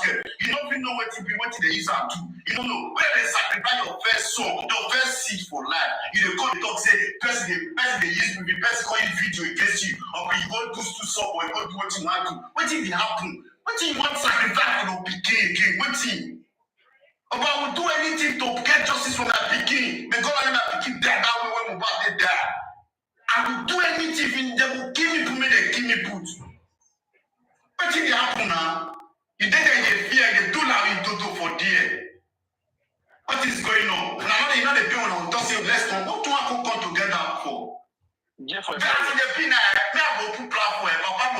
girl. You don't even know what they use her to. You don't know where they sacrifice your first son, your first seed for life. You dey come talk say person they use me, person call you video against you, or you go do stuff or you go do what you want to. What if it happen? What if you want sacrifice for the pikin again? What if? But I will do anything to get justice from that pikin. May God let that pikin die that way when Mohbad dey die. I will do anything if they will give me put me, they give me put. What if it happen now? You dey there, you fear, you do now, you do for there. What is going on? And I know the people on talk say let's talk. What do I come together for? That's the thing. I go put platform. I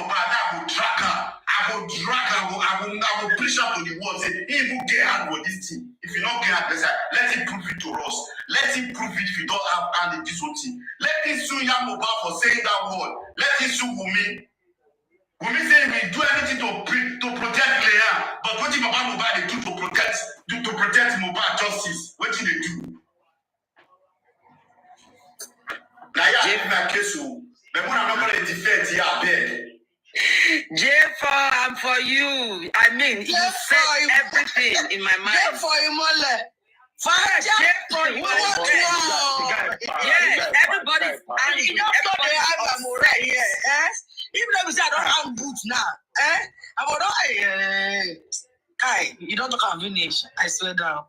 go drag her. I go push her to the wall. Say he will get hard for this thing. If you not get hard, let him prove it to us. Let him prove it if you don't have hand in this whole thing. Let him sue Yamoba for saying that word. Let him sue Wumi. Wumi say we do anything to protect Leah, but what if Baba Mohbad they do to protect Mohbad justice? What did they do? Now you have my case, but when I'm not going to defend here, I beg. J4, I'm for you. I mean, you said everything in my mind. J4, Imole. J4, yes, everybody's angry. You don't know the I'm already here. Even though we say I don't have boots now, I'm not. Kai, you don't talk about finish. I swear down.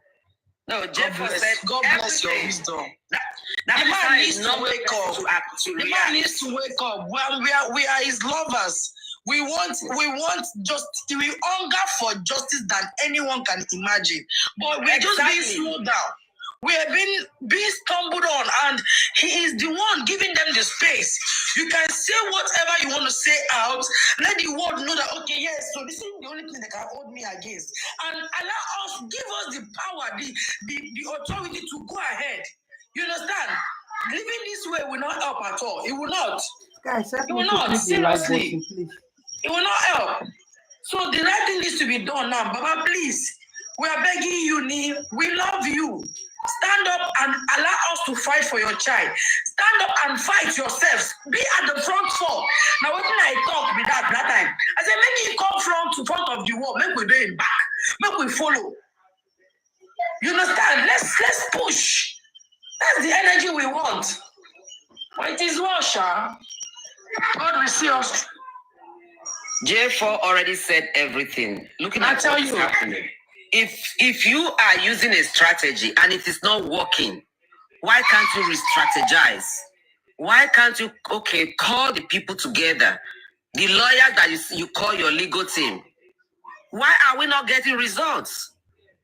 No, J4 said God bless your wisdom. The man needs to wake up. The man needs to wake up. Well, we are his lovers. We want justice. We hunger for justice than anyone can imagine. But we're just being slowed down. We have been stumbled on, and he is the one giving them the space. You can say whatever you want to say out. Let the world know that, okay, yes, so this is the only thing they can hold me against. And allow us, give us the power, the authority to go ahead. You understand? Living this way will not help at all. It will not. Guys, it will not. Seriously. It will not help. So the right thing needs to be done now. Baba, please. We are begging you, Neil. We love you. Stand up and allow us to fight for your child. Stand up and fight yourselves. Be at the front for. Now, when I talk with that time, I said, make it come to front of the wall. Make we do it back. Make we follow. You understand? Let's push. That's the energy we want. But it is well, Sha. God will see us. J4 already said everything. Looking at what is happening. If you are using a strategy and it is not working, why can't you re-strategize? Why can't you, call the people together? The lawyer that you call your legal team. Why are we not getting results?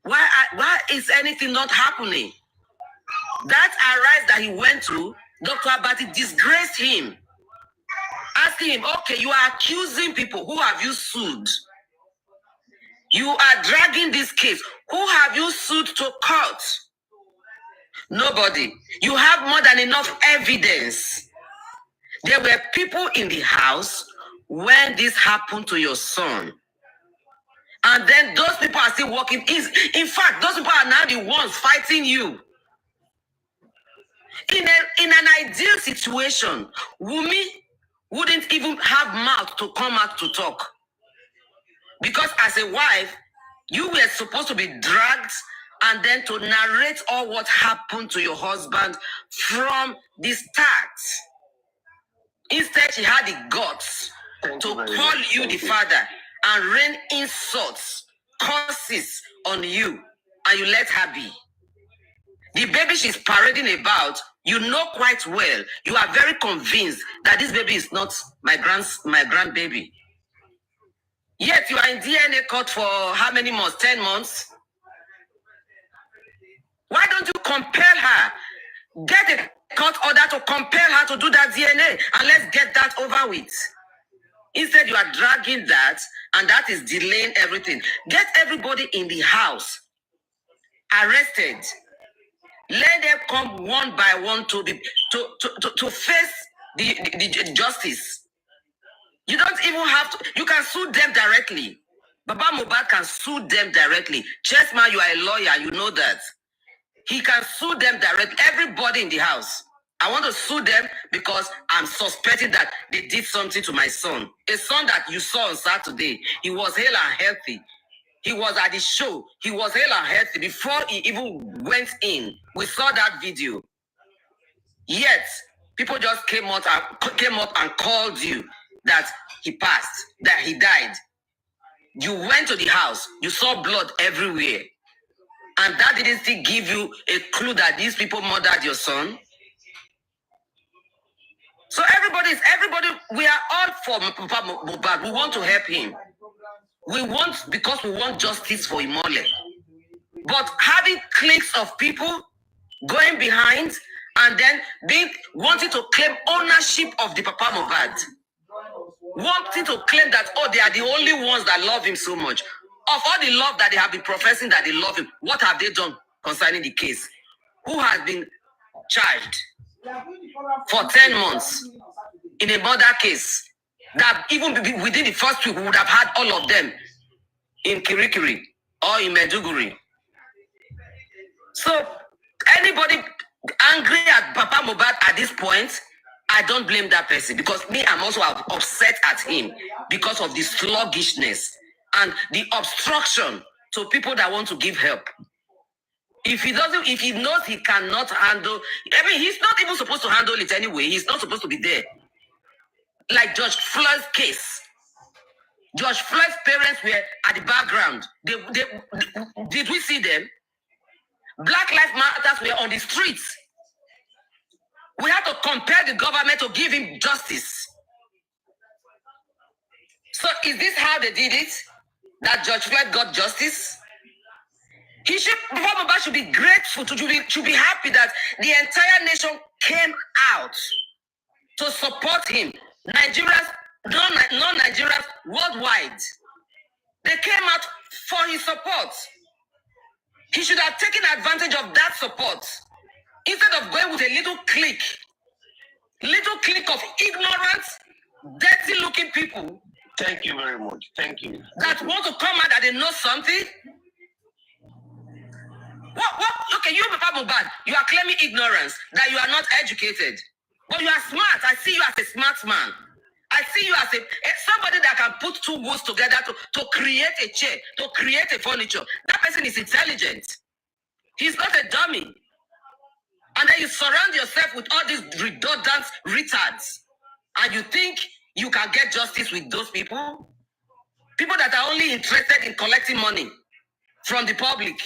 Why is anything not happening? That arrest that he went to, Dr. Abati disgraced him. Asking him, okay, you are accusing people. Who have you sued? You are dragging this case. Who have you sued to court? Nobody. You have more than enough evidence. There were people in the house when this happened to your son. And then those people are still working. In fact, those people are now the ones fighting you. In an ideal situation, Wumi wouldn't even have mouth to come out to talk. Because as a wife, you were supposed to be dragged and then to narrate all what happened to your husband from the start. Instead, she had the guts to call you the father and rain insults, curses on you, and you let her be. The baby she's parading about, you know quite well, you are very convinced that this baby is not my grandbaby. Yet you are in DNA court for how many months? 10 months? Why don't you compel her? Get a court order to compel her to do that DNA and let's get that over with. Instead, you are dragging that and that is delaying everything. Get everybody in the house arrested. Let them come one by one to face the justice. You don't even have to, you can sue them directly. Baba Mohbad can sue them directly. Chessman, you are a lawyer, you know that. He can sue them directly. Everybody in the house. I want to sue them because I'm suspecting that they did something to my son. A son that you saw on Saturday. He was hale and healthy. He was at the show. He was hale and healthy before he even went in. We saw that video. Yet, people just came up and called you that he passed, that he died. You went to the house. You saw blood everywhere. And that didn't still give you a clue that these people murdered your son. So everybody, we are all for Mohbad. We want to help him. Because we want justice for Imole. But having cliques of people going behind and then wanting to claim ownership of the Papa Mohbad. Wanting to claim that, they are the only ones that love him so much. Of all the love that they have been professing that they love him, what have they done concerning the case? Who has been charged for 10 months in a murder case that even within the first week we would have had all of them in Kirikiri or in Meduguri? So anybody angry at Papa Mohbad at this point, I don't blame that person, because me, I'm also upset at him because of the sluggishness and the obstruction to people that want to give help. If he knows he cannot handle, he's not even supposed to handle it anyway. He's not supposed to be there. Like George Floyd's case. George Floyd's parents were at the background. Did we see them? Black Lives Matter were on the streets. We have to compel the government to give him justice. So is this how they did it? That George Floyd got justice? Papa Mohbad should be grateful, should be happy that the entire nation came out to support him. Nigerians, non-Nigerians worldwide. They came out for his support. He should have taken advantage of that support instead of going with a little clique of ignorant, dirty-looking people. Thank you very much. Thank you. That want to come out that they know something. What? Okay, you, Papa Mohbad, you are claiming ignorance, that you are not educated. But you are smart. I see you as a smart man. I see you as somebody that can put two woods together to create a chair, to create a furniture. That person is intelligent. He's not a dummy. And then you surround yourself with all these redundant retards. And you think you can get justice with those people? People that are only interested in collecting money from the public.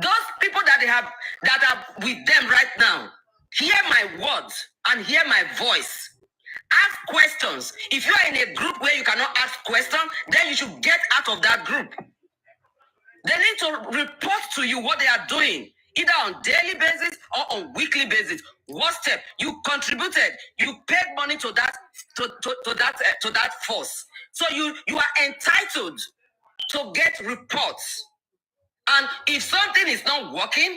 Those people that are with them right now, hear my words and hear my voice. Ask questions. If you are in a group where you cannot ask questions, then you should get out of that group. They need to report to you what they are doing, either on daily basis or on weekly basis. What step you contributed? You paid money to that force. So you are entitled to get reports. And if something is not working,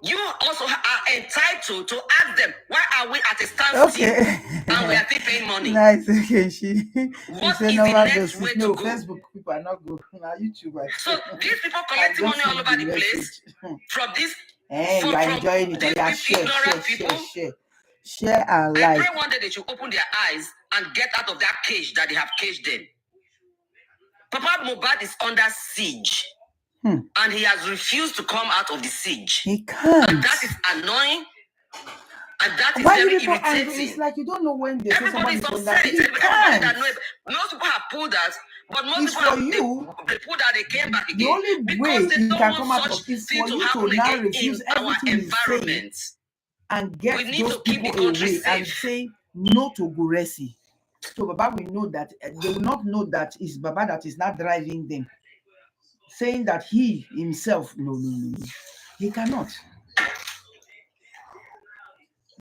you also are entitled to ask them, why are we at a standstill and we are still paying money? Nice, okay. What is the next way to go? Facebook people are not good. Now YouTube. So these people collecting money all over the place from this. Hey, you are enjoying it. Yeah, share and like. I pray one day they should open their eyes and get out of that cage that they have caged them. Papa Mohbad is under siege. And he has refused to come out of the siege. He can't. And that is annoying. And that is Why very people irritating. angry? It's like you don't know when they Everybody is upset. He Everybody can't. that know it. Most people have pulled out, but most It's people for you. they pulled out, they came back The again. only Because way they you don't can want come out such of this thing for to you happen to now again refuse in our everything you say environment. and We get need those to keep the people country away and safe. say no to Guresi. So Baba will know that they will not know that it's Baba that is not driving them. Saying that he himself, no. He cannot.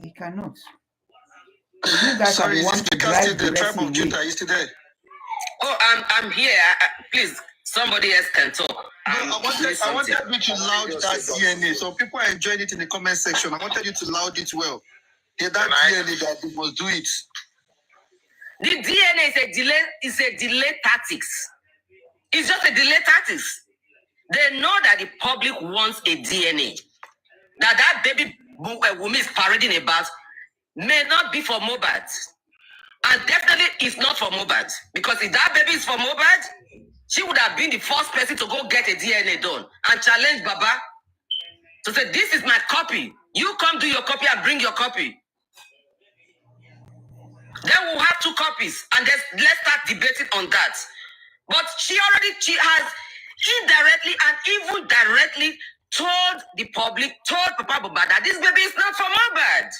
He cannot. So you guys are the ones to drive the tribe of Judah yesterday. Oh, I'm here. Please, somebody else can talk. I wanted you to loud that DNA. So people are enjoying it in the comment section. I wanted you to loud it well. Yeah, that DNA that they must do it. The DNA is a delay tactics. It's just a delay tactics. They know that the public wants a DNA. That baby woman is parading about may not be for Mohbad. And definitely it's not for Mohbad. Because if that baby is for Mohbad, she would have been the first person to go get a DNA done and challenge Baba to say, this is my copy. You come do your copy and bring your copy. Then we'll have 2 copies and let's start debating on that. But she has indirectly and even directly told the public, told Papa Baba that this baby is not for Mohbad.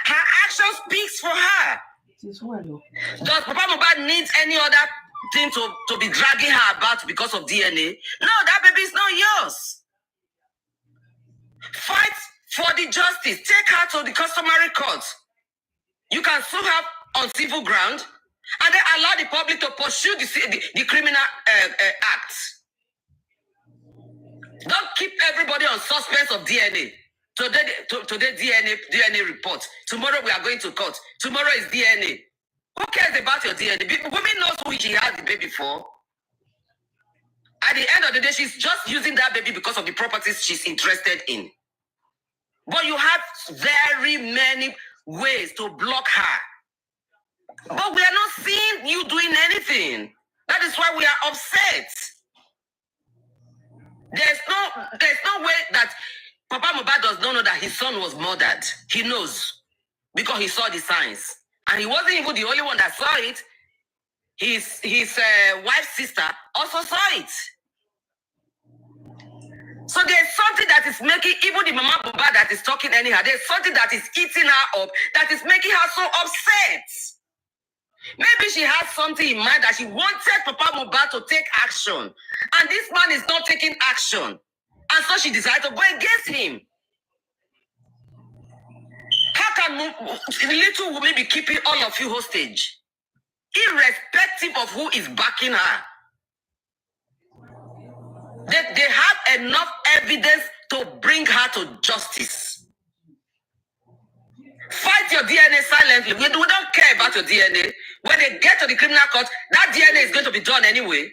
Her action speaks for her. Does Papa Mohbad need any other thing to be dragging her about because of DNA? No, that baby is not yours. Fight for the justice. Take her to the customary court. You can sue her on civil ground and then allow the public to pursue the criminal act. Don't keep everybody on suspense of DNA. Today DNA report. Tomorrow we are going to court. Tomorrow is DNA. Who cares about your DNA? Women knows who she has the baby for. At the end of the day, she's just using that baby because of the properties she's interested in. But you have very many ways to block her. But we are not seeing you doing anything. That is why we are upset. There's no way that Papa Mohbad does not know that his son was murdered. He knows because he saw the signs. And he wasn't even the only one that saw it. His wife's sister also saw it. So there's something that is making even the Mama Baba that is talking anyhow. There's something that is eating her up that is making her so upset. Maybe she has something in mind that she wanted Papa Mohbad to take action. And this man is not taking action. And so she decided to go against him. How can little woman be keeping all of you hostage? Irrespective of who is backing her. They have enough evidence to bring her to justice. Fight your DNA silently. We don't care about your DNA. When they get to the criminal court, that DNA is going to be done anyway.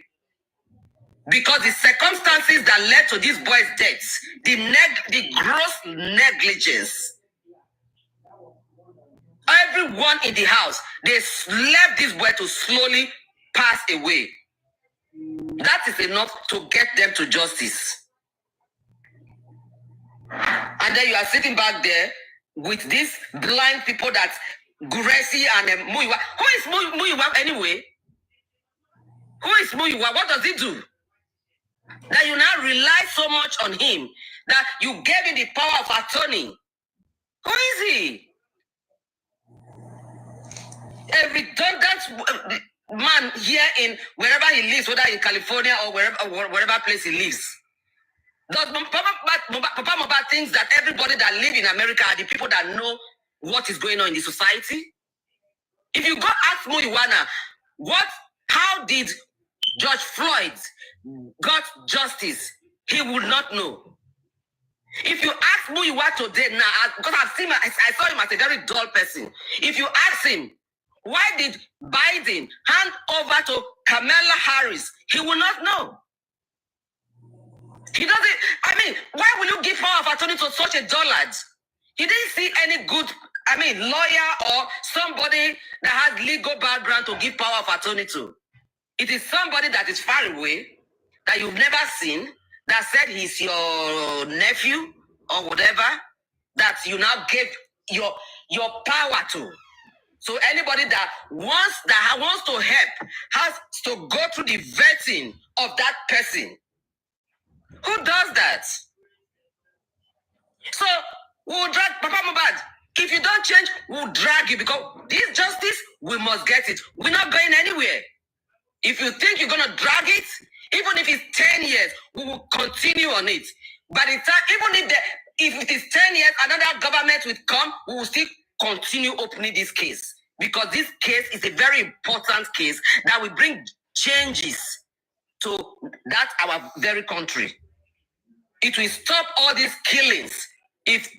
Because the circumstances that led to this boy's death, the gross negligence. Everyone in the house, they left this boy to slowly pass away. That is enough to get them to justice. And then you are sitting back there with these blind people that Guresi and Muyiwa. Who is Muyiwa anyway? Who is Muyiwa? What does he do? That you now rely so much on him that you gave him the power of attorney. Who is he? A redundant man here in wherever he lives, whether in California or wherever place he lives. Does Papa Mohbad thinks that everybody that live in America are the people that know what is going on in the society? If you go ask Muyiwana, how did George Floyd got justice, he would not know. If you ask Muyiwa today now, because I saw him as a very dull person. If you ask him, why did Biden hand over to Kamala Harris? He will not know. He doesn't, why will you give power of attorney to such a dullard? He didn't see any good, lawyer or somebody that has legal background to give power of attorney to. It is somebody that is far away, that you've never seen, that said he's your nephew or whatever, that you now gave your power to. So anybody that wants to help has to go through the vetting of that person. Who does that? So we'll drag Papa Mohbad. If you don't change, we'll drag you because this justice, we must get it. We're not going anywhere. If you think you're gonna drag it, even if it's 10 years, we will continue on it. By the time, even if it is 10 years, another government will come, we will still continue opening this case. Because this case is a very important case that will bring changes to our very country. It will stop all these killings if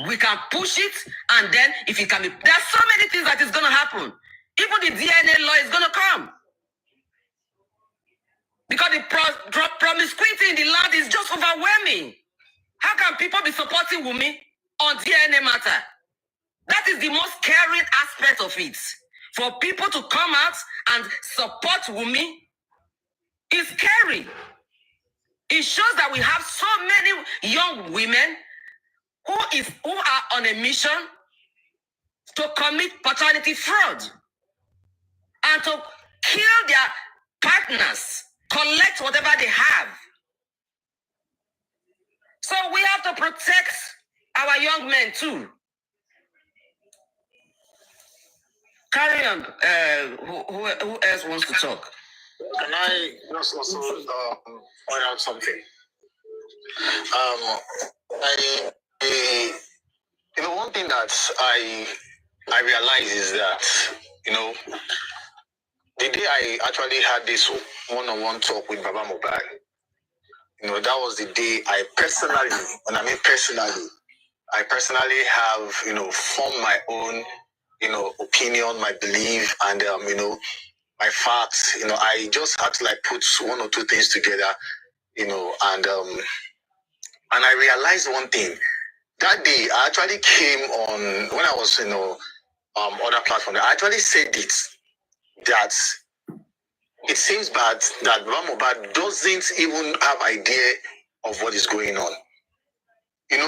we can push it, and then if it can be. There are so many things that is going to happen. Even the DNA law is going to come. Because the promiscuity in the land is just overwhelming. How can people be supporting Wunmi on DNA matter? That is the most caring aspect of it. For people to come out and support Wunmi It's scary. It shows that we have so many young women who are on a mission to commit paternity fraud and to kill their partners, collect whatever they have. So we have to protect our young men too. Carry on. Who else wants to talk? Can I just also point out something? One thing that I realize is that, the day I actually had this one-on-one talk with Baba Mohbad, that was the day I personally, I personally have, formed my own, opinion, my belief, and, my facts. I just had to put one or two things together, and I realized one thing. That day, I actually came on, when I was, other platforms, I actually said it, that it seems bad that Baba Mohbad doesn't even have idea of what is going on. And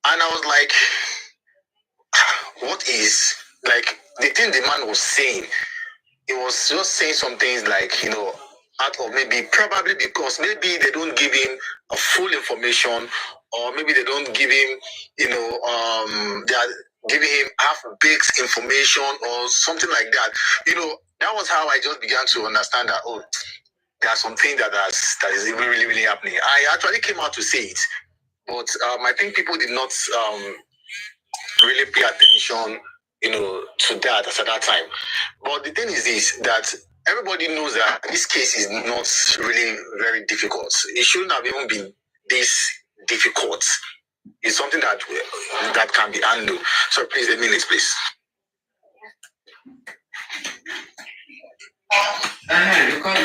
I was like, what is, the thing the man was saying, he was just saying some things out of probably because maybe they don't give him a full information, or maybe they don't give him, they are giving him half-baked information or something like that. That was how I just began to understand that, there are some things that is really, really happening. I actually came out to say it, but I think people did not really pay attention, to that at that time. But the thing is this, that everybody knows that this case is not really very difficult. It shouldn't have even been this difficult. It's something that can be handled. So please, a minute, please. You call me.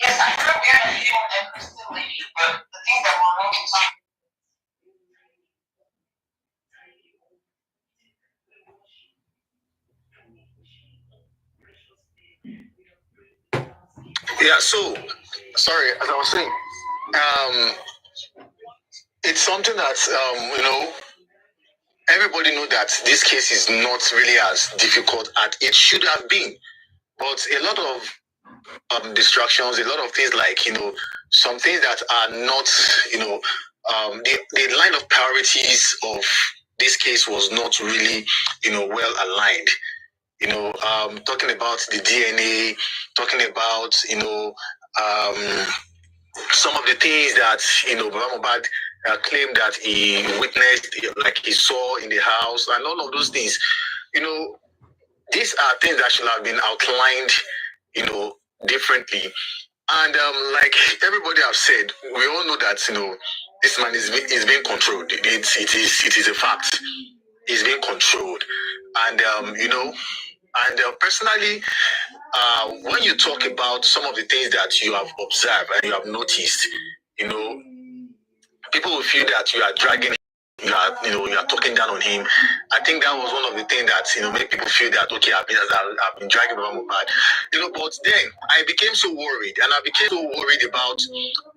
Yes, I heard we had a video on Crystal Lady, but the thing that we're wrong is Yeah, so sorry, as I was saying, it's something that everybody know that this case is not really as difficult as it should have been, but a lot of distractions, a lot of things some things that are not, the line of priorities of this case was not really, well aligned. Talking about the DNA, talking about, some of the things that, Baba Mohbad claimed that he witnessed, he saw in the house, and all of those things. These are things that should have been outlined, differently. And like everybody have said, we all know that, this man is being controlled. It is a fact. He's being controlled. And, personally, when you talk about some of the things that you have observed and you have noticed, people will feel that you are dragging him, you are talking down on him. I think that was one of the things that made people feel that okay, I've been dragging Baba Mohbad. But then I became so worried, and I became so worried about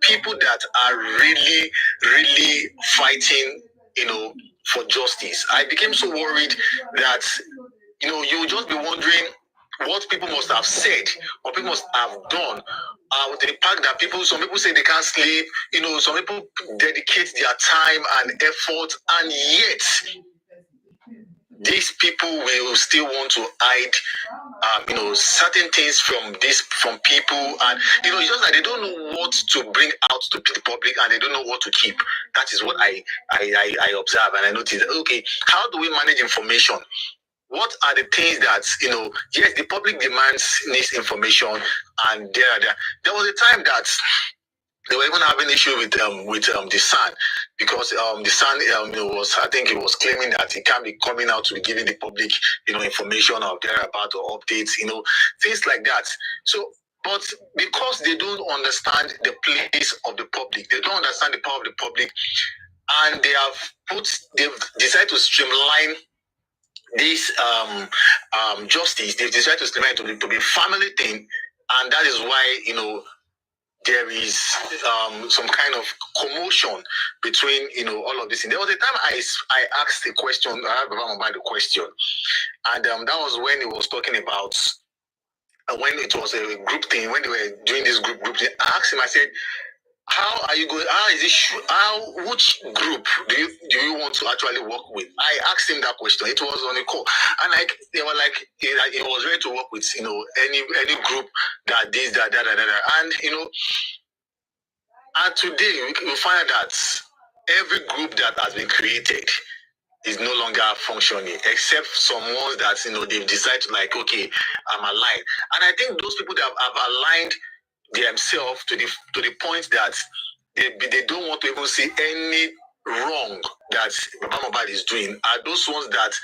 people that are really, really fighting, for justice. I became so worried that you will just be wondering what people must have said or people must have done. The fact that some people say they can't sleep, some people dedicate their time and effort, and yet these people will still want to hide, certain things from people, and it's just that they don't know what to bring out to the public, and they don't know what to keep. That is what I observe, and I notice. Okay, how do we manage information? What are the things that, yes, the public needs information, and there was a time that they were even having issue with the Sun, because the Sun I think he was claiming that he can't be coming out to be giving the public information of thereabout or updates, things like that. So, but because they don't understand the place of the public, they don't understand the power of the public, and they've decided to streamline this justice. They've decided to streamline to be a family thing, and that is why there is some kind of commotion between all of this. And there was a time I asked a question. I asked Baba Mohbad a question, and that was when he was talking about when it was a group thing. When they were doing this group thing, I asked him. I said, "How are you going? How is it? Which group do you want to actually work with?" I asked him that question. It was on a call, and they were like, he was ready to work with any group that this that. And and today we find that every group that has been created is no longer functioning, except some ones that they've decided to like, okay, I'm aligned. And I think those people that have aligned themselves to the point that they don't want to even see any wrong that Baba Mohbad is doing are those ones that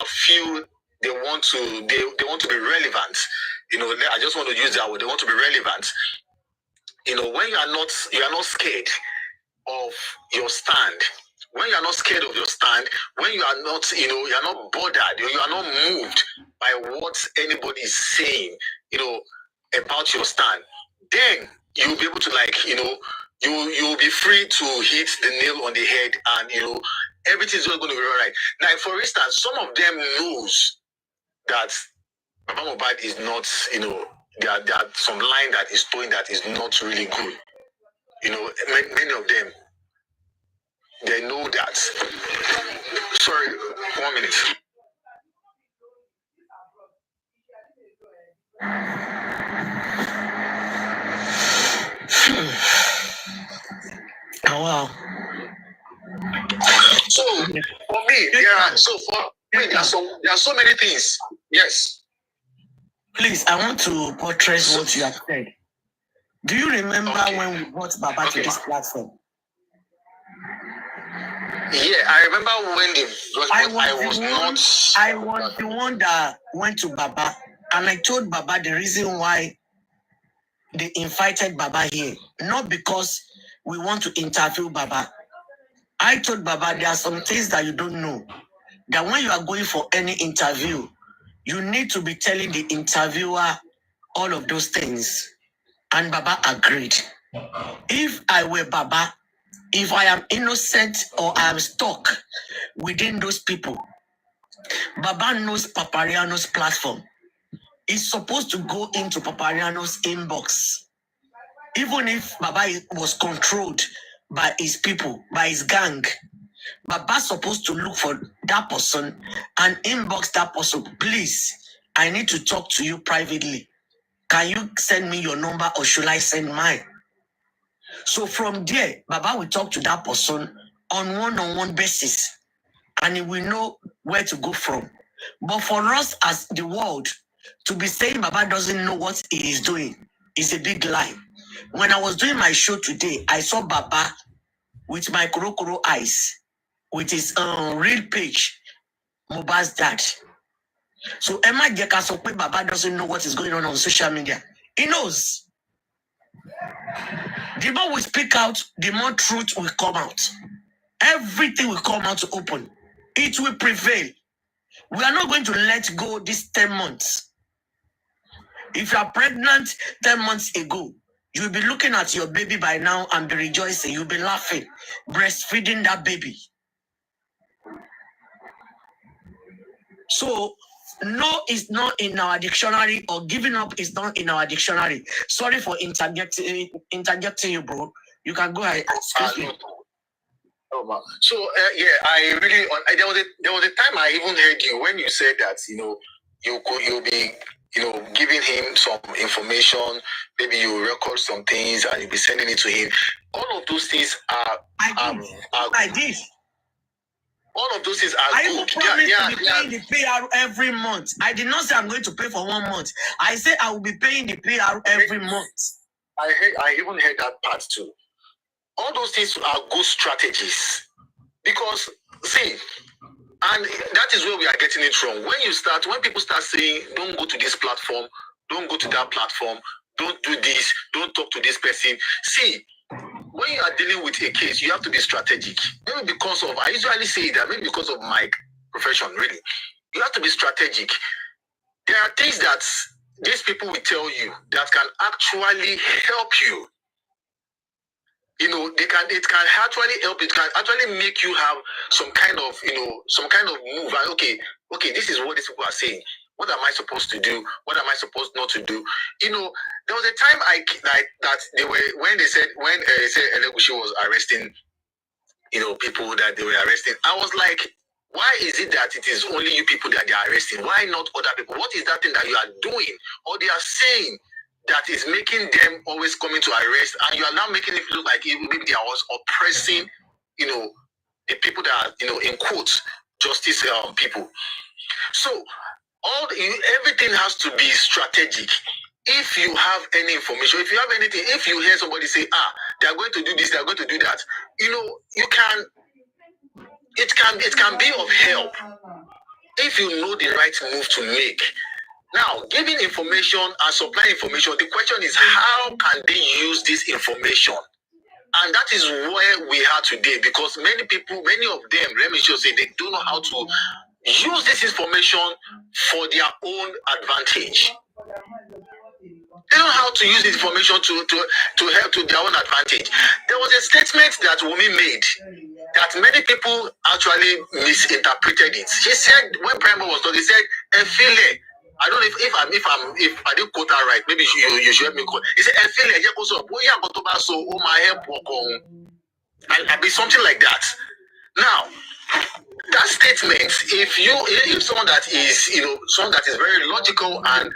feel they want to be relevant. I just want to use that word. They want to be relevant. When you are not scared of your stand, when you are not scared of your stand, when you are not, you are not bothered, you are not moved by what anybody is saying, about your stand, then you'll be able to you'll be free to hit the nail on the head, and everything's going to be all right. Now, for instance, some of them knows that Baba Mohbad is not, there are some line that is towing that is not really good. Many of them, they know that. Sorry, 1 minute. Oh, wow. So for me, there are so many things. Yes. Please, I want to portray what you have said. Do you remember when we brought Baba to this platform? Yeah, I remember when I was the one that went to Baba, and I told Baba the reason why they invited Baba here, not because we want to interview Baba. I told Baba there are some things that you don't know. That when you are going for any interview, you need to be telling the interviewer all of those things. And Baba agreed. If I were Baba, if I am innocent or I am stuck within those people, Baba knows Papariano's platform. It's supposed to go into Papariano's inbox. Even if Baba was controlled by his people, by his gang, Baba's supposed to look for that person and inbox that person. Please, I need to talk to you privately. Can you send me your number, or should I send mine? So from there, Baba will talk to that person on one-on-one basis, and he will know where to go from. But for us as the world to be saying Baba doesn't know what he is doing is a big lie. When I was doing my show today, I saw Baba with my Kurokuro eyes, with his real page, Mohbad's dad. So Emma Jekasope Baba doesn't know what is going on social media. He knows. The more we speak out, the more truth will come out. Everything will come out to open. It will prevail. We are not going to let go these 10 months. If you are pregnant 10 months ago, you'll be looking at your baby by now and be rejoicing. You'll be laughing, breastfeeding that baby. So, no is not in our dictionary, or giving up is not in our dictionary. Sorry for interjecting you, bro. You can go ahead. Excuse me. So I really there was a time I even heard you when you said that you'll be giving him some information, maybe you record some things and you'll be sending it to him. All of those things I did. All of those things are I good. will promise to be paying the PR every month. I did not say I'm going to pay for 1 month. I said I will be paying the PR every month. I even heard that part too. All those things are good strategies, because see, and that is where we are getting it wrong. When people start saying, don't go to this platform, don't go to that platform, don't do this, don't talk to this person. See, when you are dealing with a case, you have to be strategic. Maybe because of, I usually say that, maybe because of my profession, really. You have to be strategic. There are things that these people will tell you that can actually help you. it can actually help. It can actually make you have some kind of move. And okay, this is what these people are saying. What am I supposed to do? What am I supposed not to do? There was a time that they were when they said Elegushi was arresting, people that they were arresting. I was like, why is it that it is only you people that they are arresting? Why not other people? What is that thing that you are doing or they are saying that is making them always coming to arrest, and you are now making it look like maybe they are oppressing, the people that are, in quotes, justice people. So everything has to be strategic. If you have any information, if you have anything, if you hear somebody say, they are going to do this, they are going to do that, it can be of help if you know the right move to make. Now, giving information and supplying information, the question is how can they use this information? And that is where we are today, because many of them, let me just say, they don't know how to use this information for their own advantage. They don't know how to use this information to help to their own advantage. There was a statement that Wumi made that many people actually misinterpreted it. She said, when Prime was talking, he said, Efile. I don't know if I didn't quote her right. Maybe you should help me quote. He said, I'll be something like that. Now, that statement, if someone that is very logical and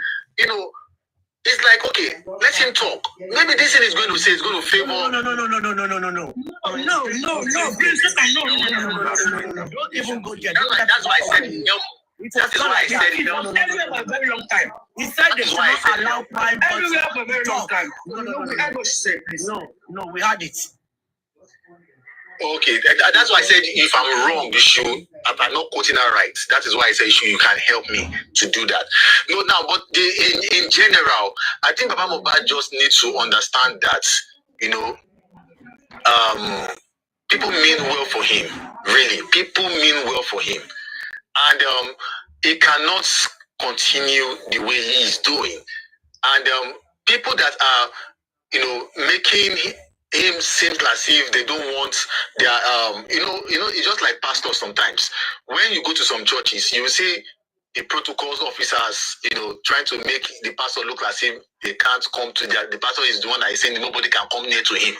it's like, okay, let him talk. Maybe this thing is going to say it's going to favor. No. Don't even go there. That's why I said no. That is why I said no. Everywhere for a very long time. He said they should not allow prime Everywhere for a very long time. No, we had it. Okay, that's why I said if I'm wrong, I'm not quoting her right. That is why I said you can help me to do that. But in general, I think Baba Mohbad just needs to understand that, people mean well for him. Really, people mean well for him, and he cannot continue the way he is doing. And people that are, making him seems as if they don't want their it's just like pastors sometimes. When you go to some churches, you see the protocols officers, trying to make the pastor look as if they can't come to the pastor is the one that is saying nobody can come near to him.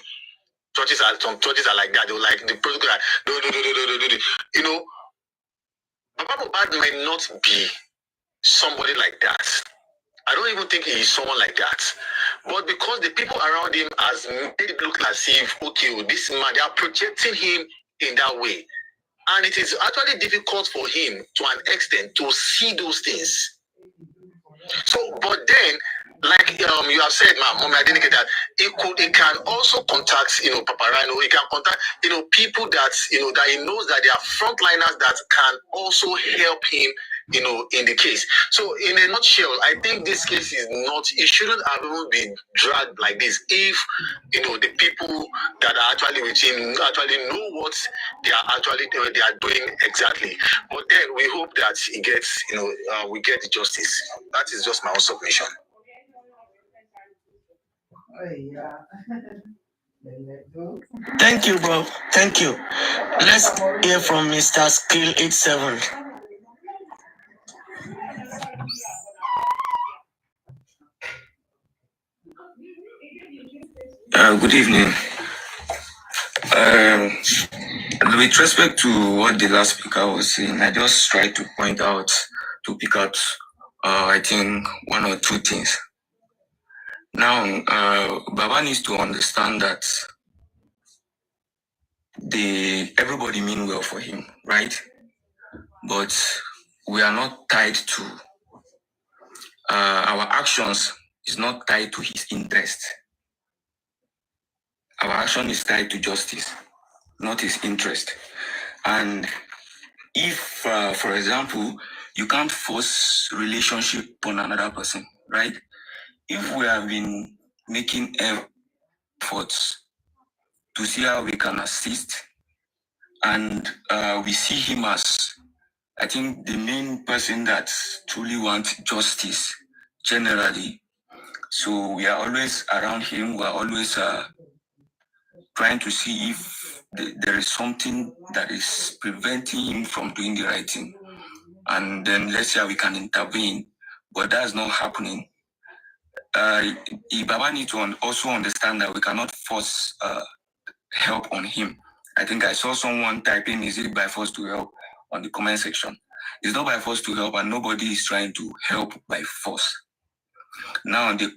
Some churches are like that. They're like the protocol no. Baba Mohbad might not be somebody like that. I don't even think he is someone like that. But because the people around him has made it look as if, this man, they are projecting him in that way. And it is actually difficult for him to an extent to see those things. So, but then, like you have said, Mommy, I didn't get that. It can also contact, Papa Rhino. It can contact, people that, that he knows that they are frontliners that can also help him, in the case. So, in a nutshell, I think this case it shouldn't have even been dragged like this if, the people that are actually with him actually know what they are doing exactly. But then we hope that he gets, we get the justice. That is just my own submission. Thank you, bro. Thank you. Let's hear from Mr. Skill 87. Good evening. With respect to what the last speaker was saying, I just tried to pick out, I think, one or two things. Now, Baba needs to understand that everybody mean well for him, right? But we are not tied to our actions is not tied to his interest. Our action is tied to justice, not his interest. And if, for example, you can't force relationship on another person, right? If we have been making efforts to see how we can assist, and we see him as, I think, the main person that truly wants justice generally. So we are always around him. We are always trying to see if there is something that is preventing him from doing the right thing. And then let's say we can intervene, but that's not happening. Baba needs to also understand that we cannot force help on him. I think I saw someone typing, is it by force to help, on the comment section. It's not by force to help, and nobody is trying to help by force. Now, the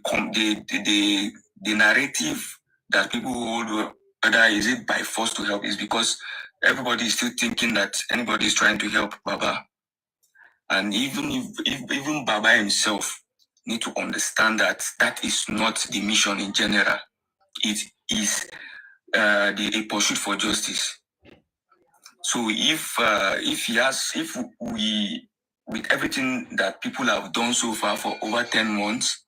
narrative that people hold, whether is it by force to help, is because everybody is still thinking that anybody is trying to help Baba. And even Baba himself need to understand that that is not the mission in general. It is a pursuit for justice. So if we, with everything that people have done so far for over 10 months,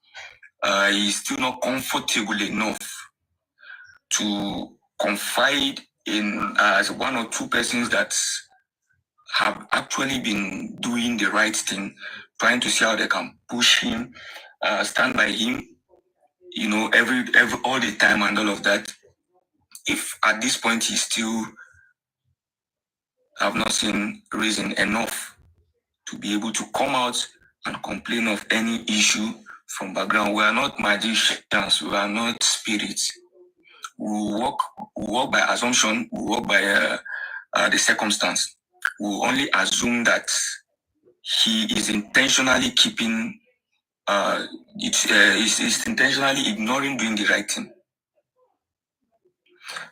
is still not comfortable enough to confide in as one or two persons that have actually been doing the right thing, trying to see how they can push him, stand by him, every all the time and all of that. If at this point he still have not seen reason enough to be able to come out and complain of any issue from background, we are not magicians, we are not spirits. We work by assumption, we work by the circumstance. We only assume that he is intentionally keeping, is intentionally ignoring doing the right thing.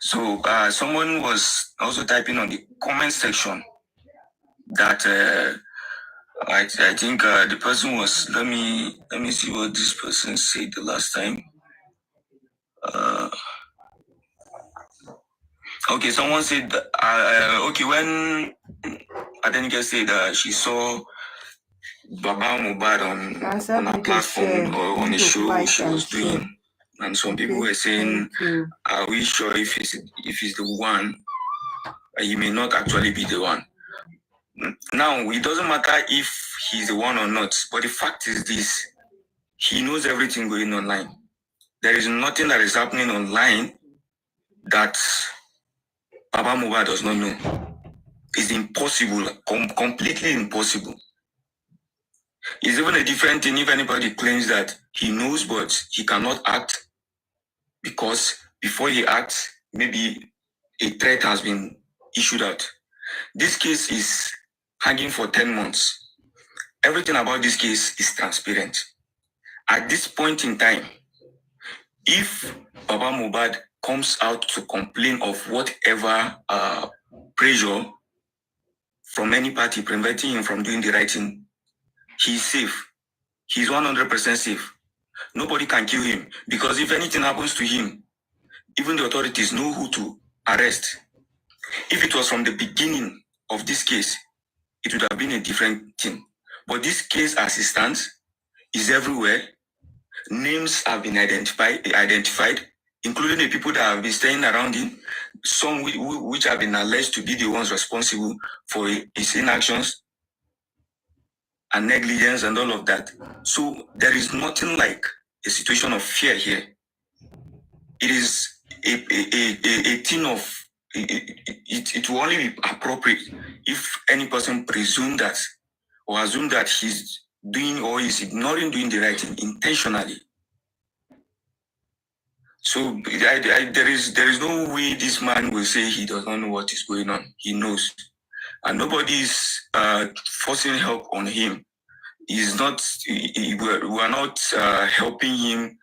So someone was also typing on the comment section that I think the person was, let me see what this person said the last time. Okay, someone said, okay, when Adenike said she saw Baba Mohbad on a platform or on a show she was doing, and some people were saying, are we sure if he's the one? He may not actually be the one. Now, it doesn't matter if he's the one or not, but the fact is this: he knows everything going online. There is nothing that is happening online that Baba Mohbad does not know. It's impossible, completely impossible. It's even a different thing if anybody claims that he knows but he cannot act because before he acts, maybe a threat has been issued out. This case is hanging for 10 months. Everything about this case is transparent. At this point in time, if Baba Mohbad comes out to complain of whatever pressure from any party preventing him from doing the right thing, he's safe. He's 100% safe. Nobody can kill him because if anything happens to him, even the authorities know who to arrest. If it was from the beginning of this case, it would have been a different thing. But this case as it stands is everywhere. Names have been identified, including the people that have been staying around him, some which have been alleged to be the ones responsible for his inactions and negligence and all of that. So there is nothing like a situation of fear here. It is a thing of, it will only be appropriate if any person presume that or assume that he's doing or is ignoring doing the right thing intentionally. So there is no way this man will say he does not know what is going on. He knows. And nobody is forcing help on him. We're not helping him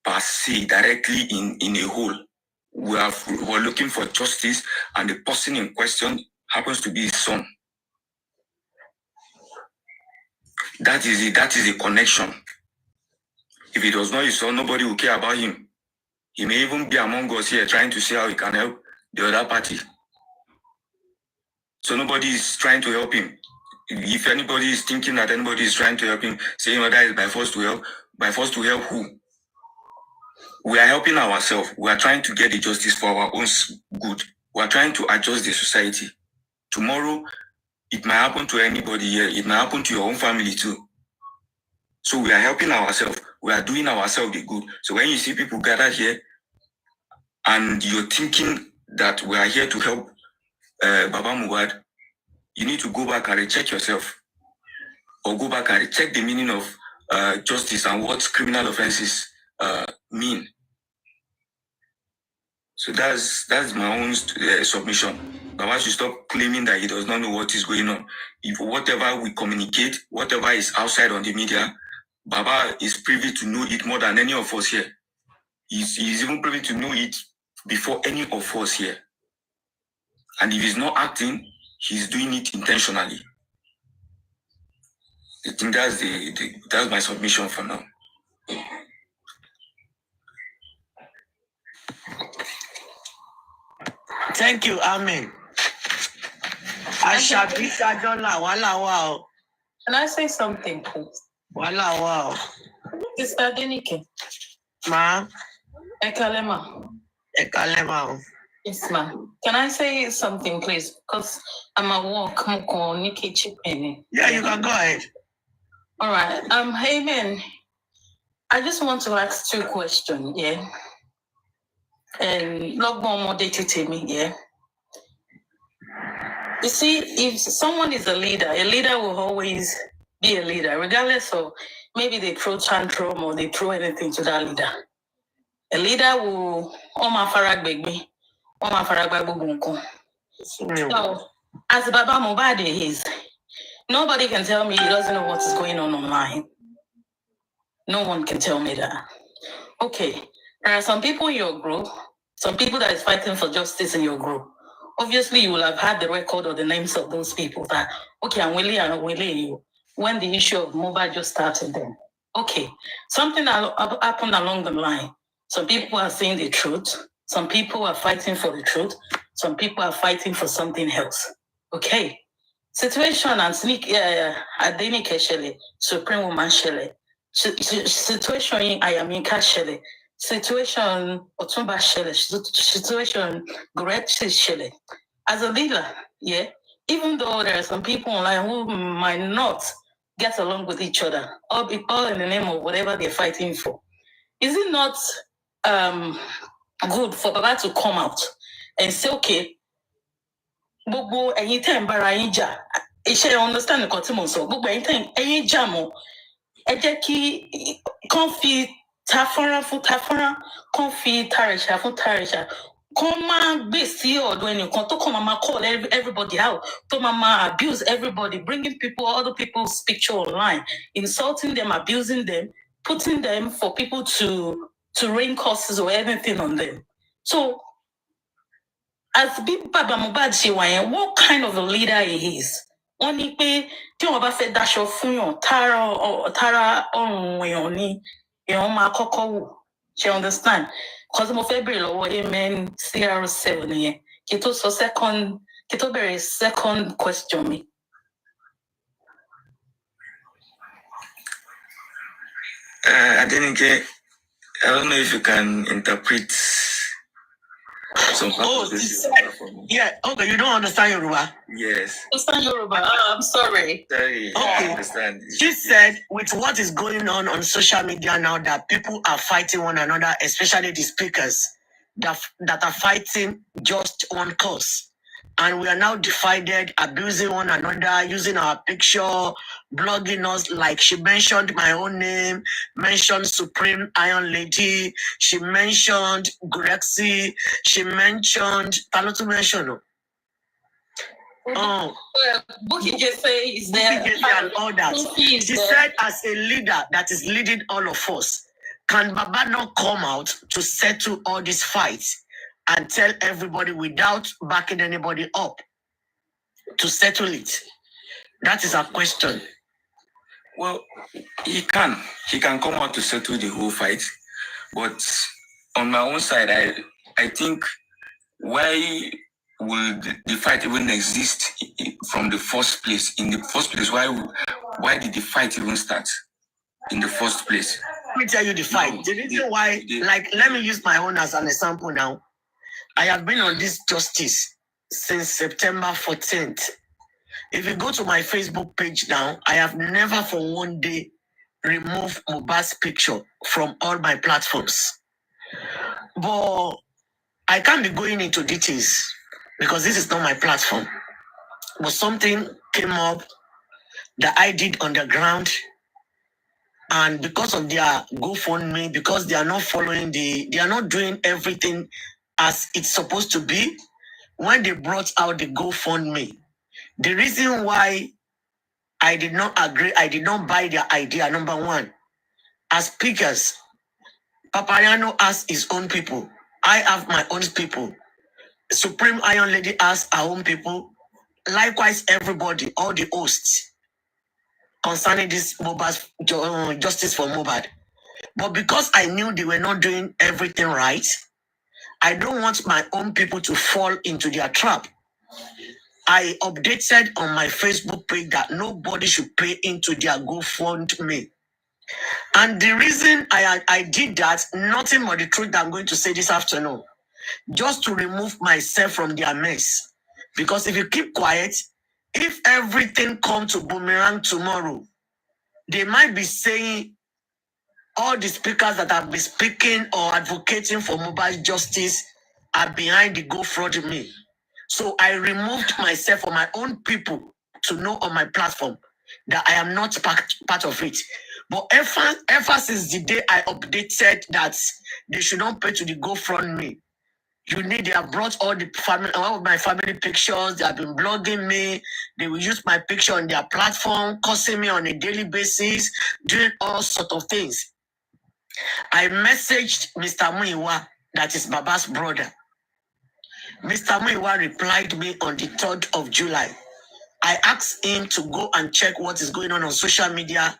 per se directly in a whole. We're looking for justice, and the person in question happens to be his son. That is it. That is a connection. If he does not his son, nobody will care about him. He may even be among us here trying to see how he can help the other party. So nobody is trying to help him. If anybody is thinking that anybody is trying to help him, saying that is by force to help who? We are helping ourselves. We are trying to get the justice for our own good. We are trying to adjust the society. Tomorrow, it might happen to anybody here. It might happen to your own family too. So we are helping ourselves. We are doing ourselves the good. So when you see people gathered here and you're thinking that we are here to help Baba Mohbad, you need to go back and recheck yourself, or go back and recheck the meaning of justice and what criminal offenses mean. So that's my own submission. Baba should stop claiming that he does not know what is going on. If whatever we communicate, whatever is outside on the media, Baba is privy to know it more than any of us here. He's even privy to know it before any of us here. And if he's not acting, he's doing it intentionally. I think that's my submission for now. Thank you, Amen. Ashabi Kajola, wala wow. Can I say something, please? Wala wow. Sister Denike. Ma. Ekalema. Ekalema. Yes, ma'am. Can I say something, please? Because I'm at work. Yeah, you can go ahead. All right. Amen. I just want to ask 2 questions, yeah? And log more data to me, yeah? You see, if someone is a leader will always be a leader, regardless of maybe they throw tantrum or they throw anything to that leader. A leader will So, as Baba Mohbad is, nobody can tell me he doesn't know what is going on online. No one can tell me that. Okay, there are some people in your group, some people that is fighting for justice in your group. Obviously, you will have had the record or the names of those people that, okay, I'm willing you. When the issue of Mohbad just started then. Okay, something happened along the line. Some people are saying the truth. Some people are fighting for the truth. Some people are fighting for something else. Okay. Situation and sneak Adenike Shele, Supreme Woman Shele. Situation in Ayaminka Shele. Situation Otumba Shele. Situation Gretchen Shele. As a leader, yeah, even though there are some people online who might not get along with each other, all in the name of whatever they're fighting for, is it not good for Baba to come out and say, okay, Bobo, anytime Barayija, I understand the continuum, so Bobo, anytime, any jamo, Ejeki, confi, tafara, confi, tarisha, come on, be see or do any to come and call everybody out, to mama abuse everybody, bringing people, other people's picture online, insulting them, abusing them, putting them for people to rain curses or anything on them. So, as Big Baba Mohbad, what kind of a leader he is? Only pay Tiwa said dash of Funyon, Tara on Yoma Koko. She understand. Because of February or amen CR7 Kito so second question me. I don't know if you can interpret some part of this. Yeah, okay, you don't understand Yoruba? Yes. Understand Yoruba? I'm sorry. Sorry, Okay. I understand. She said, with what is going on social media now, that people are fighting one another, especially the speakers that are fighting just one cause. And we are now divided, abusing one another, using our picture, blogging us, like she mentioned my own name, mentioned Supreme Iron Lady, she mentioned Grexy, she mentioned Talotu mention. Oh, Bookie just say is there and all that. She said, as a leader that is leading all of us, can Baba not come out to settle all these fights and tell everybody without backing anybody up to settle it? That is our question. Well, he can come out to settle the whole fight, but on my own side, I think why will the fight even exist from the first place? In the first place, why did the fight even start in the first place? Let me tell you the fight. The reason why, like, let me use my own as an example now. I have been on this justice since September 14th. If you go to my Facebook page now, I have never for one day removed Mohbad's picture from all my platforms. But I can't be going into details because this is not my platform. But something came up that I did on the ground, and because of their GoFundMe, because they are not following they are not doing everything as it's supposed to be. When they brought out the GoFundMe, the reason why I did not agree, I did not buy their idea. Number one, as speakers, Papariano has his own people. I have my own people. Supreme Iron Lady has her own people. Likewise, everybody, all the hosts concerning this Mohbad justice for Mohbad. But because I knew they were not doing everything right, I don't want my own people to fall into their trap. I updated on my Facebook page that nobody should pay into their GoFundMe. And the reason I did that, nothing but the truth that I'm going to say this afternoon, just to remove myself from their mess. Because if you keep quiet, if everything comes to boomerang tomorrow, they might be saying all the speakers that have been speaking or advocating for mobile justice are behind the GoFundMe. So I removed myself from my own people to know on my platform that I am not part of it. But ever since the day I updated that they should not pay to the GoFundMe, they have brought all of my family pictures. They have been blogging me. They will use my picture on their platform, cursing me on a daily basis, doing all sorts of things. I messaged Mr. Muiwa, that is Baba's brother. Mr. Muiwa replied me on the 3rd of July. I asked him to go and check what is going on social media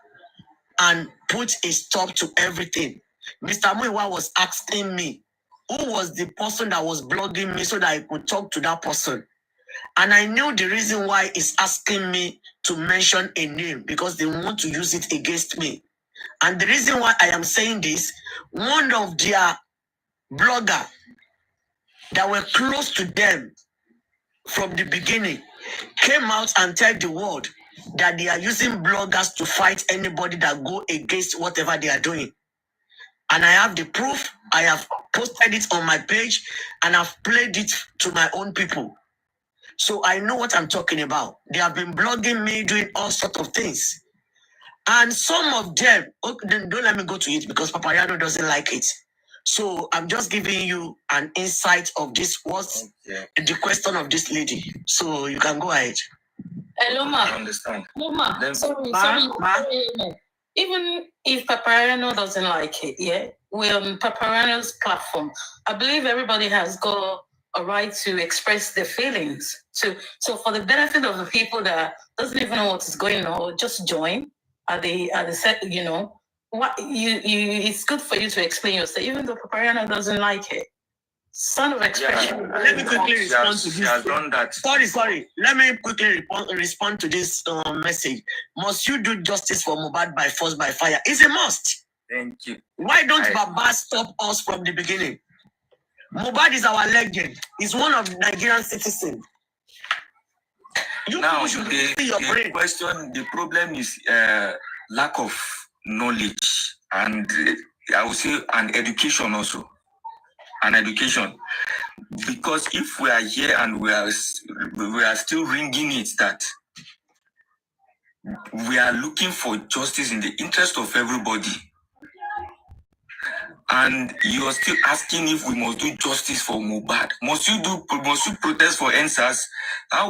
and put a stop to everything. Mr. Muiwa was asking me who was the person that was blogging me so that I could talk to that person. And I knew the reason why he's asking me to mention a name, because they want to use it against me. And the reason why I am saying this, one of their bloggers that were close to them from the beginning came out and told the world that they are using bloggers to fight anybody that go against whatever they are doing. And I have the proof. I have posted it on my page and I've played it to my own people. So I know what I'm talking about. They have been blogging me, doing all sorts of things. And some of them, don't let me go to it because Papariano doesn't like it. So I'm just giving you an insight of this, what's the question of this lady. So you can go ahead. Hello, Ma. I understand. No, Ma. Then- Sorry. Ma. Even if Papariano doesn't like it, yeah, we're on Papariano's platform. I believe everybody has got a right to express their feelings. So for the benefit of the people that doesn't even know what is going on, or just join at the set, it's good for you to explain yourself, even though Papariano doesn't like it. Son of expression. Let me quickly respond to She has this. done that. Sorry. Let me quickly respond to this message. Must you do justice for Mohbad by force, by fire? It's a must. Thank you. Why don't Baba stop us from the beginning? Mohbad is our legend. He's one of the Nigerian citizens. You Now, people should see your brain. the problem is lack of knowledge and I would say an education also. An education. Because if we are here and we are still ringing it that we are looking for justice in the interest of everybody, and you are still asking if we must do justice for Mohbad. Must you protest for NSAS?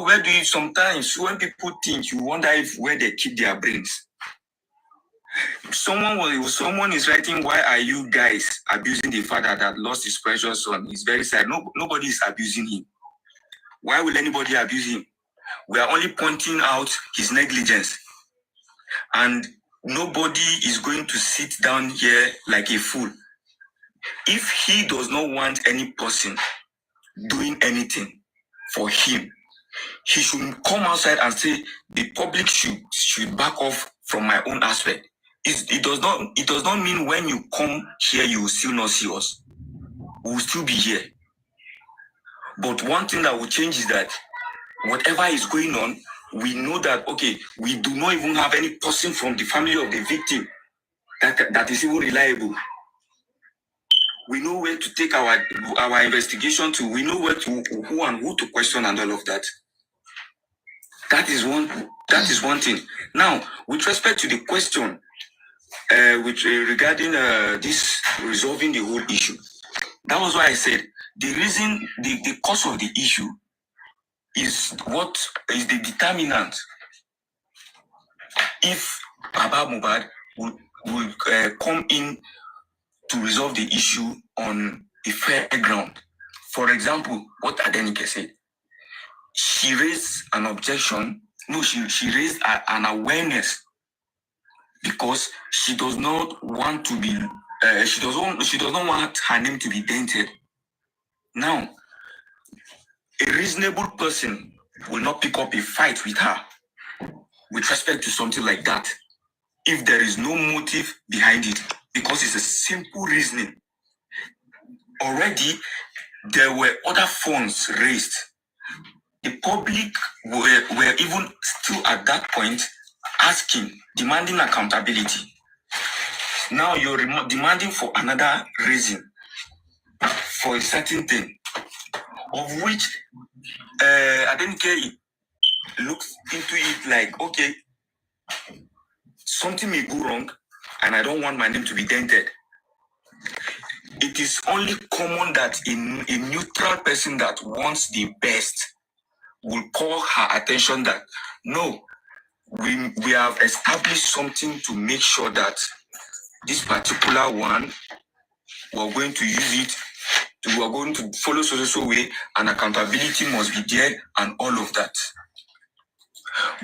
Where do you sometimes, when people think, you wonder where they keep their brains? Someone is writing, why are you guys abusing the father that lost his precious son? He's very sad. Nobody is abusing him. Why will anybody abuse him? We are only pointing out his negligence. And nobody is going to sit down here like a fool. If he does not want any person doing anything for him, he should come outside and say the public should back off from my own aspect. It does not mean when you come here you will still not see us. We will still be here. But one thing that will change is that whatever is going on, we know that we do not even have any person from the family of the victim that is even reliable. We know where to take our investigation to. We know where to who and who to question and all of that. That is one thing. Now, with respect to the question, regarding this resolving the whole issue, that was why I said the reason, the cause of the issue is what is the determinant. If Baba Mohbad will come in to resolve the issue on a fair ground. For example, what Adenike said, she raised an objection. No, she raised an awareness because she does not want to be. She does not want her name to be dented. Now, a reasonable person will not pick up a fight with her with respect to something like that if there is no motive behind it, because it's a simple reasoning. Already, there were other funds raised. The public were even still at that point demanding accountability. Now you're demanding for another reason, for a certain thing, of which Adenike looks into it like, okay, something may go wrong and I don't want my name to be dented. It is only common that a neutral person that wants the best will call her attention that, no, we have established something to make sure that this particular one, we're going to use it, we're going to follow so way, and accountability must be there and all of that.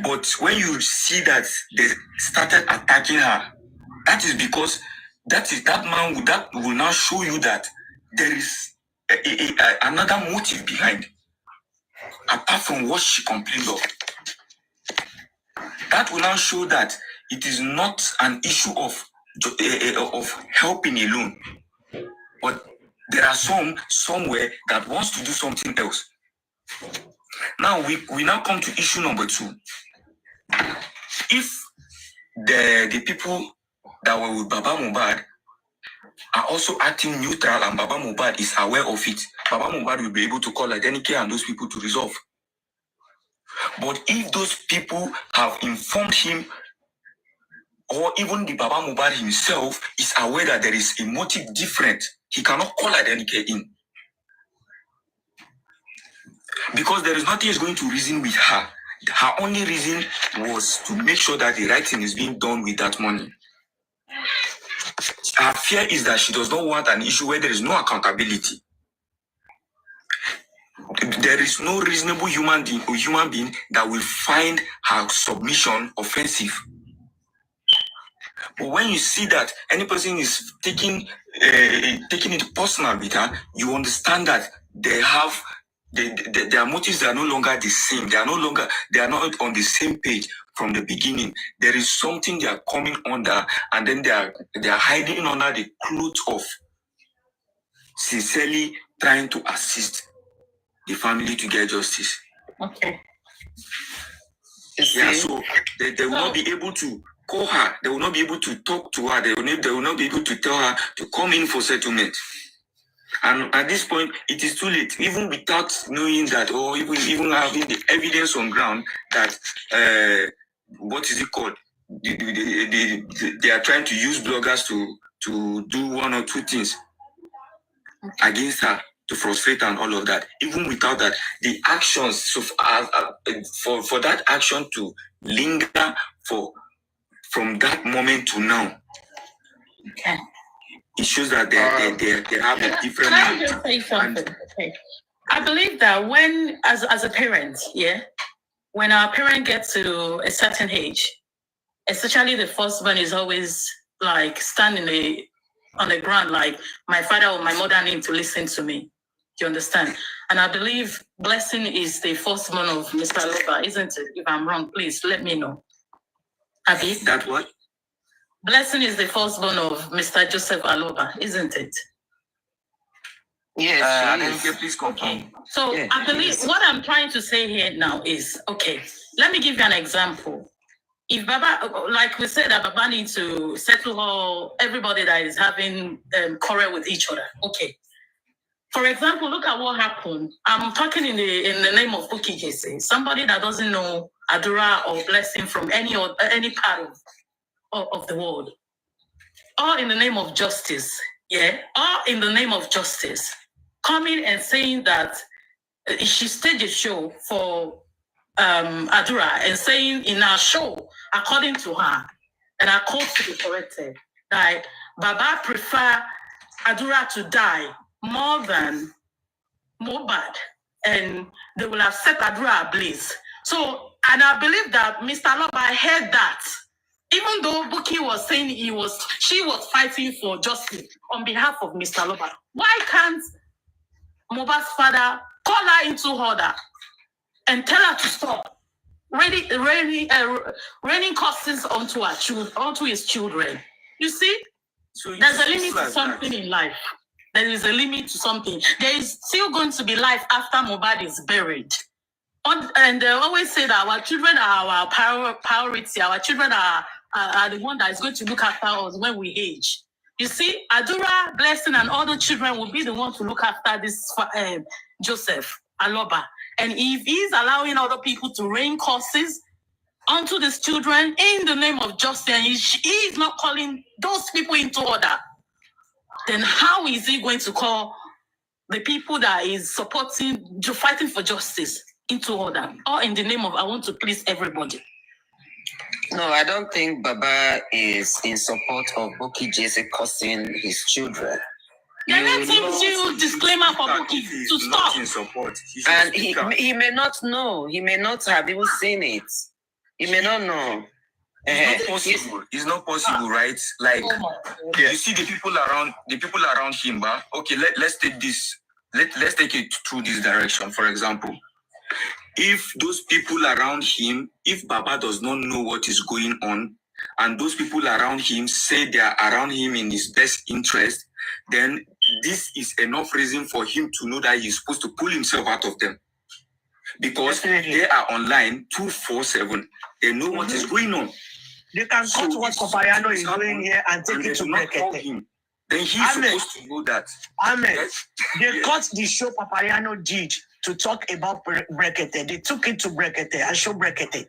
But when you see that they started attacking her, that is because that man that will now show you that there is another motive behind, apart from what she complained of. That will now show that it is not an issue of helping alone, but there are somewhere that wants to do something else. Now we now come to issue number 2. If the people that were with Baba Mohbad are also acting neutral and Baba Mohbad is aware of it, Baba Mohbad will be able to call Adenike and those people to resolve. But if those people have informed him, or even the Baba Mohbad himself is aware that there is a motive different, he cannot call Adenike in. Because there is nothing he's going to reason with her. Her only reason was to make sure that the right thing is being done with that money. Her fear is that she does not want an issue where there is no accountability. There is no reasonable human being that will find her submission offensive. But when you see that any person is taking it personal with her, you understand that their motives are no longer the same. They are not on the same page from the beginning. There is something they are coming under, and then they are hiding under the cloth of sincerely trying to assist the family to get justice. Okay. Yeah, so they will not be able to call her. They will not be able to talk to her. They will not be able to tell her to come in for settlement. And at this point, it is too late, even without knowing that, or even having the evidence on ground that, what is it called? They are trying to use bloggers to do one or two things against her, to frustrate her and all of that. Even without that, the actions, for that action to linger from that moment to now, okay, it shows that they have a different. Can I just say something? Okay. I believe that when, as a parent, when our parent gets to a certain age, especially the first one is always like standing on the ground, like my father or my mother need to listen to me. Do you understand? And I believe Blessing is the first one of Mr. Aloba, isn't it? If I'm wrong, please let me know. Abi? That what? Blessing is the firstborn of Mr. Joseph Aloba, isn't it? Yes, please confirm. Okay. So I believe what I'm trying to say here now is, okay, let me give you an example. if Baba, like we said, that Baba needs to settle all everybody that is having quarrel with each other. Okay. For example, look at what happened. I'm talking in the name of Bukky Jesse, somebody that doesn't know Adura or blessing from any part of the world. All in the name of justice. Yeah, all in the name of justice. Coming and saying that she staged a show for Adura and saying in our show, according to her, and I quote to be corrected, that Baba prefer Adura to die more than Mohbad, and they will have set Adura ablaze. So, and I believe that Mr. Aloba heard that, even though Bukky was saying she was fighting for justice on behalf of Mr. Aloba. Why can't Mohbad's father call her into order and tell her to stop raining curses onto his children? You see, So there's a limit to something in life. There is a limit to something. There is still going to be life after Mohbad is buried. And they always say that our children are our priority. Our children are the one that is going to look after us when we age. You see, Adura, Blessing, and other children will be the one to look after this Joseph Aloba. And if he's allowing other people to rain curses onto these children in the name of justice, and he is not calling those people into order, then how is he going to call the people that is supporting, fighting for justice into order? Or in the name of, I want to please everybody? No, I don't think Baba is in support of Bukky Jesse cursing his children. Then let him do disclaimer for Bukky to stop. In support. And he may not know. He may not have even seen it. He may not know. It's not possible. It's not possible, right? Like, you see the people around him, but okay, let's take this. Let's take it through this direction. For example, if those people around him, if Baba does not know what is going on, and those people around him say they are around him in his best interest, then this is enough reason for him to know that he's supposed to pull himself out of them. Because they are online 24/7. They know what is going on. They can cut what Papariano is doing here and take it to Brekete. Then he's supposed to know that. Amen. They cut the show Papariano did to talk about Brekete. They took it to Brekete and show Brekete.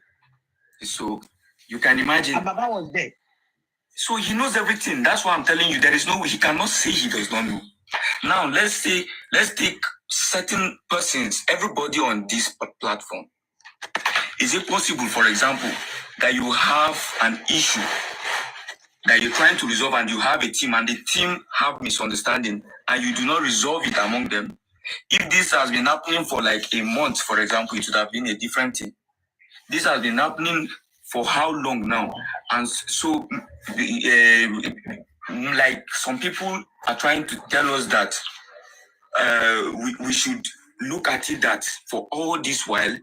So you can imagine. And Baba was there. So he knows everything. That's why I'm telling you. There is no way he cannot say he does not know. Now let's take certain persons, everybody on this platform. Is it possible, for example, that you have an issue that you're trying to resolve and you have a team and the team have misunderstanding and you do not resolve it among them? If this has been happening for like a month, for example, it would have been a different thing. This has been happening for how long now? And so, like some people are trying to tell us that we should look at it that for all this while,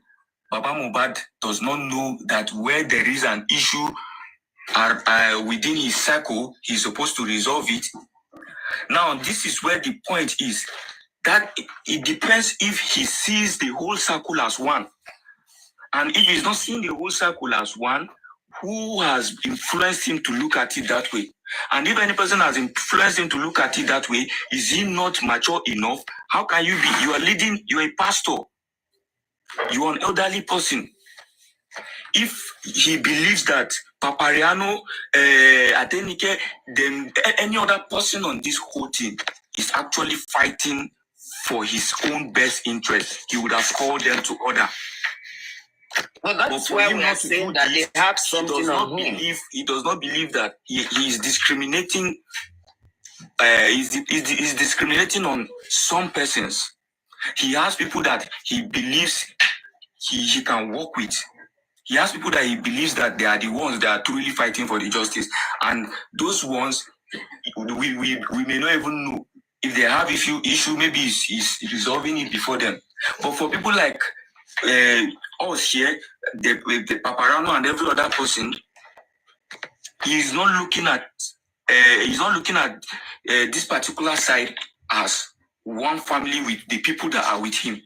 Baba Mohbad does not know that where there is an issue within his circle, he's supposed to resolve it. Now, this is where the point is, that it depends if he sees the whole circle as one. And if he's not seeing the whole circle as one, who has influenced him to look at it that way? And if any person has influenced him to look at it that way, is he not mature enough? How can you be? You are leading, you are a pastor. You are an elderly person. If he believes that Papariano, Adenike, then any other person on this whole thing is actually fighting for his own best interest, he would have called them to order. Well, that's why we are saying that they have something on him. He does not believe that he is discriminating. He's discriminating on some persons. He has people that he believes he can work with. He has people that he believes that they are the ones that are truly fighting for the justice. And those ones, we may not even know if they have issue, maybe he's resolving it before them. But for people like us here, the Paparano and every other person, he's not looking at this particular side as one family with the people that are with him.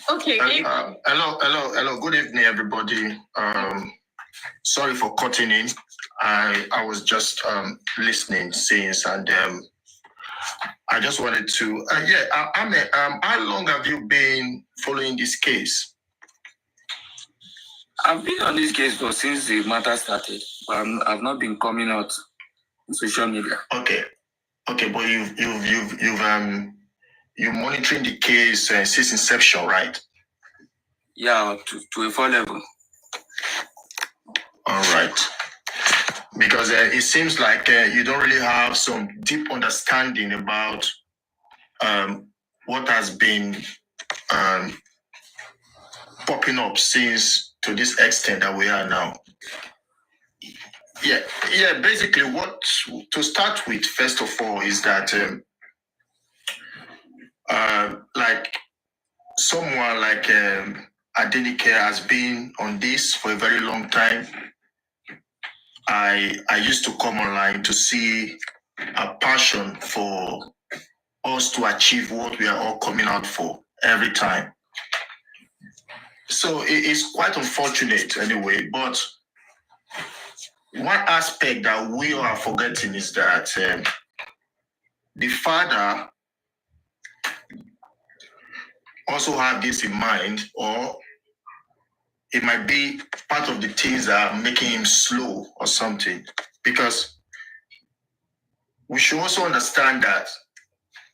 Okay. Hello. Good evening, everybody. Sorry for cutting in. I was just listening since, and I just wanted to. How long have you been following this case? I've been on this case since the matter started, but I've not been coming out on social media. Okay, but you're monitoring the case since inception, right? Yeah, to a full level. All right. Because it seems like you don't really have some deep understanding about what has been popping up since to this extent that we are now. Yeah. Basically, what to start with, first of all, is that like someone like Adenike has been on this for a very long time. I used to come online to see a passion for us to achieve what we are all coming out for every time. So it is quite unfortunate anyway, but one aspect that we are forgetting is that the father also have this in mind, or it might be part of the things that are making him slow or something. Because we should also understand that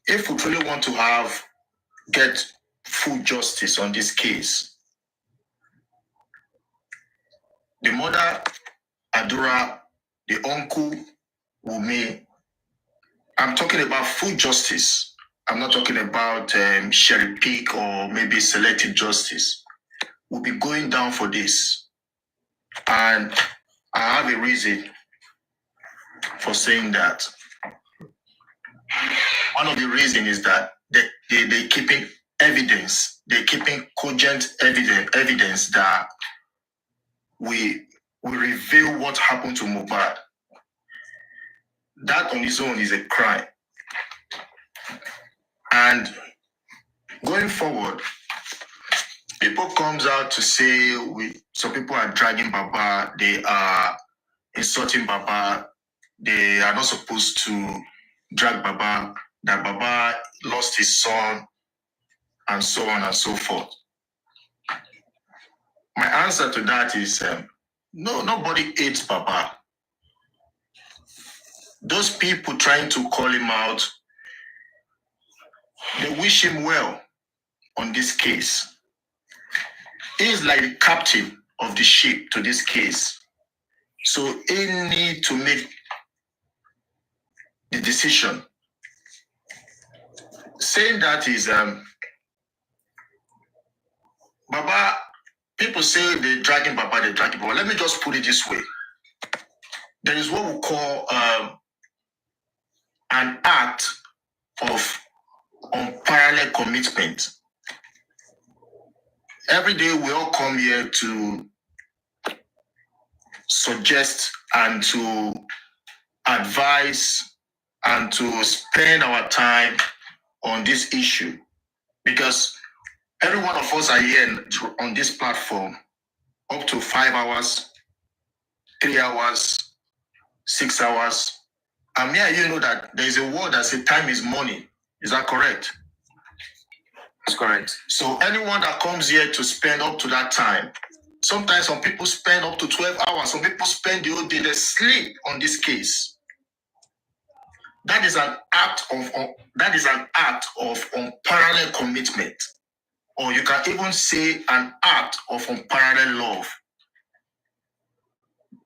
if we really want to get full justice on this case, the mother, Adura, the uncle, Wumi, I'm talking about full justice. I'm not talking about cherry pick or maybe selective justice. We'll be going down for this. And I have a reason for saying that. One of the reasons is that they're keeping evidence. They're keeping cogent evidence that we reveal what happened to Mohbad. That on its own is a crime. And going forward, people comes out to say some people are dragging Baba, they are insulting Baba, they are not supposed to drag Baba, that Baba lost his son, and so on and so forth. My answer to that is no, nobody hates Baba. Those people trying to call him out, they wish him well on this case. He is like the captain of the ship to this case. So he need to make the decision. Saying that is, Baba, people say they're dragging Baba. Let me just put it this way. There is what we call an act of unparalleled commitment. Every day we all come here to suggest and to advise and to spend our time on this issue, because every one of us are here on this platform up to 5 hours, 3 hours, 6 hours. And you know that there is a word that says time is money. Is that correct? That's correct. So anyone that comes here to spend up to that time, sometimes some people spend up to 12 hours, some people spend the whole day, they sleep on this case. That is an act of unparalleled commitment. Or you can even say an act of unparalleled love.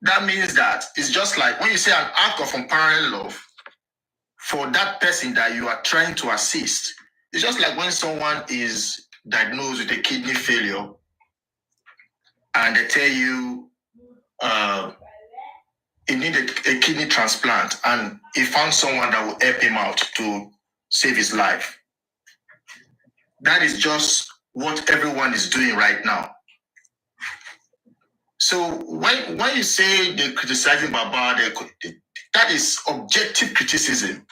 That means that it's just like when you say an act of unparalleled love for that person that you are trying to assist, it's just like when someone is diagnosed with a kidney failure and they tell you he needed a kidney transplant and he found someone that will help him out to save his life. That is just what everyone is doing right now. So when you say they're criticizing Baba, that is objective criticism.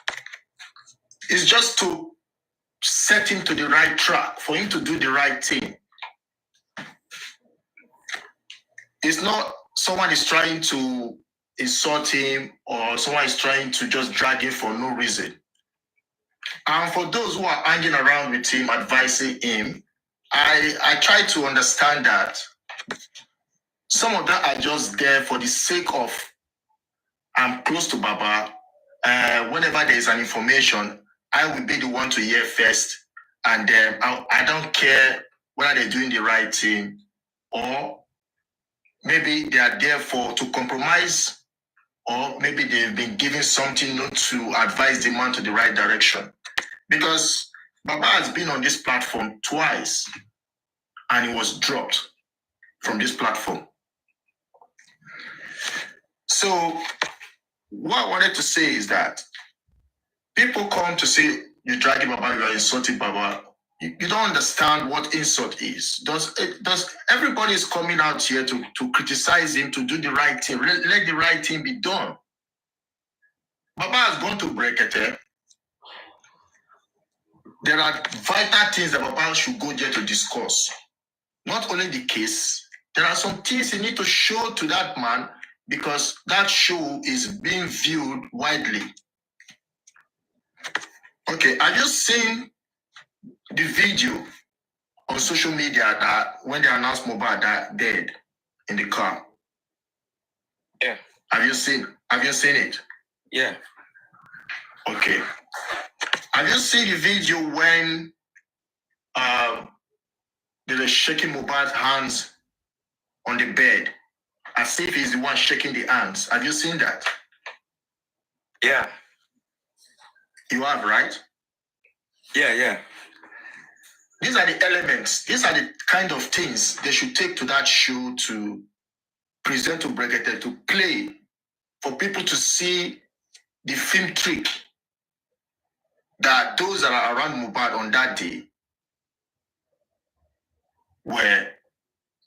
It's just to set him to the right track, for him to do the right thing. It's not someone is trying to insult him or someone is trying to just drag him for no reason. And for those who are hanging around with him, advising him, I try to understand that some of them are just there for the sake of, I'm close to Baba. Whenever there is an information, I will be the one to hear first. And I don't care whether they're doing the right thing or maybe they are there to compromise, or maybe they've been given something not to advise the man to the right direction. Because Baba has been on this platform twice and he was dropped from this platform. So what I wanted to say is that people come to say, you're dragging Baba, you are insulting Baba. You don't understand what insult is. Does everybody is coming out here to criticize him, to do the right thing? Let the right thing be done. Baba has gone to Brekete. There are vital things that Baba should go there to discuss. Not only the case, there are some things he need to show to that man because that show is being viewed widely. Okay, I just seen the video on social media that when they announced Mohbad dead in the car. Yeah. Have you seen it? Yeah. Okay. Have you seen the video when they were shaking Mohbad's hands on the bed as if he's the one shaking the hands? Have you seen that? Yeah. You have, right? Yeah. These are the elements. These are the kind of things they should take to that show to present to Brekete, to play, for people to see the film trick that those that are around Mohbad on that day were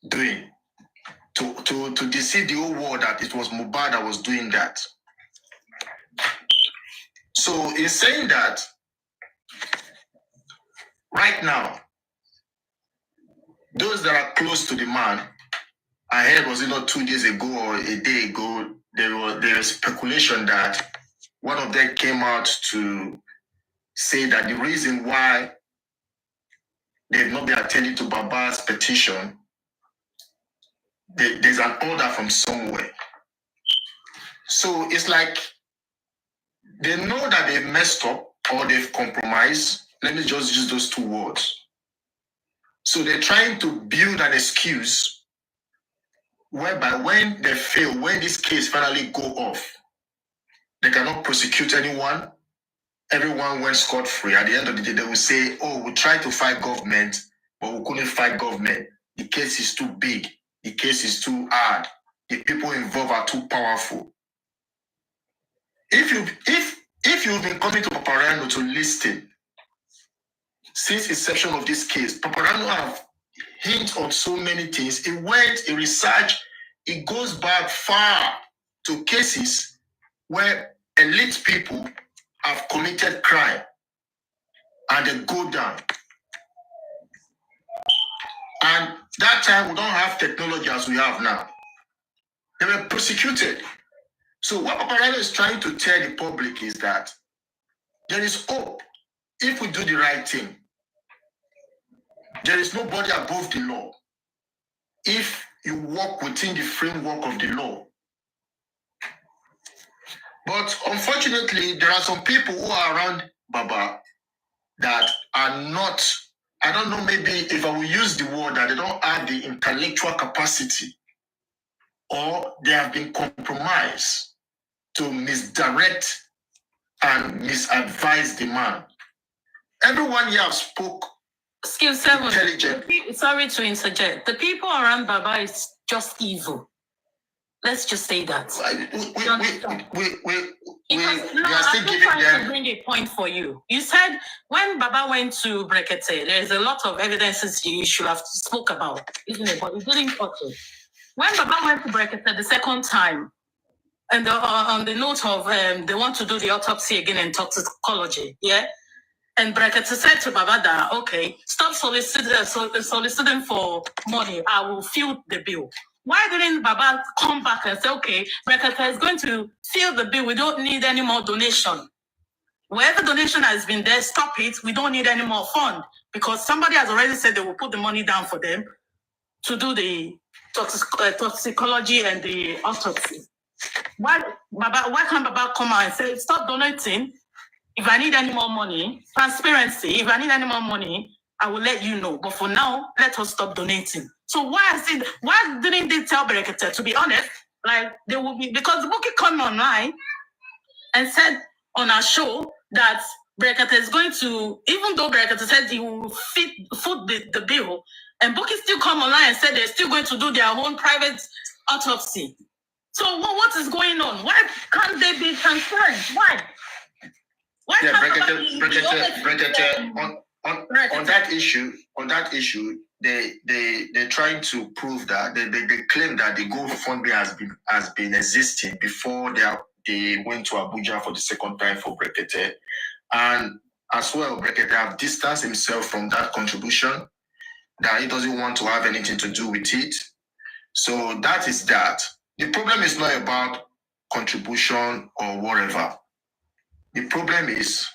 doing to deceive the whole world that it was Mohbad that was doing that. So in saying that, right now, those that are close to the man, I heard, was it not 2 days ago or a day ago, there was speculation that one of them came out to say that the reason why they've not been attending to Baba's petition, there's an order from somewhere. So it's like they know that they've messed up or they've compromised. Let me just use those two words. So they're trying to build an excuse whereby when they fail, when this case finally go off, they cannot prosecute anyone. Everyone went scot-free. At the end of the day, they will say, oh, we tried to fight government, but we couldn't fight government. The case is too big. The case is too hard. The people involved are too powerful. If you've been coming to Paparano to listen, since inception of this case, Paparano have hinted on so many things. He researched, it goes back far to cases where elite people have committed crime and they go down. And that time we don't have technology as we have now. They were prosecuted. So what Paparano is trying to tell the public is that there is hope if we do the right thing. There is nobody above the law if you walk within the framework of the law. But unfortunately, there are some people who are around Baba that are not, I don't know, maybe if I will use the word, that they don't have the intellectual capacity, or they have been compromised to misdirect and misadvise the man. Everyone here spoke Excuse me. intelligent. Sorry to interject. The people around Baba is just evil. Let's just say that. We are still I'm giving trying to them. bring a point for you. You said when Baba went to Brekete, there is a lot of evidences you should have spoke about, isn't it? But you didn't touch it. When Baba went to Brekete the second time, and on the note of they want to do the autopsy again and toxicology, yeah? And Brekete said to Baba that, okay, stop soliciting for money. I will fill the bill. Why didn't Baba come back and say, okay, Brekete is going to fill the bill. We don't need any more donation. Wherever donation has been there, stop it. We don't need any more fund because somebody has already said they will put the money down for them to do the toxicology and the autopsy. Why can't Baba come out and say, stop donating? If I need any more money, transparency, if I need any more money, I will let you know. But for now, let us stop donating. So why didn't they tell Brekete, to be honest, like they will be, because Bukky came online and said on our show that Brekete is going to, even though Brekete said he will foot the bill, and Bukky still come online and said they're still going to do their own private autopsy. So what is going on? Why can't they be transparent? Why? Why Yeah, can't on that issue, they're trying to prove that they claim that the GoFundMe has been existing before they went to Abuja for the second time for Brekete, and as well Brekete have distanced himself from that contribution, that he doesn't want to have anything to do with it. So that is that. The problem is not about contribution or whatever. The problem is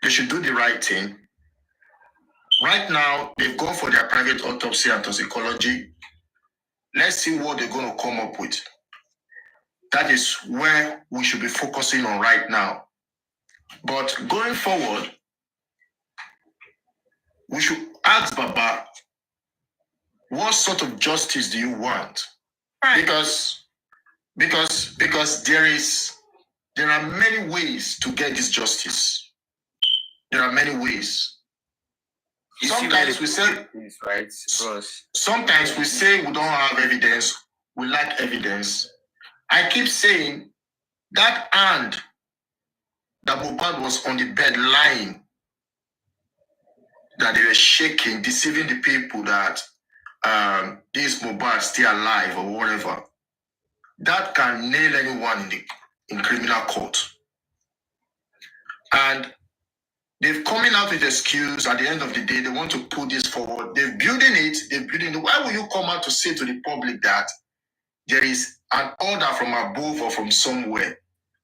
they should do the right thing. Right now, they've gone for their private autopsy and toxicology. Let's see what they're going to come up with. That is where we should be focusing on right now. But going forward, we should ask Baba, what sort of justice do you want? Right. Because there are many ways to get this justice. There are many ways. Sometimes we say, right, sometimes we say we don't have evidence, we lack evidence. I keep saying that hand that Mohbad was on the bed lying, that they were shaking, deceiving the people that this Mohbad still alive or whatever, that can nail anyone in criminal court. And they're coming out with excuse. At the end of the day, they want to put this forward. They're building it. Why will you come out to say to the public that there is an order from above or from somewhere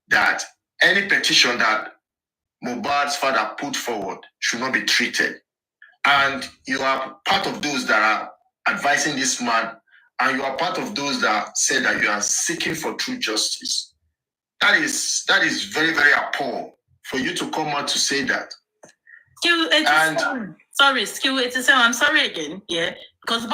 that any petition that Mohbad's father put forward should not be treated? And you are part of those that are advising this man, and you are part of those that say that you are seeking for true justice. That is very, very appalling for you to come out to say that. Sorry, I'm sorry again, yeah. Because you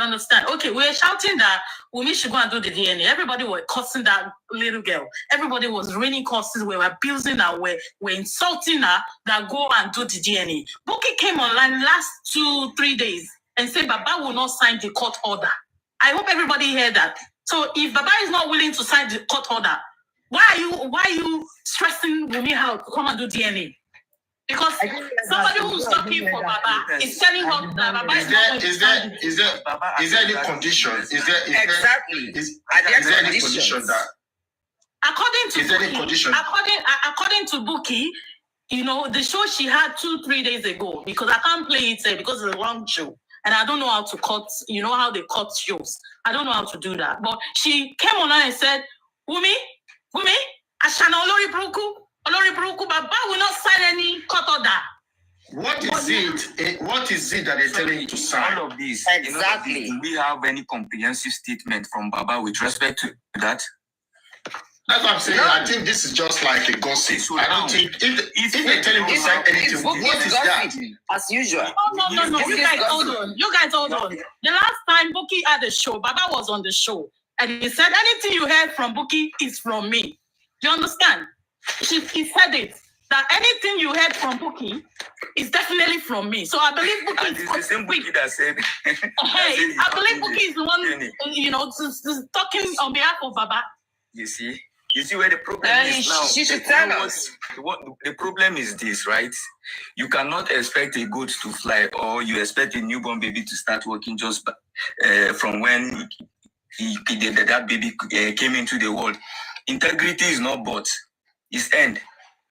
understand? Okay, we're shouting that Wunmi should go and do the DNA. Everybody was cursing that little girl. Everybody was raining curses. We were abusing her. We're insulting her that go and do the DNA. Bukky came online last 2-3 days and said Baba will not sign the court order. I hope everybody heard that. So if Baba is not willing to sign the court order, why are you stressing Wunmi out to come and do DNA? Because somebody who's talking for Baba is telling her that Baba is not going to sign it. Is there any condition? Is there any condition that? According to Bukky, you know, the show she had 2-3 days ago, because I can't play it because it's a long show. And I don't know how to cut, you know how they cut shows. I don't know how to do that. But she came online and said, Wunmi, Ashana Olori Buruku, Baba will not sign any court order. What is it that they're telling you to sign? All of this. Exactly. Do we have any comprehensive statement from Baba with respect to that? That's what I'm saying. No. I think this is just like a gossip. So I don't think if they're telling you to sign anything, what is that? As usual. No. You guys hold on. The last time Bukky had a show, Baba was on the show, and he said, anything you heard from Bukky is from me. Do you understand? He said it. That anything you heard from Bukky is definitely from me. So I believe Bukky is the same Bukky that said. I believe Bukky is the one, you know, talking on behalf of Baba. You see where the problem is now. She should tell us. The problem is this, right? You cannot expect a goat to fly, or you expect a newborn baby to start walking just from when that baby came into the world. Integrity is not bought; it's earned.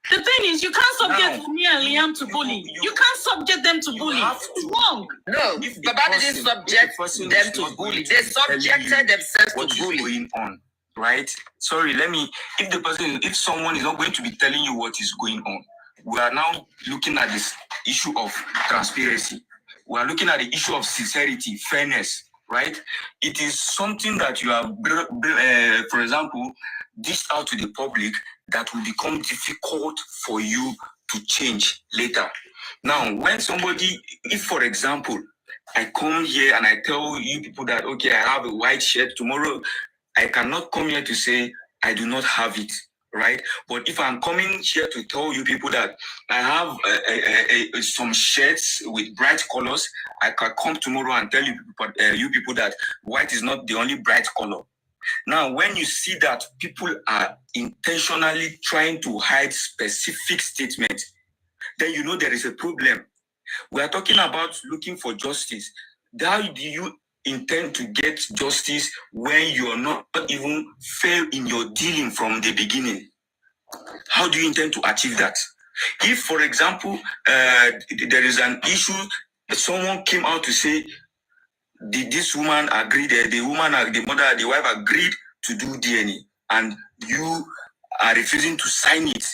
The thing is, you can't subject Now, me and Liam to bully. You can't subject them to you bully. have It's to. wrong. No, If the Baba person- didn't subject if the person them is to not bully. going They to tell subjected you themselves what to is bully. going on, right? Sorry, if someone is not going to be telling you what is going on, we are now looking at this issue of transparency. We are looking at the issue of sincerity, fairness, right? It is something that you have, for example, dished out to the public that will become difficult for you to change later. Now, when somebody, if for example, I come here and I tell you people that, okay, I have a white shirt tomorrow, I cannot come here to say I do not have it, right? But if I'm coming here to tell you people that I have some shirts with bright colors, I can come tomorrow and tell you people that white is not the only bright color. Now, when you see that people are intentionally trying to hide specific statements, then you know there is a problem. We are talking about looking for justice. How do you intend to get justice when you are not even fair in your dealing from the beginning? How do you intend to achieve that? If, for example, there is an issue, someone came out to say, did this woman agree, the wife agreed to do DNA, and you are refusing to sign it.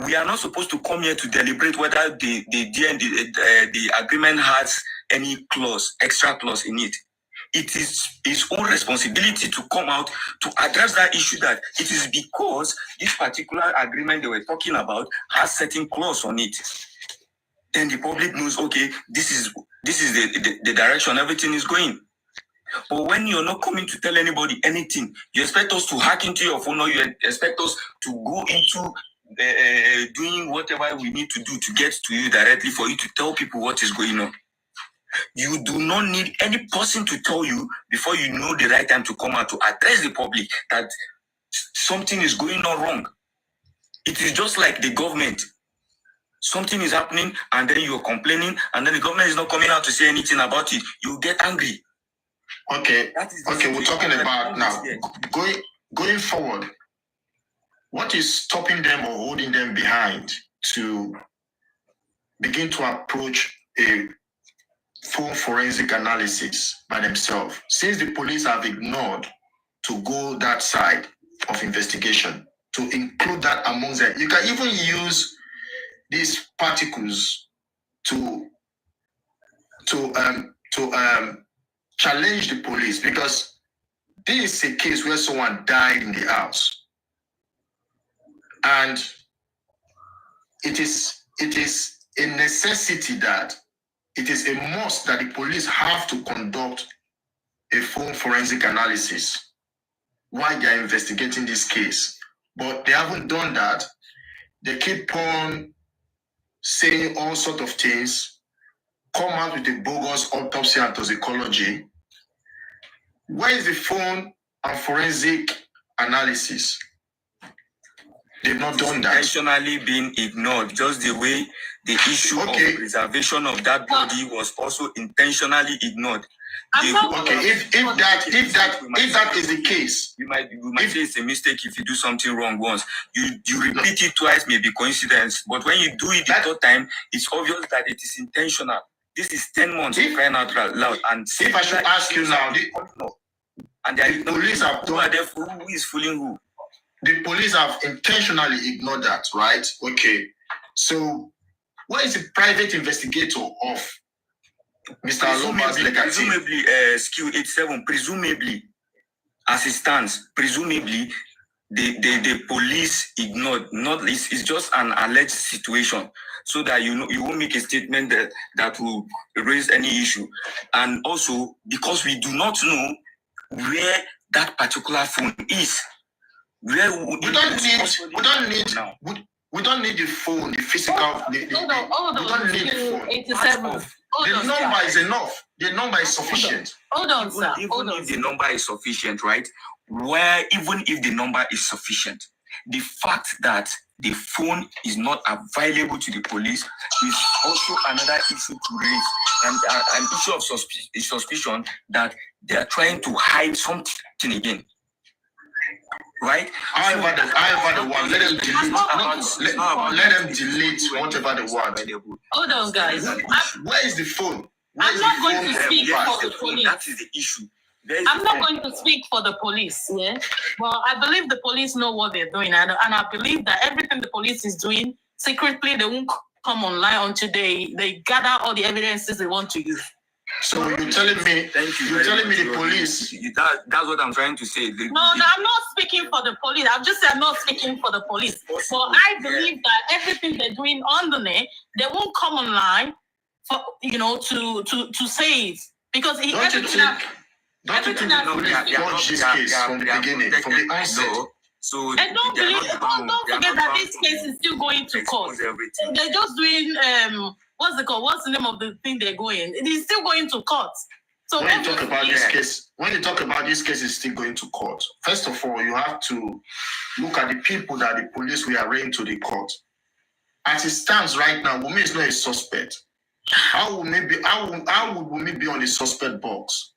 We are not supposed to come here to deliberate whether the agreement has any clause, extra clause in it. It is his own responsibility to come out to address that issue, that it is because this particular agreement they were talking about has certain clause on it. Then the public knows, okay, this is the direction everything is going. But when you're not coming to tell anybody anything, you expect us to hack into your phone, or you expect us to go into doing whatever we need to do to get to you directly for you to tell people what is going on. You do not need any person to tell you before you know the right time to come out to address the public that something is going on wrong. It is just like the government. Something is happening and then you're complaining, and then the government is not coming out to say anything about it. You get angry. Okay, we're talking about now going forward. What is stopping them or holding them behind to begin to approach a full forensic analysis by themselves, since the police have ignored to go that side of investigation, to include that amongst them? You can even use these particles to challenge the police, because this is a case where someone died in the house, and it is a necessity that it is a must that the police have to conduct a full forensic analysis while they are investigating this case. But they haven't done that. They keep on saying all sorts of things, come out with a bogus autopsy and toxicology. Where is the full and forensic analysis? They've not done that. Intentionally being ignored, just the way the issue of preservation of that body was also intentionally ignored. If that is the case, you might say it's a mistake if you do something wrong once. You repeat it twice, maybe coincidence, but when you do it the third time, it's obvious that it is intentional. This is 10 months of crying out loud. And if I should ask you now, and the police have done that, who is fooling who? The police have intentionally ignored that, right? Okay. So, what is the private investigator of Mr. Aloma's legacy? Presumably, Skill 87, presumably, as it stands, presumably, the police ignored. It's just an alleged situation, so that you won't make a statement that will raise any issue. And also, because we do not know where that particular phone is. We don't need the phone, the physical. We don't need the phone. 87. The number is enough. The number is sufficient. Hold on, sir. Even if the number is sufficient, right? Even if the number is sufficient, the fact that the phone is not available to the police is also another issue to raise, and an issue of suspicion that they are trying to hide something again. right? However the one, let them delete whatever they want. Hold on, guys. Where is the phone? I'm not going to speak Yes, for the police. that is the issue. I'm not going to speak for the police, yeah. Well, I believe the police know what they're doing, and I believe that everything the police is doing secretly, they won't come online until they gather all the evidences they want to use. So you're telling me? You're telling me the police? That's what I'm trying to say. No, I'm not speaking for the police. I've just said I'm not speaking for the police. But I believe that everything they're doing on the net, they won't come online for to say it because Don't you think the police watched this case from the beginning, from the onset? So and don't forget that this case is still going to court. They're just doing what's it called? What's the name of the thing they're going? It is still going to court. So when you talk about this case, it's still going to court. First of all, you have to look at the people that the police will arraign to the court. As it stands right now, Wunmi is not a suspect. How would Wunmi be on the suspect box?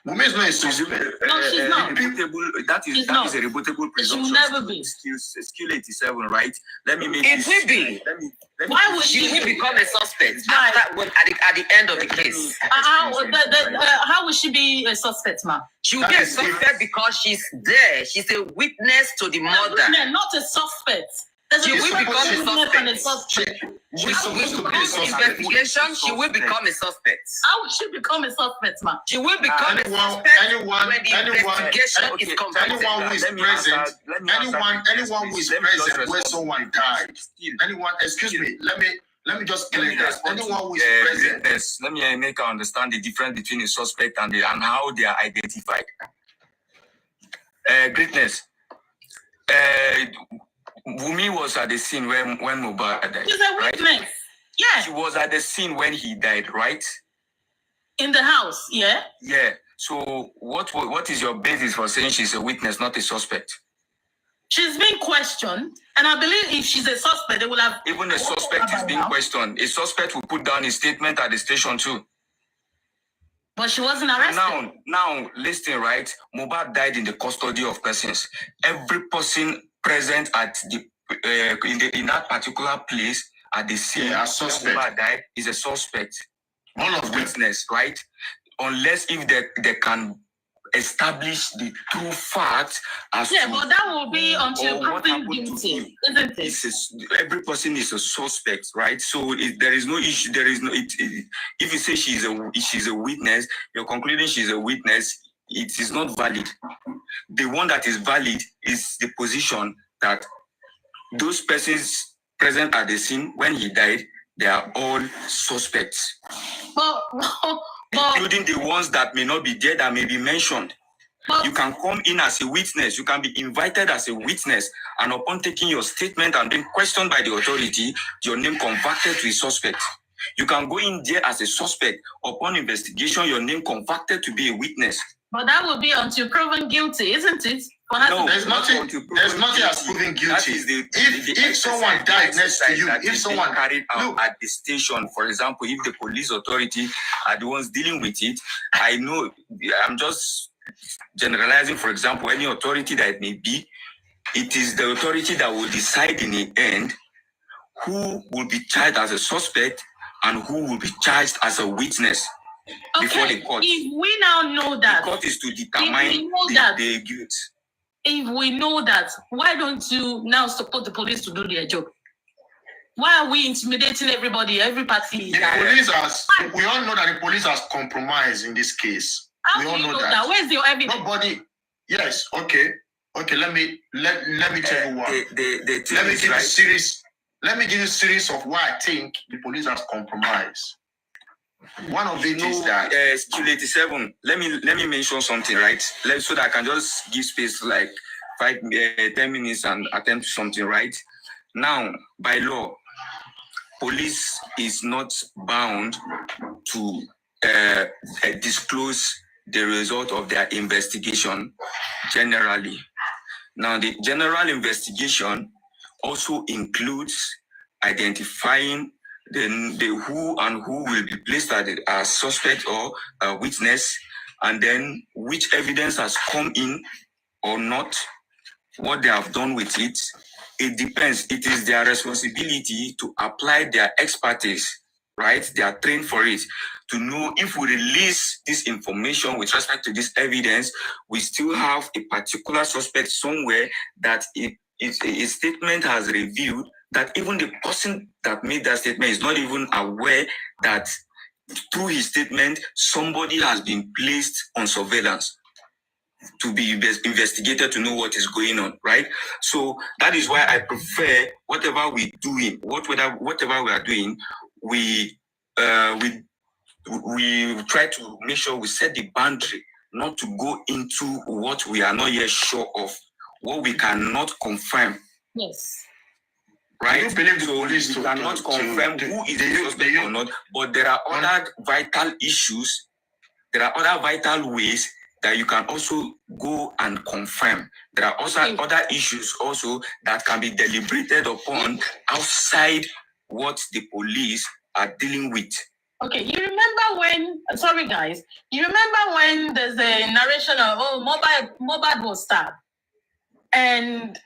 Wunmi is not a suspect. No, she's not. That is a rebuttable presumption. She will never be. Skill 87, right? Let me make It will be. Why would She will become a suspect Right. at the end of the case. how would she be a suspect, ma'am? She will be a suspect because she's there. She's a witness to the murder. No, not a suspect. There's She a will difference become a between witness and a suspect. suspect. She's supposed to be a suspect. Investigation, she will become a suspect. How would she become a suspect, ma'am? She will become a suspect when the investigation is completed. Anyone who is present, anyone who is present where someone died. Anyone, excuse me, let me just clear that. Anyone who is present. Let me make her understand the difference between a suspect and how they are identified. Greatness. Wunmi was at the scene when Mohbad died. She's a witness. Right? Yeah. She was at the scene when he died, right? In the house, yeah. Yeah. So what is your basis for saying she's a witness, not a suspect? She's being questioned, and I believe if she's a suspect, they will have. Even a suspect is being questioned. A suspect will put down his statement at the station too. But she wasn't arrested. Now, listen, right? Mohbad died in the custody of persons. Every person present at the in that particular place at the scene, a suspect. Mohbad died is a suspect. All of witness, right? Unless if they can establish the true fact as to but that will be until proven guilty, isn't it? Every person is a suspect, right? So there is no issue. There is no. If you say she's a witness, you're concluding she's a witness. It is not valid. The one that is valid is the position that those persons present at the scene when he died, they are all suspects. Including the ones that may not be there, that may be mentioned. You can come in as a witness. You can be invited as a witness. And upon taking your statement and being questioned by the authority, your name converted to a suspect. You can go in there as a suspect. Upon investigation, your name converted to be a witness. But that will be until proven guilty, isn't it? No, there's nothing as proven guilty. If someone died next to you, if someone carried out at the station, for example, if the police authority are the ones dealing with it, I know, I'm just generalizing, for example, any authority that it may be, it is the authority that will decide in the end who will be charged as a suspect and who will be charged as a witness. Before the court. If we now know that, the court is to determine the guilt. If we know that, why don't you now support the police to do their job? Why are we intimidating everybody, every party? We all know that the police has compromised in this case. How do you know that? Where's your evidence? Nobody. Yes. Okay. Let me tell you one. Let me give you a series of why I think the police has compromised. One of it is that Skill 87. Let me mention something, right? So that I can just give space like 10 minutes and attempt something, right? Now, by law, police is not bound to disclose the result of their investigation generally. Now, the general investigation also includes identifying the who and who will be placed as suspect or witness, and then which evidence has come in or not what they have done with it, it depends. It is their responsibility to apply their expertise, right? They are trained for it, to know if we release this information with respect to this evidence, we still have a particular suspect somewhere that a statement has revealed that even the person that made that statement is not even aware that through his statement, somebody has been placed on surveillance to be investigated to know what is going on, right? So that is why I prefer whatever we are doing, we try to make sure we set the boundary, not to go into what we are not yet sure of, what we cannot confirm. Yes. Right? Do you believe the so police we cannot confirm who is the suspect or not, but there are other vital issues, there are other vital ways that you can also go and confirm. There are also other issues also that can be deliberated upon outside what the police are dealing with. Okay, you remember when, sorry guys, you remember when there's a narration of, Mohbad was stabbed, and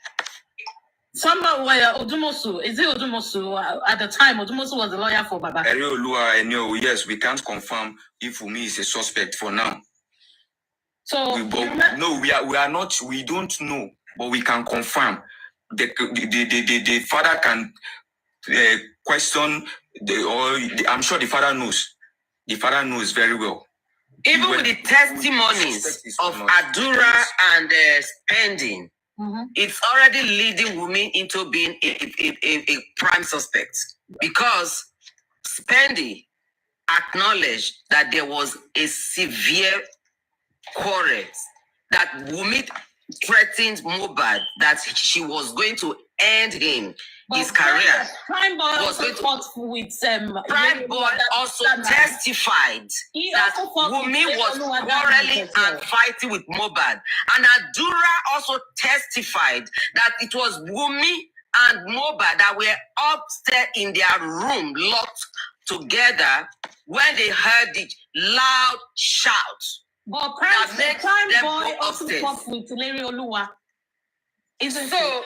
someone, Odumosu, is it Odumosu? At the time, Odumosu was a lawyer for Baba. Yes, we can't confirm if Wunmi is a suspect for now. So we are not. We don't know, but we can confirm. The father can question I'm sure the father knows. The father knows very well. Even with the testimonies of Adura and Spending, it's already leading Wunmi into being a prime suspect, because Spending acknowledged that there was a severe quarrel, that Wunmi threatened Mohbad that she was going to end his career. Prime Boy also fought with Prime Boy also testified that Wunmi was quarreling and fighting with Mohbad. And Adura also testified that it was Wunmi and Mohbad that were upstairs in their room, locked together, when they heard the loud shout. But Prime Boy also fought with Larry Oluwa. Isn't it?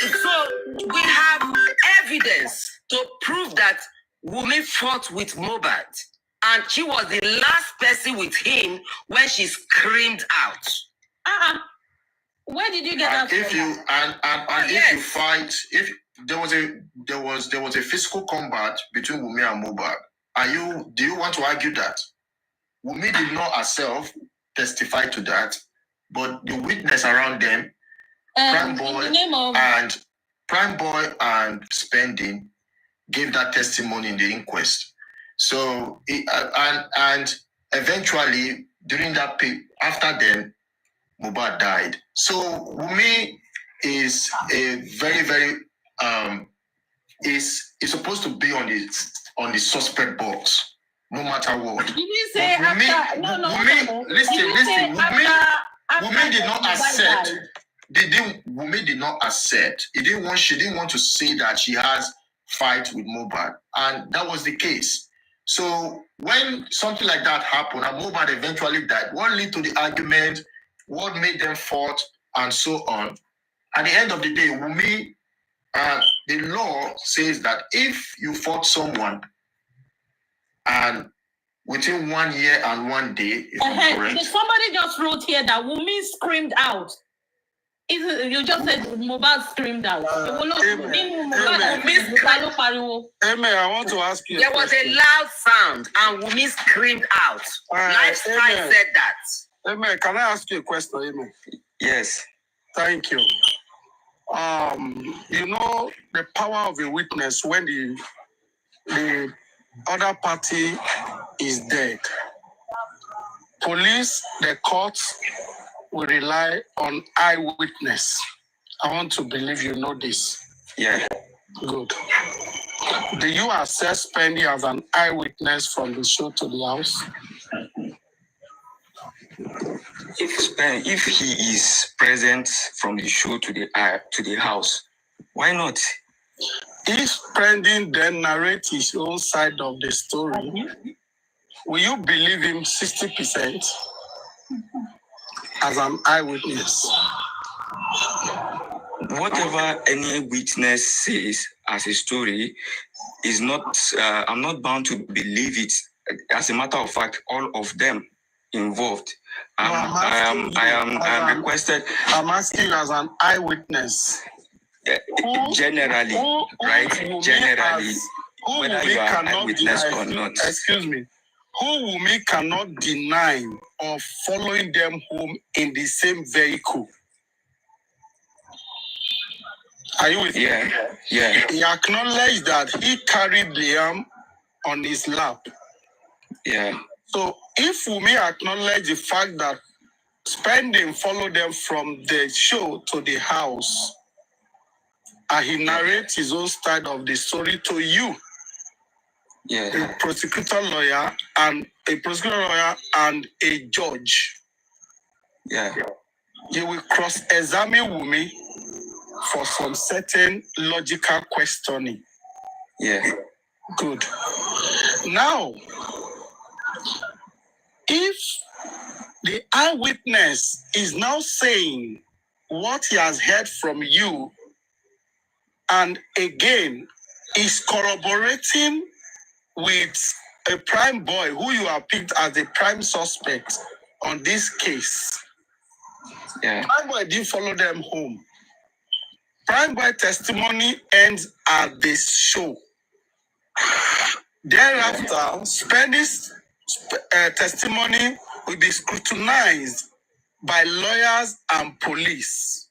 So we have evidence to prove that Wunmi fought with Mohbad, and she was the last person with him when she screamed out. Where did you get that if from? you if you fight, if there was a physical combat between Wunmi and Mohbad, do you want to argue that? Wunmi did not herself testify to that, but the witness around them, Prime Boy and Spending, gave that testimony in the inquest. So and eventually during that after them, Mohbad died. So Wunmi is a very, very is supposed to be on the suspect box, no matter what. Did you say after? Listen. Wunmi did not accept. Wunmi did not accept. She didn't want to say that she has fight with Mohbad, and that was the case. So when something like that happened and Mohbad eventually died, what led to the argument? What made them fought, and so on? At the end of the day, Wunmi, the law says that if you fought someone and within 1 year and 1 day, if I'm correct. Somebody just wrote here that Wunmi screamed out. You just said Mohbad screamed out. Amen, I want to ask you. There was a loud sound and Wunmi screamed out. Lifestyle said that. Amen. Can I ask you a question, Amen? Yes. Thank you. You know the power of a witness when the other party is dead. Police, the courts will rely on eyewitness. I want to believe you know this. Yeah. Good. Do you assess Penny as an eyewitness from the show to the house? If he is present from the show to the house, why not? If Pending then narrates his own side of the story, will you believe him 60% as an eyewitness? whatever any witness says as a story is not, I'm not bound to believe it. As a matter of fact, all of them involved. I am requested. I'm asking as an eyewitness. Generally, right? Generally, whether you are an eyewitness or not. Excuse me. Who Wumi cannot deny of following them home in the same vehicle? Are you with me? Yeah. He acknowledged that he carried Liam on his lap. Yeah. So if Wumi acknowledged the fact that Spending followed them from the show to the house, and he narrates his own side of the story to you, a prosecutor lawyer and a judge. You will cross-examine Wumi for some certain logical questioning. Good. Now, if the eyewitness is now saying what he has heard from you, and again is corroborating with a prime boy who you have picked as the prime suspect on this case. Prime boy didn't follow them home. Prime boy testimony ends at this show. Thereafter, Spendy's testimony will be scrutinized by lawyers and police.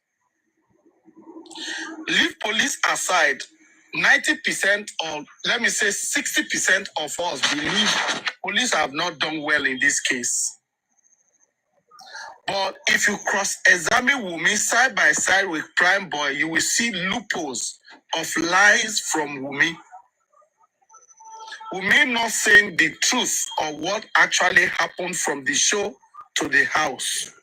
Leave police aside, 90% or let me say 60% of us believe police have not done well in this case. But if you cross-examine Wumi side by side with Prime Boy, you will see loopholes of lies from Wumi. Wumi not saying the truth of what actually happened from the show to the house.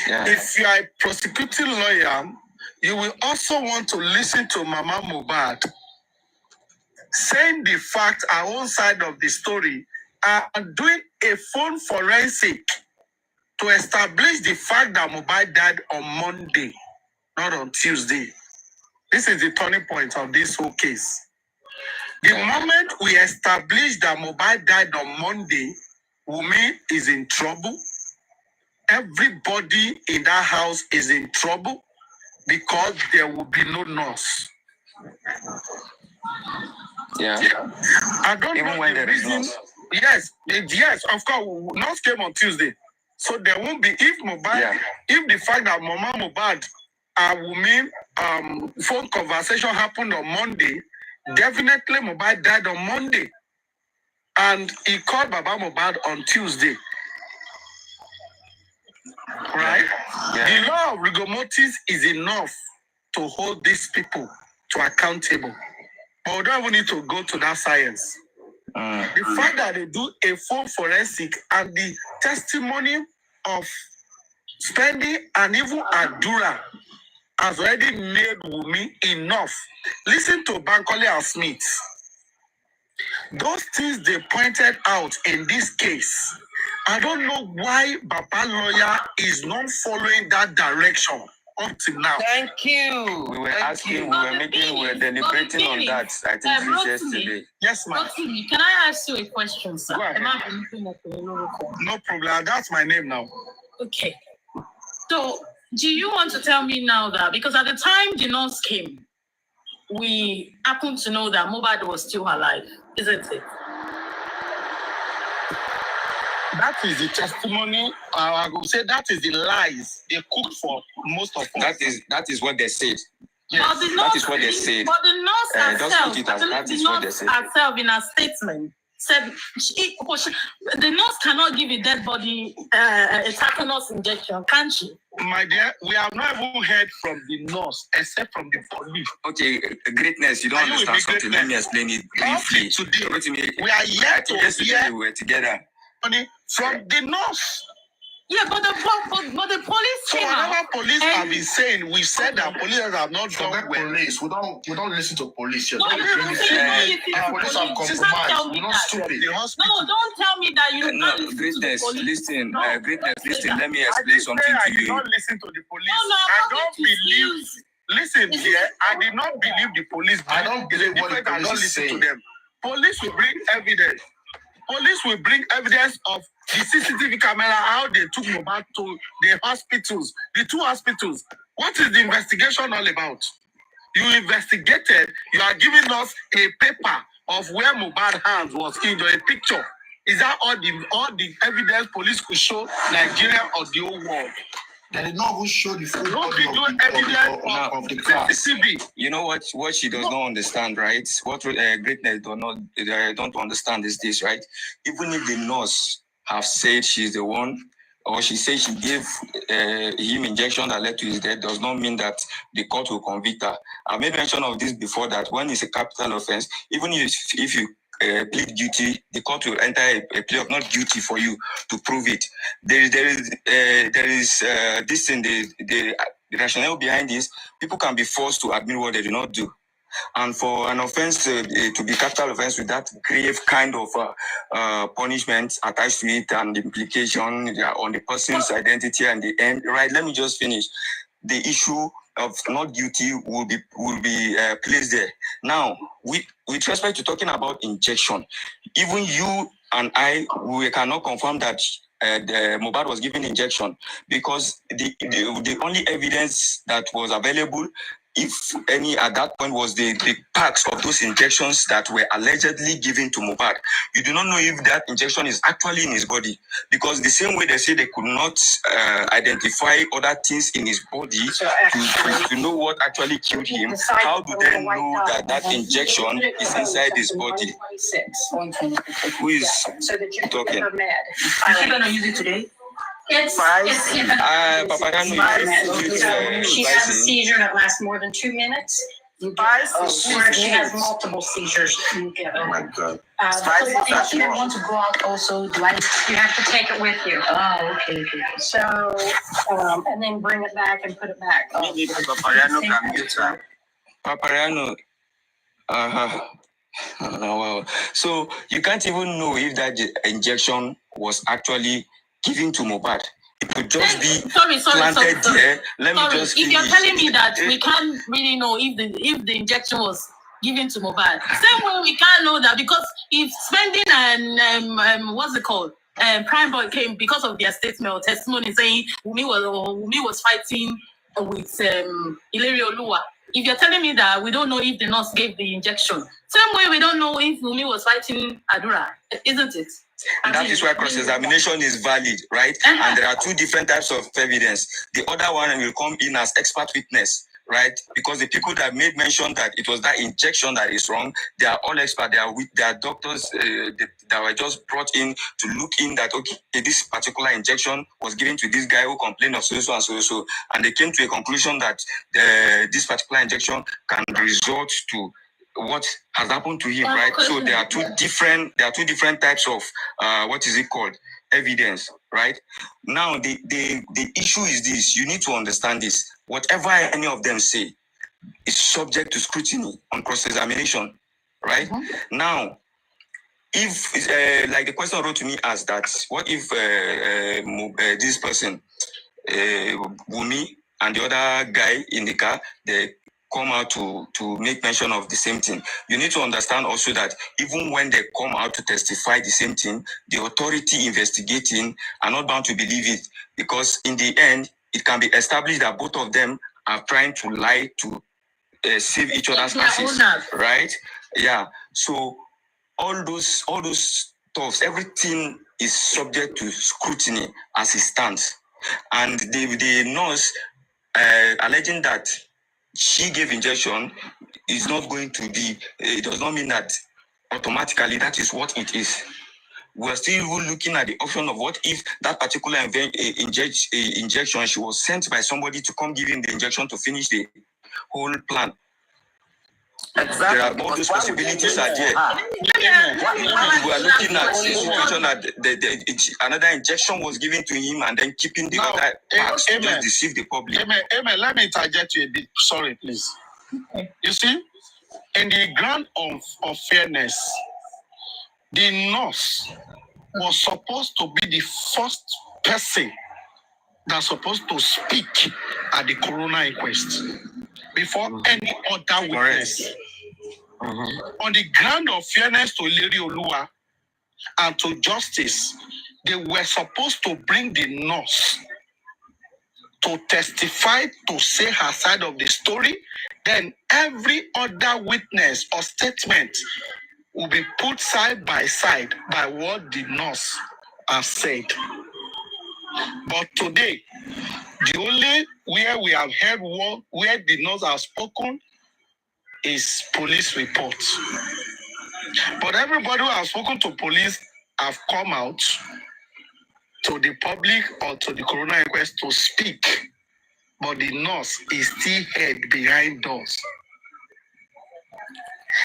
If you are a prosecuting lawyer, you will also want to listen to Mama Mohbad saying the fact, our own side of the story, and doing a phone forensic to establish the fact that Mohbad died on Monday, not on Tuesday. This is the turning point of this whole case. The moment we establish that Mohbad died on Monday, Wumi is in trouble. Everybody in that house is in trouble because there will be no nurse. I don't Even know when the there is reason. nurse. Yes, of course, nurse came on Tuesday. So there won't be, if Mohbad, if the fact that Mama Mohbad and Wumi phone conversation happened on Monday, definitely Mohbad died on Monday. And he called Baba Mohbad on Tuesday. Right? The law of rigor mortis is enough to hold these people to accountable. But we don't even need to go to that science. The fact that they do a phone forensic and the testimony of Spendy and even Adura has already made Wumi enough. Listen to Bankole and Smith. Those things they pointed out in this case, I don't know why Baba lawyer is not following that direction up to now. Thank you. We were asking, we were deliberating on that. I think since yesterday. Yes, ma'am. Rotimi, can I ask you a question, sir? Go ahead. No problem. That's my name now. Okay. So, do you want to tell me now that, because at the time the nurse came, we happened to know that Mohbad was still alive, isn't it? That is the testimony. I would say that is the lies they cooked for most of us. That is what they said. Yes. But the nurse, That is what they said. But the nurse Just herself, put it as that the is what they nurse said. herself in her statement said the nurse cannot give a dead body a tetanus injection, can she? My dear, we have not even heard from the nurse except from the police. Okay, greatness, you don't Are you with understand me, something. Let me explain it briefly. Today, Rotimi, we are yet to yesterday hear we were together. from the nurse. Yeah, but the police So came out. whatever police and- have been saying, we said that police have not Forget done well. police. We don't listen to police here. No, Don't you bring don't it say to you don't me. listen to Police have police. You can't compromised. tell me We're not that. stupid. The hospital. No, don't tell me that you No, don't listen to the greatness, police. listen, No, greatness, don't say listen. that. Let me I explain didn't say something I to did you. not listen to the police. No, no, I I'm don't talking to believe. Steve's. Listen, This is- dear, I did not believe the police. I don't believe what the Because I police don't is listen to saying. them. Police will bring evidence. Police will bring evidence of the CCTV camera, how they took Mohbad to the hospitals, the two hospitals. What is the investigation all about? You investigated, you are giving us a paper of where Mohbad's hands was injured, a picture. Is that all the evidence police could show Nigeria or the whole world? They did not even show the full No body video of evidence of the class. CCTV. You know what she does not understand, right? What greatness don't understand is this, right? Even if the nurse have said she's the one, or she says she gave him injection that led to his death, does not mean that the court will convict her. I made mention of this before, that when it's a capital offense, even if you plead guilty, the court will enter a plea of not guilty for you to prove it. There is this in the rationale behind this. People can be forced to admit what they do not do. And for an offense to be capital offense with that grave kind of punishment attached to it and implication on the person's identity and the end, right? Let me just finish. The issue of not guilty will be placed there. Now, with respect to talking about injection, even you and I, we cannot confirm that Mohbad was given injection, because the only evidence that was available, if any, at that point, was the packs of those injections that were allegedly given to Mohbad. You do not know if that injection is actually in his body, because the same way they say they could not identify other things in his body to know what actually killed him, how do they know that that injection is inside his body? Who is talking? Is she gonna use it today? Papadano, She has a seizure that lasts more than 2 minutes. Or she has multiple seizures. Oh my God. If you want to go out also, you have to take it with you. Oh, okay. So, and then bring it back and put it back. Maybe Papadano can mute her. Papadano. Wow. So you can't even know if that injection was actually given to Mohbad. It could just be planted there. Let me just If you're finish. telling me that we can't really know if the injection was given to Mohbad, same way we can't know that, because if Spending and what's it called, Prime Boy came because of their statement or testimony saying Wunmi was fighting with Ileri Oluwa. If you're telling me that we don't know if the nurse gave the injection, same way we don't know if Wunmi was fighting Adura, isn't it? That is why cross-examination is valid, right? And there are two different types of evidence. The other one will come in as expert witness, right? Because the people that made mention that it was that injection that is wrong, they are all experts. They are doctors that were just brought in to look in that, okay, this particular injection was given to this guy who complained of so and so. And they came to a conclusion that this particular injection can result to what has happened to him, right? So there are two different types of what is it called, evidence, right? Now the issue is this: you need to understand this. Whatever any of them say is subject to scrutiny on cross-examination, right? Now, if like the question wrote to me as that, what if this person, Wunmi, and the other guy in the car, they come out to make mention of the same thing? You need to understand also that even when they come out to testify the same thing, the authority investigating are not bound to believe it, because in the end, it can be established that both of them are trying to lie to save each other's asses, right? Yeah. So all those stuffs, everything is subject to scrutiny as it stands, and the nurse alleging that she gave injection is not going to be, it does not mean that automatically that is what it is. We're still looking at the option of what if that particular injection, she was sent by somebody to come give him the injection to finish the whole plan. Exactly. There are all those possibilities are there. We are looking at the situation that another injection was given to him and then keeping the other parts to just deceive the public. Amen. Let me interject you a bit. Sorry, please. You see, in the ground of fairness, the nurse was supposed to be the first person that's supposed to speak at the coroner inquest before any other witness. On the ground of fairness to Lady Olua and to justice, they were supposed to bring the nurse to testify, to say her side of the story. Then every other witness or statement will be put side by side by what the nurse has said. But today, the only where we have heard where the nurse has spoken is police reports. But everybody who has spoken to police have come out to the public or to the coroner inquest to speak. But the nurse is still held behind doors.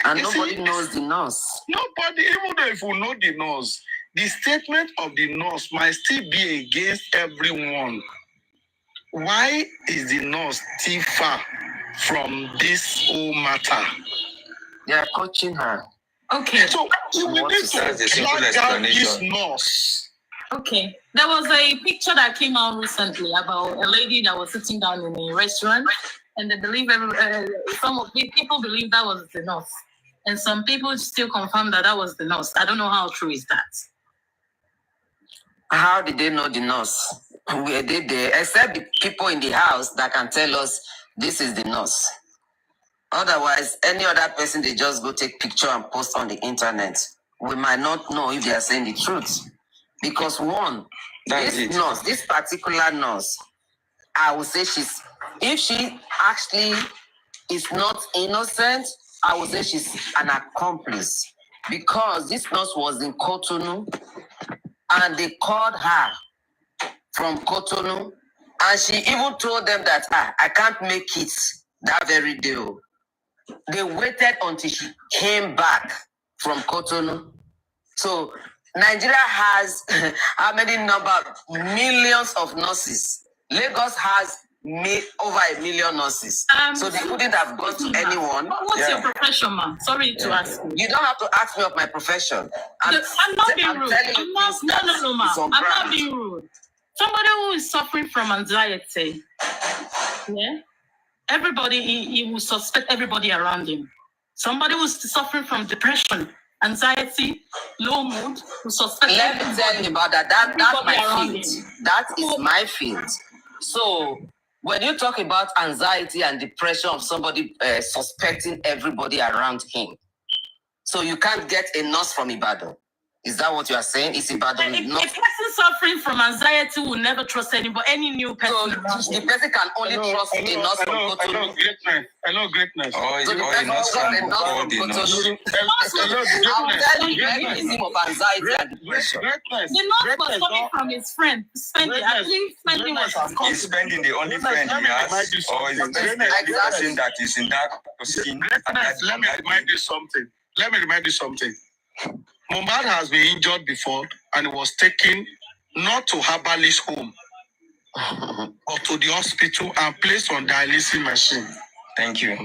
And nobody knows the nurse. Nobody, even though if we know the nurse, the statement of the nurse might still be against everyone. Why is the nurse still far from this whole matter? They are coaching her. Okay. So we need to track down this nurse. Okay. There was a picture that came out recently about a lady that was sitting down in a restaurant, and they believe some of the people believe that was the nurse, and some people still confirm that was the nurse. I don't know how true is that. How did they know the nurse? Were they there? Except the people in the house that can tell us this is the nurse. Otherwise, any other person, they just go take picture and post on the internet. We might not know if they are saying the truth. Because one, this particular nurse, I would say if she actually is not innocent, I would say she's an accomplice. Because this nurse was in Cotonou, and they called her from Cotonou, and she even told them that, I can't make it that very day. They waited until she came back from Cotonou. So Nigeria has how many millions of nurses? Lagos has over 1 million nurses. So they wouldn't have gone to anyone. What's your profession, ma'am? Sorry to ask you. You don't have to ask me of my profession. I'm not being rude. No, ma'am. I'm not being rude. Somebody who is suffering from anxiety, yeah? Everybody, he will suspect everybody around him. Somebody who's suffering from depression, anxiety, low mood, will suspect everybody. Let me tell you about that. That's my field. That is my field. So when you talk about anxiety and depression of somebody suspecting everybody around him, so you can't get a nurse from Ibadan. Is that what you are saying? Is Ibadan not? A person suffering from anxiety will never trust anybody, any new person. So the person can only trust a nurse from Cotonou. Hello, greatness. So the person will trust a nurse from Cotonou. I will tell you the mechanism of anxiety and depression. The nurse was coming from his friend. I believe spending was he's spending the only friend he has, or is the person that is in that position. Let me remind you something. Mohbad has been injured before and was taken not to Herbalist home, but to the hospital and placed on dialysis machine. Thank you.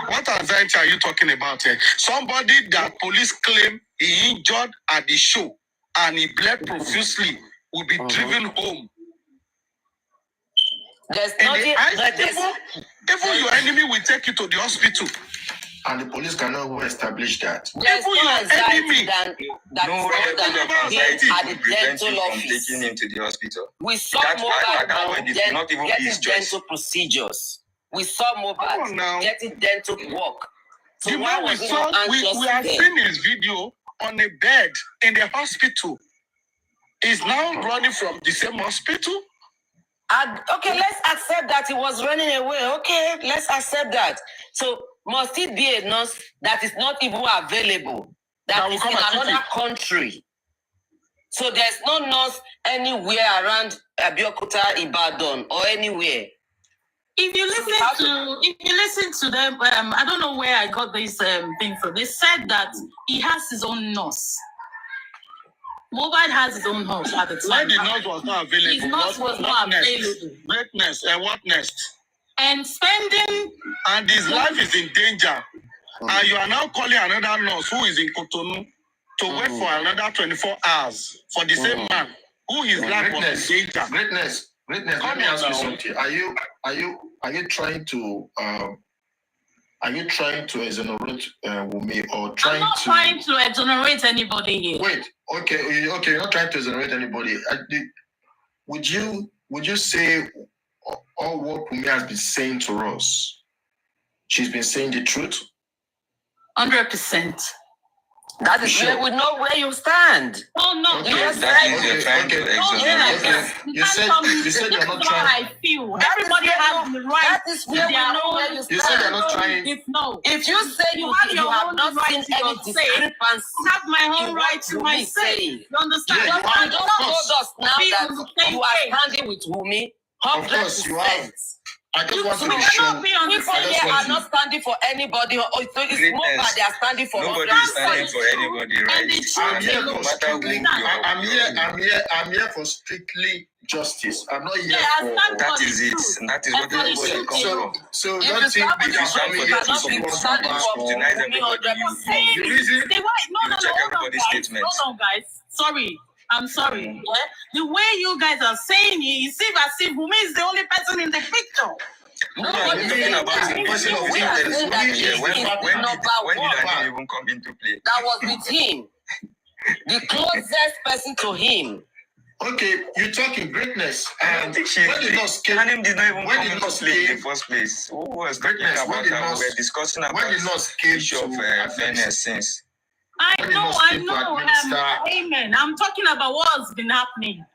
What anxiety are you talking about here? Somebody that police claim he injured at the show and he bled profusely will be driven home. There's nothing. Even your enemy will take you to the hospital. And the police cannot establish that. There's no anxiety at the dental office. Taking him to the hospital. We saw Mohbad getting dental procedures. We saw Mohbad getting dental work. So the man we have seen his video on a bed in the hospital. He's now running from the same hospital. Okay, let's accept that he was running away. Okay, let's accept that. So must it be a nurse that is not even available, that is in another country? So there's no nurse anywhere around Abeokuta, Ibadan, or anywhere. If you listen to them, I don't know where I got this thing from. They said that he has his own nurse. Mohbad has his own nurse at the time. When the nurse was not available, his nurse was not available. Greatness, and what next? And spending. And his life is in danger. And you are now calling another nurse who is in Cotonou to wait for another 24 hours for the same man who his life was in danger. Greatness. Let me ask you something. Are you trying to exonerate Wunmi or trying to? I'm not trying to exonerate anybody here. Wait. Okay. You're not trying to exonerate anybody. Would you say all what Wunmi has been saying to us? She's been saying the truth. 100%. That is where we know where you stand. Oh no! Okay, that means you're trying to exonerate. You said you're not trying. I feel everybody has the right. That is where we know where you stand. You said you're not trying. If you say you have not seen any discrepancy, have my own right to my say. You understand? Yeah, you don't told us now that you are standing with Wunmi. Of course, you have. I just want to be sure. People here are not standing for anybody. It's Mohbad they are standing for. Nobody is standing for anybody, right? I'm here for strictly justice. I'm not here for. That is it. That is what everybody comes from. So don't think we are coming here to support Scrutinize everybody. The reason. No, check everybody's statements. Hold on, guys. Sorry. I'm sorry. Yeah? The way you guys are saying it, you see as if Wunmi is the only person in the picture. No, I'm talking about the person of interest. When did I even come into play? That was with him. The closest person to him. Okay, you're talking greatness. I don't think her name did not even come into play in the first place. Who was talking about her? We were discussing about the issue of fairness since. I know. Amen. I'm talking about what's been happening.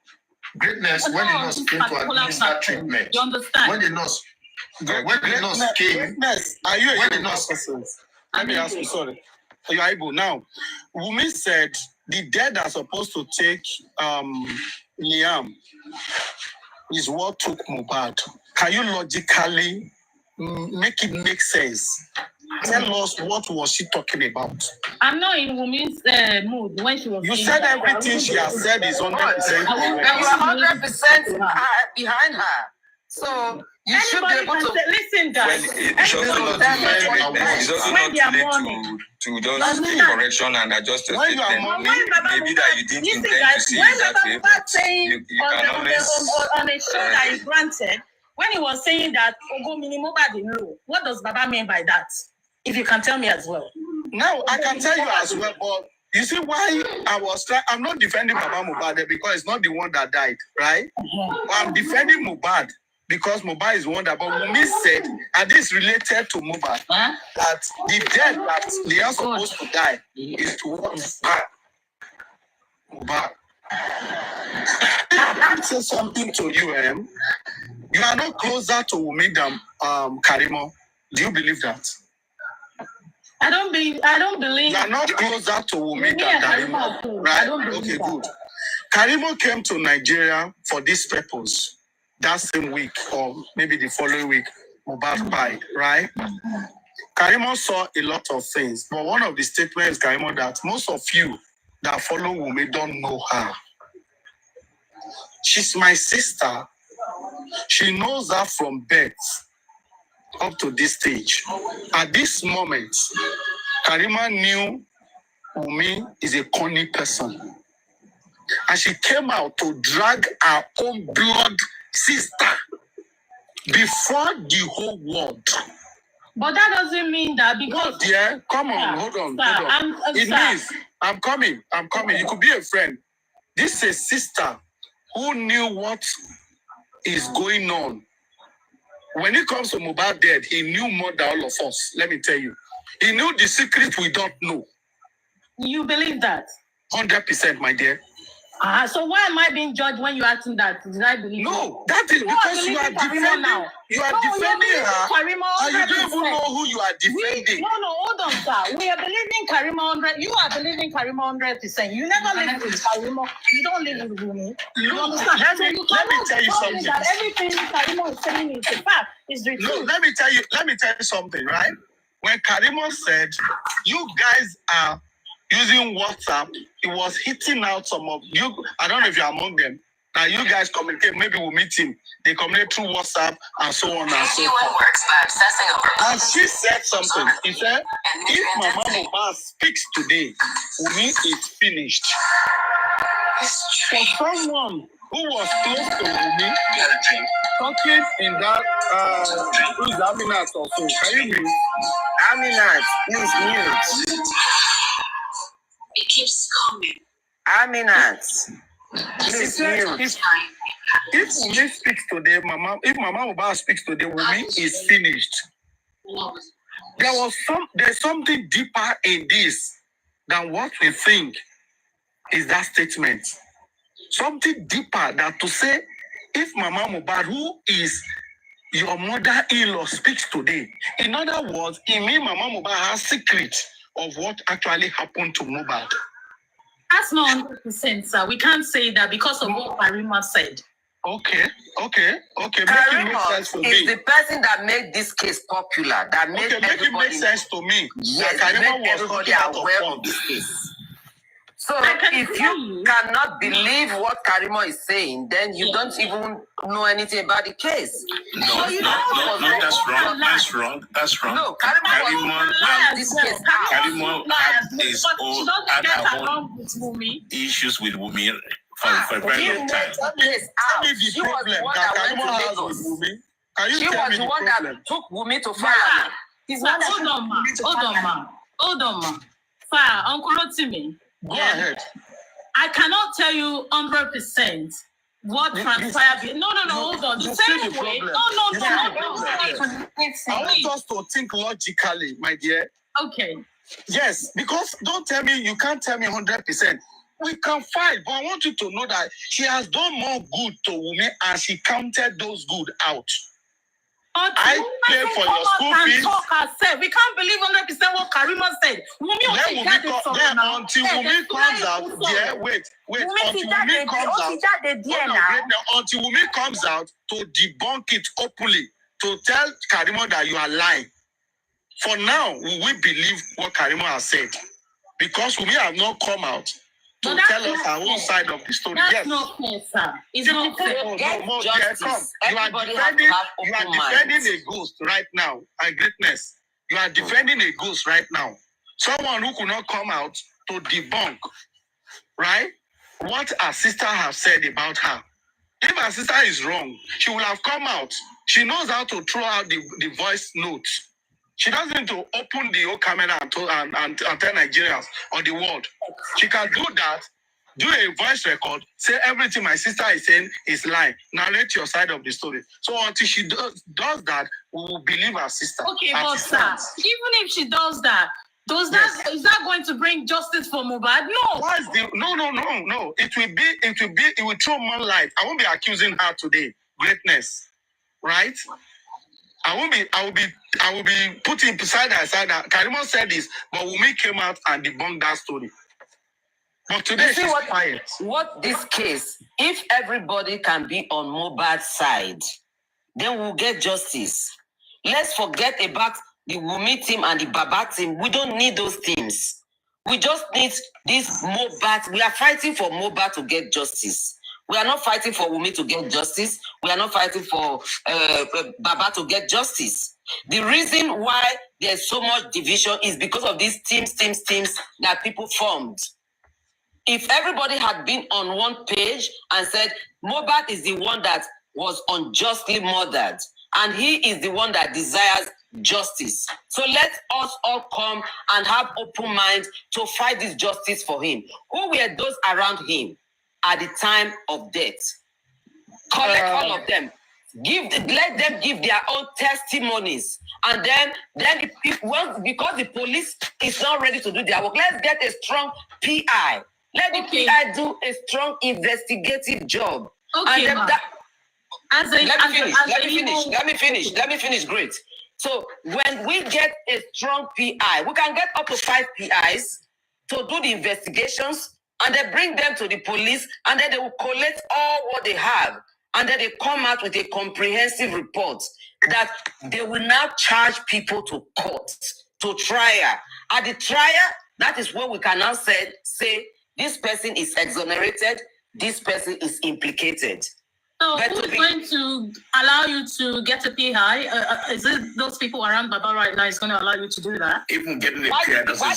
Greatness, when the nurse came to administer treatment. You understand? When the nurse came. Greatness, are you a person? Let me ask you, sorry. You are able now. Wunmi said the dead are supposed to take Liam is what took Mohbad. Can you logically make it make sense? Tell us what was she talking about? I'm not in Wunmi's mood when she was. You said everything she has said is 100%. And you are 100% behind her. So you should be able to listen, guys. It's also not too just take correction and adjust the statement. Maybe that you didn't intend to see it that way. You can always on a show that is granted. When he was saying that what does Baba mean by that? If you can tell me as well. No, I can tell you as well, but you see why I'm not defending Baba Mohbad because it's not the one that died, right? Mm-hmm. I'm defending Mohbad because Mohbad is the one that, but Wunmi said, and this related to Mohbad, that the death that they are supposed to die is towards Mohbad. I say something to you, you are not closer to Wunmi than Karimo. Do you believe that? I don't believe. You are not closer to Wunmi than Karimo, right? Okay, good. Karimo came to Nigeria for this purpose that same week, or maybe the following week. Mohbad died, right? Karimo saw a lot of things, but one of the statements, Karimo, that most of you that follow Wunmi don't know her. She's my sister. She knows her from birth up to this stage. At this moment, Karima knew Wunmi is a cunning person. And she came out to drag her own blood sister before the whole world. But that doesn't mean that because... Yeah, come on, hold on. It means, I'm coming. You could be a friend. This is a sister who knew what is going on. When it comes to Mohbad dead, he knew more than all of us. Let me tell you. He knew the secret we don't know. You believe that? 100%, my dear. So why am I being judged when you asking that? Did I believe? No, that is because you are defending. You are defending her, and you don't even know who you are defending. No, hold on, sir. We are believing Karima 100. You are believing Karima 100%. You never live with Karima. You don't live with me. You understand? Let me tell you something. That everything Karima is saying is the fact. Is the truth. Let me tell you something, right? When Karima said, you guys are using WhatsApp, it was hitting out some of you. I don't know if you're among them. Now you guys communicate, maybe we'll meet him. They communicate through WhatsApp and so on and so forth. Works by obsessing over. And she said something. She said, if Mama Mohbad speaks today, Wunmi is finished. For someone who was close to Wunmi, talking in that, who's Aminat also? Can you read? Aminat, please mute. It keeps coming. Aminat, please mute. If Wunmi speaks today, if Mama Mohbad speaks today, Wunmi is finished. There's something deeper in this than what we think is that statement. Something deeper that to say, if Mama Mohbad, who is your mother-in-law, speaks today, in other words, it means Mama Mohbad has secret of what actually happened to Mohbad. That's not 100%, sir. We can't say that because of what Karima said. Okay. Karima is the person that made this case popular. That made make it make sense to me. Yes, Karima made everybody aware of this case. So if you cannot believe what Karima is saying, then you don't even know anything about the case. No, that's wrong. No, Karima had this case. Karima had his own issues with Wunmi for a very long time. She was the one that went to Lagos. She was the one that took Wunmi to fire. Hold on, ma. Fire, Uncle Rotimi. Go ahead. I cannot tell you 100% what transpired. No, hold on. The same way. No. I want us to think logically, my dear. Okay. Yes, because don't tell me, you can't tell me 100%. We can fight, but I want you to know that she has done more good to Wunmi and she counted those good out. I pay for your school fees. We can't believe 100% what Karima said. Until Wunmi comes out, until Wunmi comes out to debunk it openly, to tell Karima that you are lying. For now, we believe what Karima has said. Because Wunmi have not come out to tell us our own side of the story. That's not fair, sir. It's not fair. No, come. You are defending a ghost right now. My greatness. You are defending a ghost right now. Someone who could not come out to debunk, right, what her sister has said about her. If her sister is wrong, she will have come out. She knows how to throw out the voice notes. She doesn't need to open the old camera and tell Nigerians or the world. She can do that, do a voice record, say everything my sister is saying is lying. Narrate your side of the story. So until she does that, we will believe her sister. Okay, but sir, even if she does that, is that going to bring justice for Mohbad? No. No. It will throw more light. I won't be accusing her today. Greatness. Right? I will be putting beside her side that Karima said this, but Wunmi came out and debunked that story. But today she's quiet. What this case, if everybody can be on Mohbad's side, then we'll get justice. Let's forget about the Wunmi team and the Baba team. We don't need those teams. We just need this Mohbad. We are fighting for Mohbad to get justice. We are not fighting for Wunmi to get justice. We are not fighting for Baba to get justice. The reason why there's so much division is because of these teams that people formed. If everybody had been on one page and said, Mohbad is the one that was unjustly murdered, and he is the one that desires justice. So let us all come and have open minds to fight this justice for him. Who were those around him at the time of death? Collect all of them. Let them give their own testimonies. And then because the police is not ready to do their work, let's get a strong PI Let the Okay. PI do a strong investigative job. Okay, And ma. that, As a, let me as finish. Let me finish. Great. So when we get a strong PI, we can get up to 5 PIs to do the investigations, and they bring them to the police, and then they will collect all what they have, and then they come out with a comprehensive report that they will now charge people to court, to trial. At the trial, that is when we can now say this person is exonerated, this person is implicated. So But who's to be- going to allow you to get a PI? Is it those people around Baba right now is going to allow you to do that? Even getting a Why clear do you think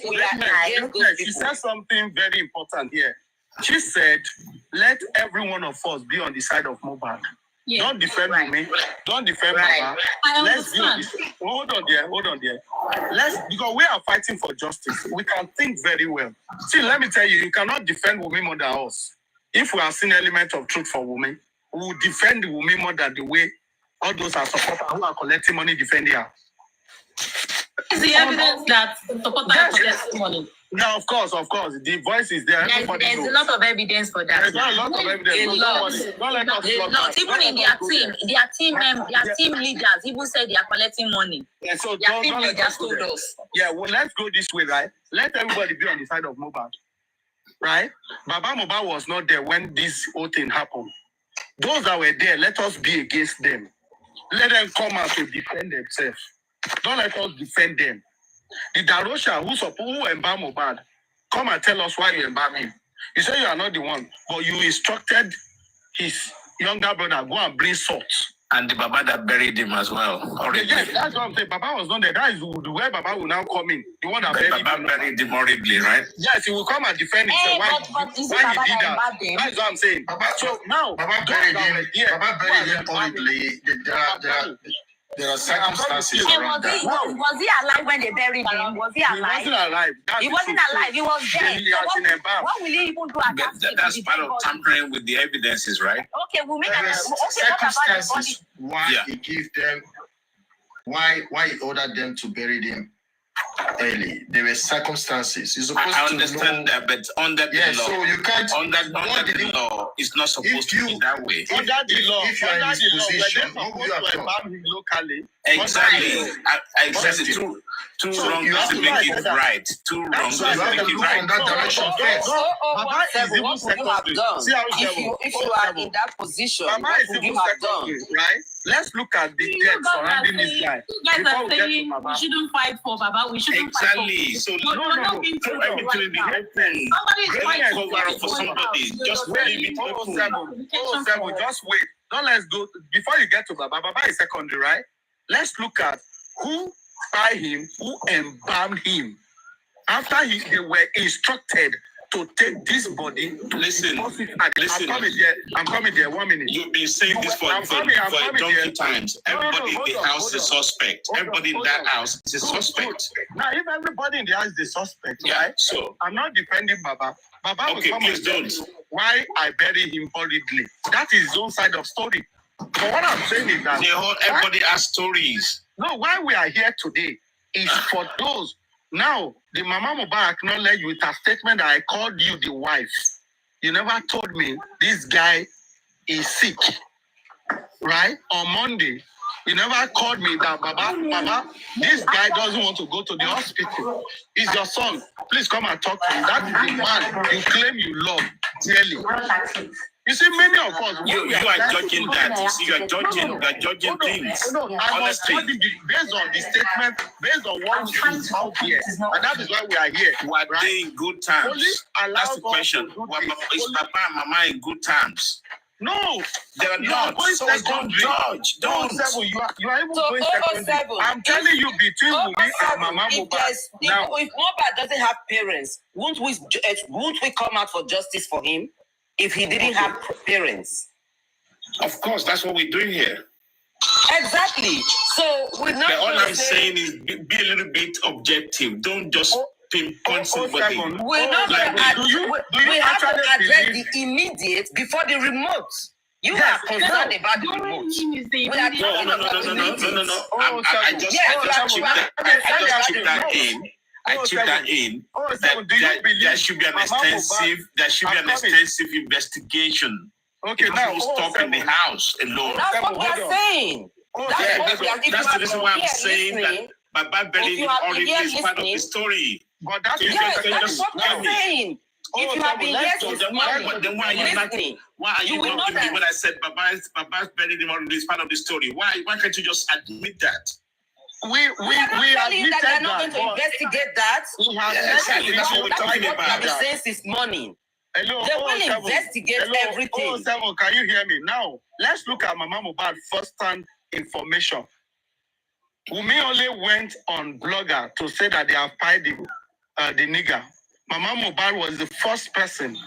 we are against those She people? said something very important here. She said, let every one of us be on the side of Mohbad. Yeah. Don't defend me. Don't defend Right. Baba. I Let's be on understand. this. Hold on there. Because we are fighting for justice. We can think very well. See, let me tell you, you cannot defend Wunmi more than us. If we have seen element of truth for Wunmi, we will defend Wunmi more than the way all those are supporters who are collecting money defending her. Is the evidence that supporters Yes. are collecting money? Now, of course, the voice is there. Everybody There's knows. a lot of evidence for There's that. not a lot of evidence. A So lot. don't worry. Don't let us A flop lot. that. Even Don't in let their us go team, there. their team leaders even said they are collecting money. Yeah, so Their don't team let leaders us go told there. us. Yeah, well, let's go this way, right? Let everybody be on the side of Mohbad, right? Baba Mohbad was not there when this whole thing happened. Those that were there, let us be against them. Let them come out to defend themselves. Don't let us defend them. The Darosha who embalm Mohbad, come and tell us why you embalm him. You say you are not the one, but you instructed his younger brother, go and bring salt. And the Baba that buried him as well. Already. Yes, that's what I'm saying. Baba was not there. That is where Baba will now come in. The one that But buried Baba him. buried him horribly, right? Yes, he will come and defend himself. But is it Why Baba he did that that? embalmed him? That's what I'm saying. So now, Baba buried him horribly. There are circumstances And around that. was he alive when they buried him? Was he He alive? wasn't alive. That's He the wasn't truth. alive. He was dead. He has been embalmed. What will he even do at But that stage? that's with part the of dead body? tampering with the evidences, right? Okay, we'll make There an are okay. What about the body? circumstances why Yeah. he give them, why he ordered them to bury them early. There were circumstances. You're supposed I to understand know. that, but under the Yeah, law, so you can't. under what did the you- law, it's not supposed to be you- that way. Under the law, if you are in under his the law, position, we're what would you have supposed to done? embalm him locally. Exactly. Under the law. Exactly. Two So wrongs you have doesn't to make look it at that. right. Two wrongs So you doesn't have to make it look right. from that direction No, first. Baba is even What would you have secondary. done See how if you are in that position? Baba What is would you even have done? secondary, right? Let's look at the You death guys are surrounding this saying, guy. you guys Before are we get to saying Baba. we shouldn't fight for Baba. We shouldn't Exactly. fight for. So But no, we're no. not being throw true everything in the right now. open. Somebody is Bring trying it to Cover up for somebody. Just leave it open. 007, just wait. Don't let's go before you get to Baba. Baba is secondary, right? Let's look at who by him, who embalmed him. After they were instructed to take this body. Listen. I'm coming there. 1 minute. You've been saying this for I'm coming donkey there. times. Everybody in the house is a suspect. Everybody in that house is a suspect. Now, if everybody in the house is a suspect, Yeah, right? so I'm not defending Baba. Baba will okay, come please and tell don't. you why I bury him horribly. That is his own side of story. But what I'm saying is that Everybody has stories. no, why we are here today is for those. Now, the Mama Mohbad acknowledged with a statement that I called you the wife. You never told me this guy is sick, right? On Monday, you never called me that, Baba, this guy doesn't want to go to the hospital. He's your son. Please come and talk to him. That is the man you claim you love dearly. You see, many of us You are judging that. You see, you are judging things. I was judging based on the statement, based on what is out here. And that is why we are here. Were they in good terms? Police allow That's the us question. to do Is this. Papa and Mama in good terms? No, They are you are not. going So don't secondary. judge. Don't. 007, you are even So going 007, secondary. I'm telling you, between Wunmi and Mama if Mohbad. Now, if Mohbad doesn't have parents, won't we come out for justice for him if he didn't have parents? Of course, that's what we're doing here. Exactly. So we're not. But all gonna I'm say- saying is be a little bit objective. Don't just pinpoint somebody. 007. We're not Like, gonna do you we have to actually address believe- the immediate before the remote. You Yes, are concerned about the What remote. you mean is the We are immediate- talking about the immediate. No. I just keep that in. I chip that in. There should be an extensive investigation. Okay, if now people stop in the house alone. That's what we are saying. That's the reason why I'm saying that Baba buried him already is part of the story. But that's what we are saying. If you have been here since morning, then why are you not giving me when I said Baba's buried him already is part of the story? Why can't you just admit that? We admitted that they're not going to investigate that. Exactly. That's what we're talking about. What we have been saying since morning. Hello, they will investigate everything. Can you hear me? Now, let's look at Mama Mohbad first-hand information. Wunmi only went on Blogger to say that they have pied the nigger. Mama Mohbad was the first person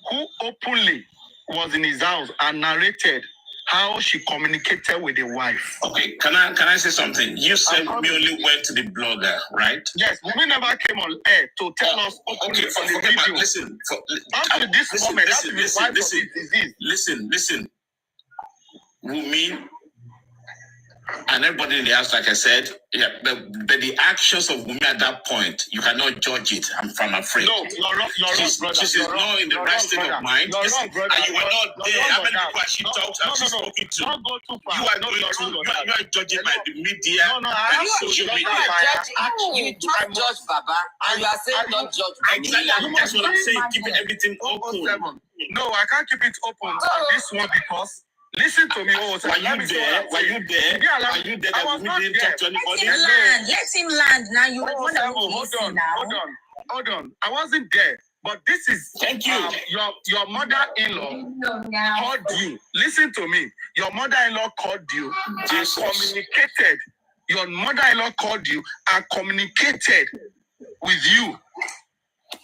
who openly was in his house and narrated how she communicated with the wife. Okay, can I say something? You said we only went to the Blogger, right? Yes, we never came on air to tell us openly on the video. Listen, listen. Wunmi and everybody in the house, like I said, the actions of Wunmi at that point, you cannot judge it. I'm afraid. No, you're wrong, brother. She's not in the right state of mind. And you were not there. How many people has she talked to? She's spoken to. Don't go too far. You are judging by the media. No, social media. You just judge Baba, and you are saying don't judge. Exactly. That's what I'm saying. Keep everything open. No, I can't keep it open on this one because. Listen to me, Were you there? Are you there that we didn't talk to anybody? Let him land. Now you want to hold on. I wasn't there, but this is thank you. Your mother-in-law called you. Listen to me. Your mother-in-law called you and communicated. Your mother-in-law called you and communicated with you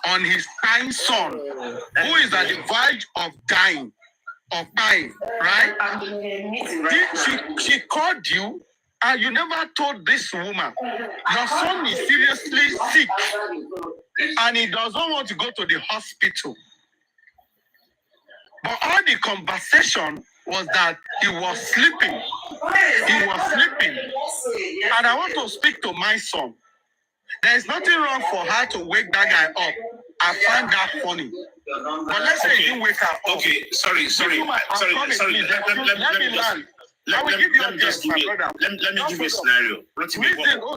on his dying son, who is at the verge of dying. Right? She called you and you never told this woman your son is seriously sick and he doesn't want to go to the hospital. But all the conversation was that he was sleeping. And I want to speak to my son. There is nothing wrong for her to wake that guy up. I find that funny. But let's say he didn't wake up. Okay, sorry. Let me just give you a scenario.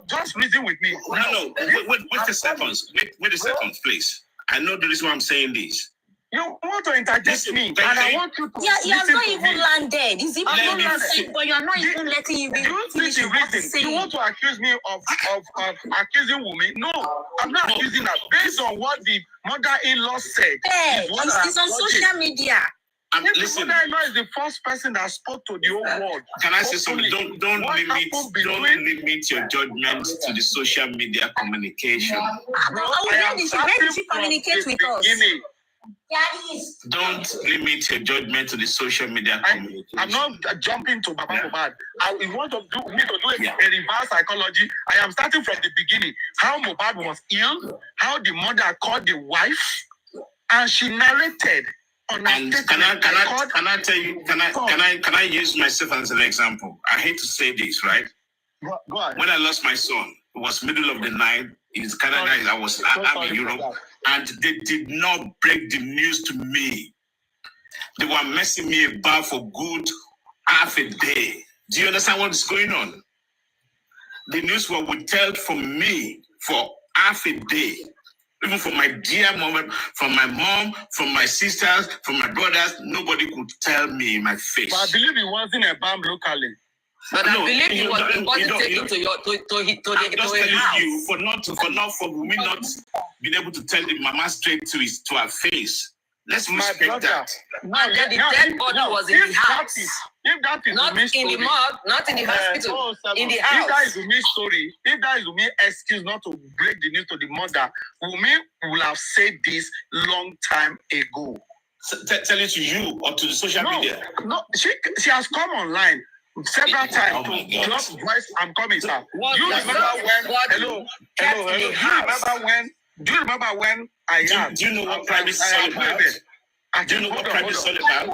Just reason with me. No. Wait a second, please. I know the reason why I'm saying this. You want to interject me, and I want you to he has not even landed. He's even landed, but you're not even letting him. Do you see the reason? You want to accuse me of accusing Wunmi? No, I'm not accusing her. Based on what the mother-in-law said. It's on social media. Listen, the mother-in-law is the first person that spoke to the whole world. Can I say something? Don't limit your judgment to the social media communication. Where did she communicate with us? Don't limit your judgment to the social media communication. I'm not jumping to Baba Mohbad. You want to do a reverse psychology. I am starting from the beginning. How Mohbad was ill, how the mother called the wife, and she narrated on a statement. Can I tell you? Can I use myself as an example? I hate to say this, right? Go ahead. When I lost my son, it was middle of the night in Canada. I'm in Europe. And they did not break the news to me. They were messing me about for good half a day. Do you understand what is going on? The news was withheld from me for half a day. Even from my dear mom, from my mom, from my sisters, from my brothers, nobody could tell me in my face. But I believe it wasn't a bomb locally. But I believe he wasn't taken to your house. You for me not being able to tell the mama straight to her face. Let's respect that. And then the dead body was in the house. If that is not in the morgue, not in the hospital, in the house. If that is Wunmi's story, if that is Wunmi's excuse not to break the news to the mother, Wunmi will have said this long time ago. Tell it to you or to the social media. No, she has come online several times to drop voice. I'm coming, sir. Do you remember when? Hello. Do you remember when I asked? Do you know what private is all about? Do you know what private is all about?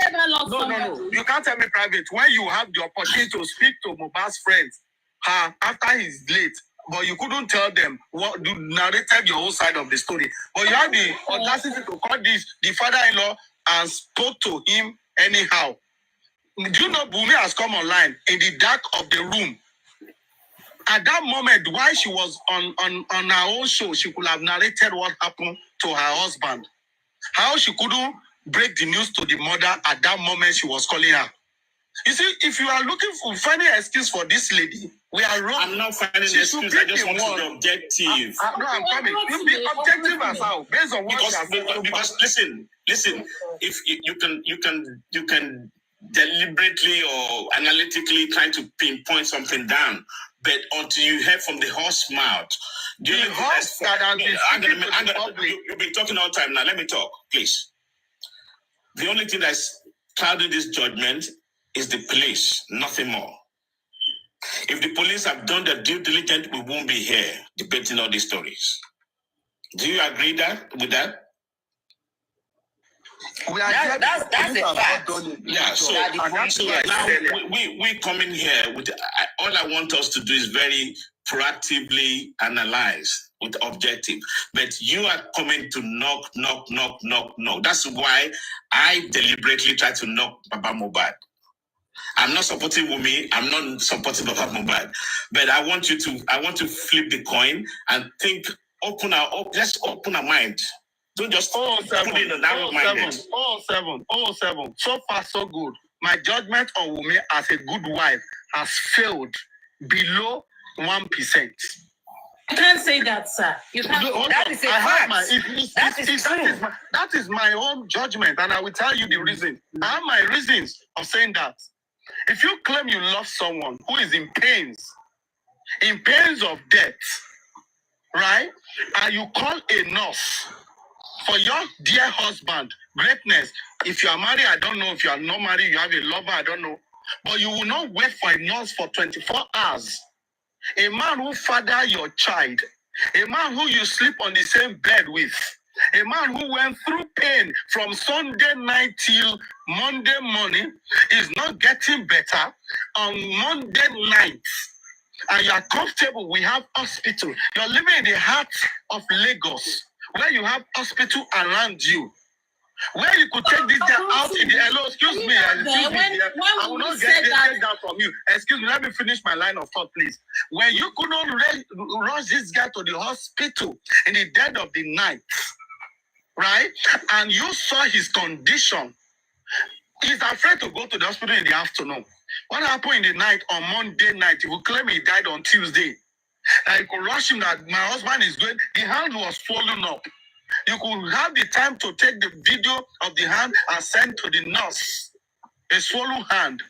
No. You can't tell me private. When you have the opportunity to speak to Mohbad's friends, after he's late, but you couldn't tell them what you narrated your own side of the story. But you had the audacity to call the father-in-law and spoke to him anyhow. Do you know Bumi has come online in the dark of the room? At that moment, while she was on her own show, she could have narrated what happened to her husband. How she couldn't break the news to the mother at that moment she was calling her. You see, if you are looking for finding an excuse for this lady, we are wrong. I'm not finding an excuse. I just want to be objective. No, I'm coming. You be objective as well, based on what because listen. If you can deliberately or analytically try to pinpoint something down, but until you hear from the horse mouth, you've been talking all the time now. Let me talk, please. The only thing that's clouding this judgment is the police, nothing more. If the police have done their due diligence, we won't be here debating all these stories. Do you agree with that? That's a fact. Yeah, so now we come in here with all I want us to do is very proactively analyze with objective. But you are coming to knock. That's why I deliberately try to knock Baba Mohbad. I'm not supporting Wunmi. I'm not supporting Baba Mohbad. But I want to flip the coin and think. Let's open our mind. Don't just put it in a narrow-minded. 07. So far, so good. My judgment on Wunmi as a good wife has failed below 1%. You can't say that, sir. You can't. That is a fact. That is my own judgment, and I will tell you the reason. I have my reasons of saying that. If you claim you love someone who is in pains of death, right, and you call a nurse for your dear husband, greatness. If you are married, I don't know. If you are not married, you have a lover, I don't know. But you will not wait for a nurse for 24 hours. A man who father your child, a man who you sleep on the same bed with, a man who went through pain from Sunday night till Monday morning is not getting better on Monday night. And you are comfortable. We have hospital. You're living in the heart of Lagos, where you have hospital around you, where you could take this guy out in the hello. Excuse me. I will not get that from you. Excuse me. Let me finish my line of thought, please. When you could not rush this guy to the hospital in the dead of the night, right? And you saw his condition. He's afraid to go to the hospital in the afternoon. What happened in the night on Monday night? He will claim he died on Tuesday. I could rush him that my husband is going. The hand was swollen up. You could have the time to take the video of the hand and send to the nurse. A swollen hand.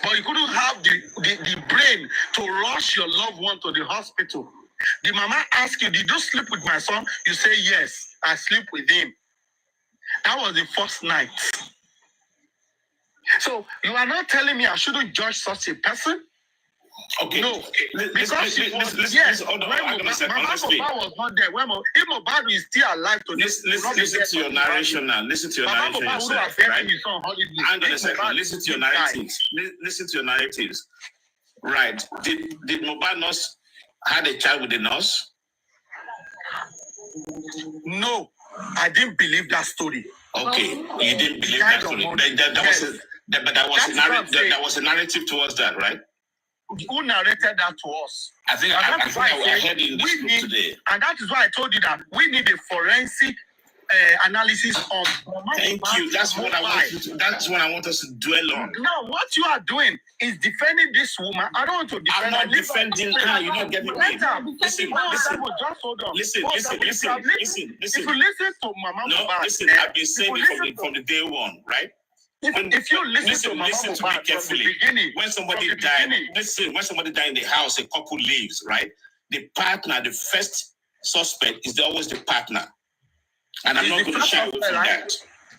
But you couldn't have the brain to rush your loved one to the hospital. The mama asked you, did you sleep with my son? You say, yes, I sleep with him. That was the first night. So you are not telling me I shouldn't judge such a person? Okay. No, because Mama was not there. If Mohbad is still alive today, listen to your narration now. Listen to your narration yourself, right? Hang on a second. Listen to your narratives. Listen to your narratives. Right. Did Mohbad nurse had a child with a nurse? No, I didn't believe that story. Okay, you didn't believe that story. But that was a narrative towards that, right? Who narrated that to us? I think I heard it in this group today. And that is why I told you that we need a forensic analysis of. Thank you. That's what I want us to dwell on. Now, what you are doing is defending this woman. I don't want to defend her. I'm not defending her. You're not getting me. Listen. Just hold on. Listen. If you listen to Mama Mohbad, listen. I've been saying it from the day one, right? If you listen to me carefully, when somebody died, when somebody died in the house, a couple leaves, right? The partner, the first suspect is always the partner. And I'm not going to shy away from that.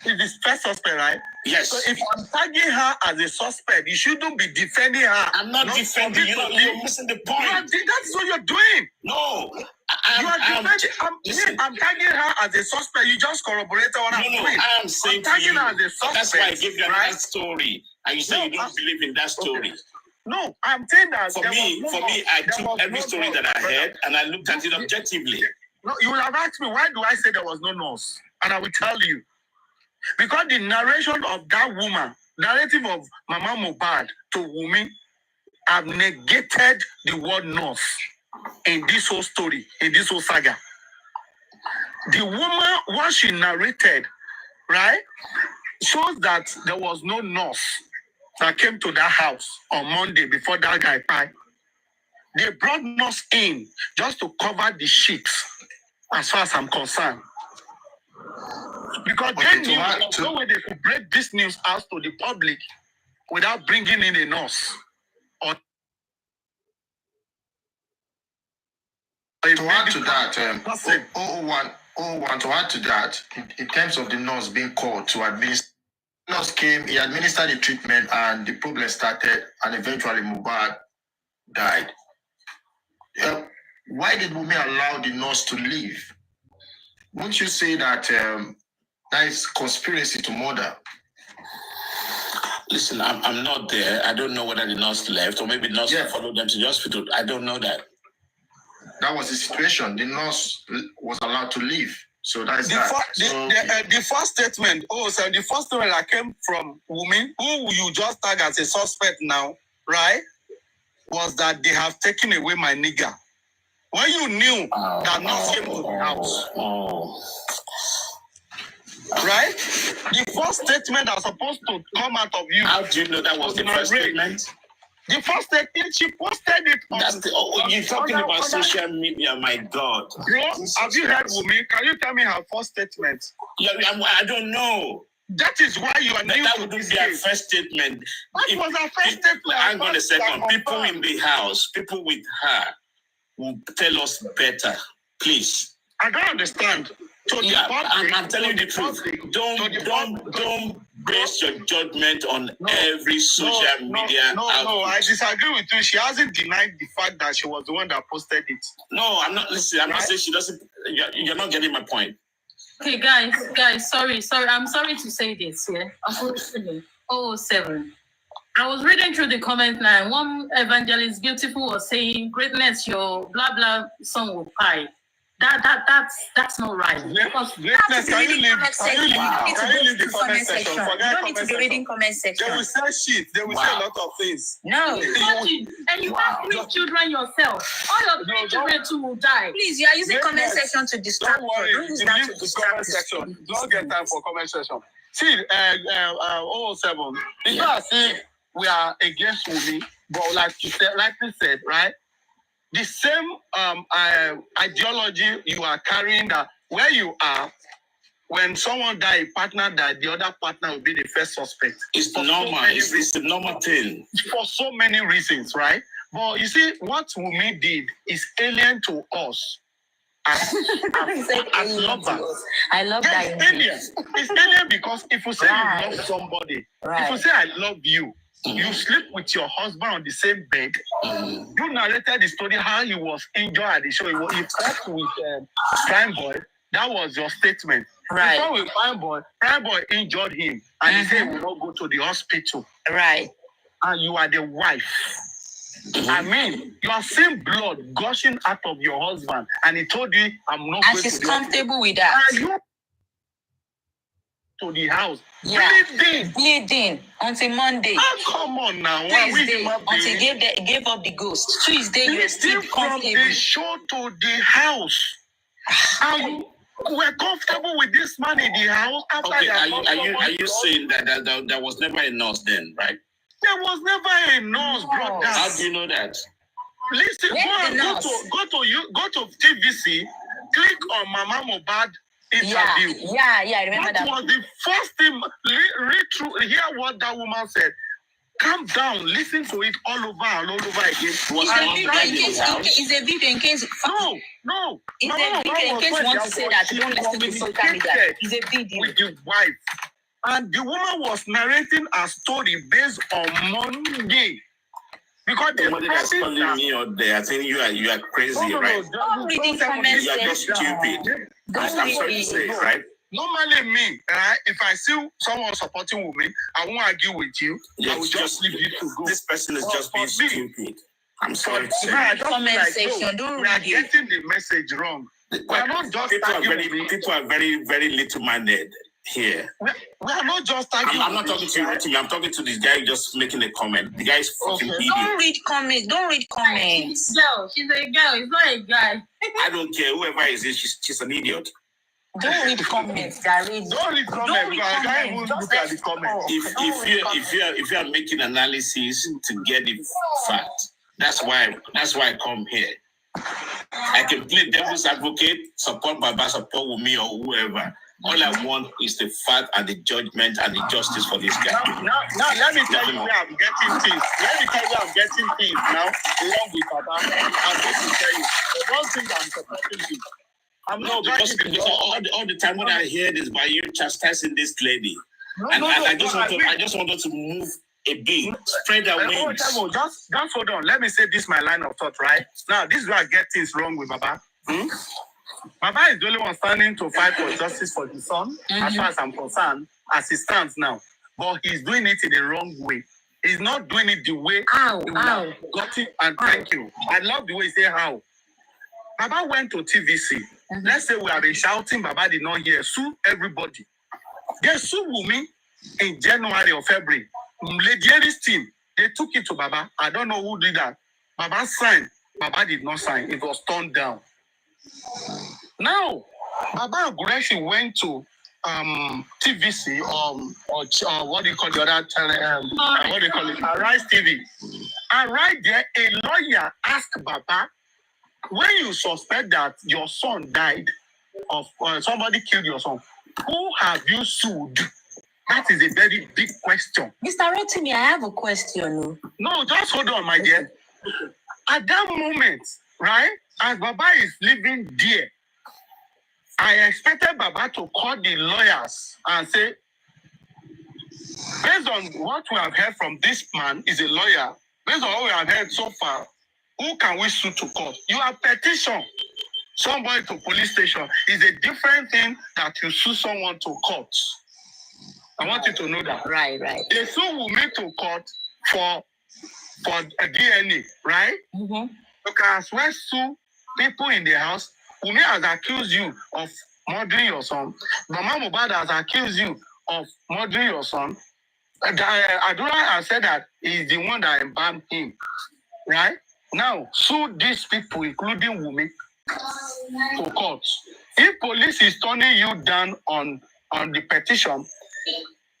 It's the first suspect, right? Yes. So if I'm tagging her as a suspect, you shouldn't be defending her. I'm not defending you. You're missing the point. That's what you're doing. No. I'm tagging her as a suspect. You just corroborated what I'm doing. I am saying I'm tagging her as a suspect. That's why I gave you another story. And you say you don't believe in that story. No, I'm saying that For me, I took every story that I heard and I looked at it objectively. No, you will have asked me, why do I say there was no nurse? And I will tell you. Because the narration of that woman, narrative of Mama Mohbad to Wunmi, have negated the word nurse in this whole story, in this whole saga. The woman, what she narrated, right, shows that there was no nurse that came to that house on Monday before that guy died. They brought nurse in just to cover the sheets, as far as I'm concerned. Because they knew there was no way they could break this news out to the public without bringing in a nurse. Or to add to that, 001, to add to that, in terms of the nurse being called to administer, nurse came, he administered the treatment, and the problem started, and eventually Mohbad died. Why did Wunmi allow the nurse to leave? Wouldn't you say that that is conspiracy to murder? Listen, I'm not there. I don't know whether the nurse left or maybe the nurse followed them to the hospital. I don't know that. That was the situation. The nurse was allowed to leave. So that's the first statement. So the first statement that came from Wunmi, who you just tag as a suspect now, right, was that they have taken away my nigger. When you knew that nurse came to the house. Right? The first statement that's supposed to come out of you. How do you know that was the first statement? The first statement, she posted it on. You're talking about social media, my God. Bro, have you heard Wunmi? Can you tell me her first statement? Yeah, I don't know. That is why you are new that to would be this their game. first statement. That was her first statement. Hang on a second. People in the house, people with her, will tell us better. Please. I don't understand. I'm telling you the truth. Don't base your judgment on every social media. No, I disagree with you. She hasn't denied the fact that she was the one that posted it. No, I'm not. Listen, I'm not saying she doesn't. You're not getting my point. Okay, guys, sorry. I'm sorry to say this, yeah. Unfortunately, 007. I was reading through the comment line. One evangelist, Beautiful, was saying, "Greatness, your blah blah song will pie." That's not right. Greatness, can you leave the comment section? You don't need to be reading comment section. They will say shit. They will say a lot of things. No. And you have 3 children yourself. All your 3 children too will die. Please, you are using comment section to distract. Don't worry. Don't use that to distract section. Don't get time for comment section. See, 007. It's not as if we are against Wunmi, but like you said, right? The same ideology you are carrying, that where you are, when someone dies, a partner died, the other partner will be the first suspect. It's normal. It's a normal thing. For so many reasons, right? But you see, what Wunmi did is alien to us as lovers. I love that. It's alien. It's alien because if you say you love somebody, if you say I love you, you sleep with your husband on the same bed. You narrated the story how he was injured at the show. He talked with Prime Boy. That was your statement. Right. Before with Prime Boy injured him, and he said he will not go to the hospital. Right. And you are the wife. I mean, you are seeing blood gushing out of your husband, and he told you, "I'm not." And she's comfortable with that. And you to the house. Yeah. Bleeding until Monday. Oh, come on now. Tuesday, until he gave up the ghost. Tuesday, you were still from the show to the house. And you were comfortable with this man in the house. Okay, are you saying that there was never a nurse then, right? There was never a nurse, brother. How do you know that? Listen, go to TVC, click on Mama Mohbad interview. Yeah, I remember that. That was the first thing. Read through, hear what that woman said. Calm down, listen to it all over and all over again. It's a video in case. No. It's a video in case you want to say that you don't listen to social media. It's a video. With the wife. And the woman was narrating a story based on Monday. Because somebody that's calling me out there, I think you are crazy, right? Don't reading comments. You are just stupid. I'm sorry to say, right? Normally, me, if I see someone supporting women, I won't argue with you. Yeah, I will just leave you to go. This person is just being stupid. I'm sorry to say. I just Comment feel like, section, no, don't we are read it. getting the message wrong. We are not just arguing. People are very, very little-minded here. We are not just arguing. I'm not talking to you, Rotimi. I'm talking to this guy just making a comment. The guy is fucking idiot. Don't read comments. Don't read comments. Girl, she's a girl. It's not a guy. I don't care. Whoever is it, she's an idiot. Don't read comments, Gary. Don't read comments. I can't even look at the comments. If you are making analysis to get the fact, that's why I come here. I can play devil's advocate, support Baba, support Wumi or whoever. All I want is the fact and the judgment and the justice for this guy. Now let me tell you where I'm getting things. Now along with Baba. I'm going to tell you. I don't think I'm supporting you. I'm not because all the time when I hear this by you chastising this lady, I just want her to move a bit, spread her wings. Just hold on. Let me say this my line of thought, right? Now, this is where I get things wrong with Baba. Baba is the only one standing to fight for justice for his son, as far as I'm concerned, as he stands now. But he's doing it in the wrong way. He's not doing it the way he got it, and thank you. I love the way he say how. Baba went to TVC. Let's say we have been shouting, Baba did not hear. Sue everybody. They sued Wumi in January or February. Lady Aries team, they took it to Baba. I don't know who did that. Baba signed. Baba did not sign. It was turned down. Now, Baba Gureshi went to TVC or what do you call the other what do you call it? Arise TV. And right there, a lawyer asked Baba, when you suspect that your son died of somebody killed your son, who have you sued? That is a very big question. Mr. Rotimi, I have a question. No, just hold on, my dear. At that moment, right, as Baba is living there, I expected Baba to call the lawyers and say, based on what we have heard from this man, is a lawyer, based on what we have heard so far, who can we sue to court? You have petition somebody to police station. Is a different thing that you sue someone to court. I want you to know that. Right. They sue Wumi to court for a DNA, right? You can as well sue people in the house. Wumi has accused you of murdering your son. Mama Mohbad has accused you of murdering your son. Adura has said that he's the one that embalmed him, right? Now, sue these people, including Wumi, to court. If police is turning you down on the petition,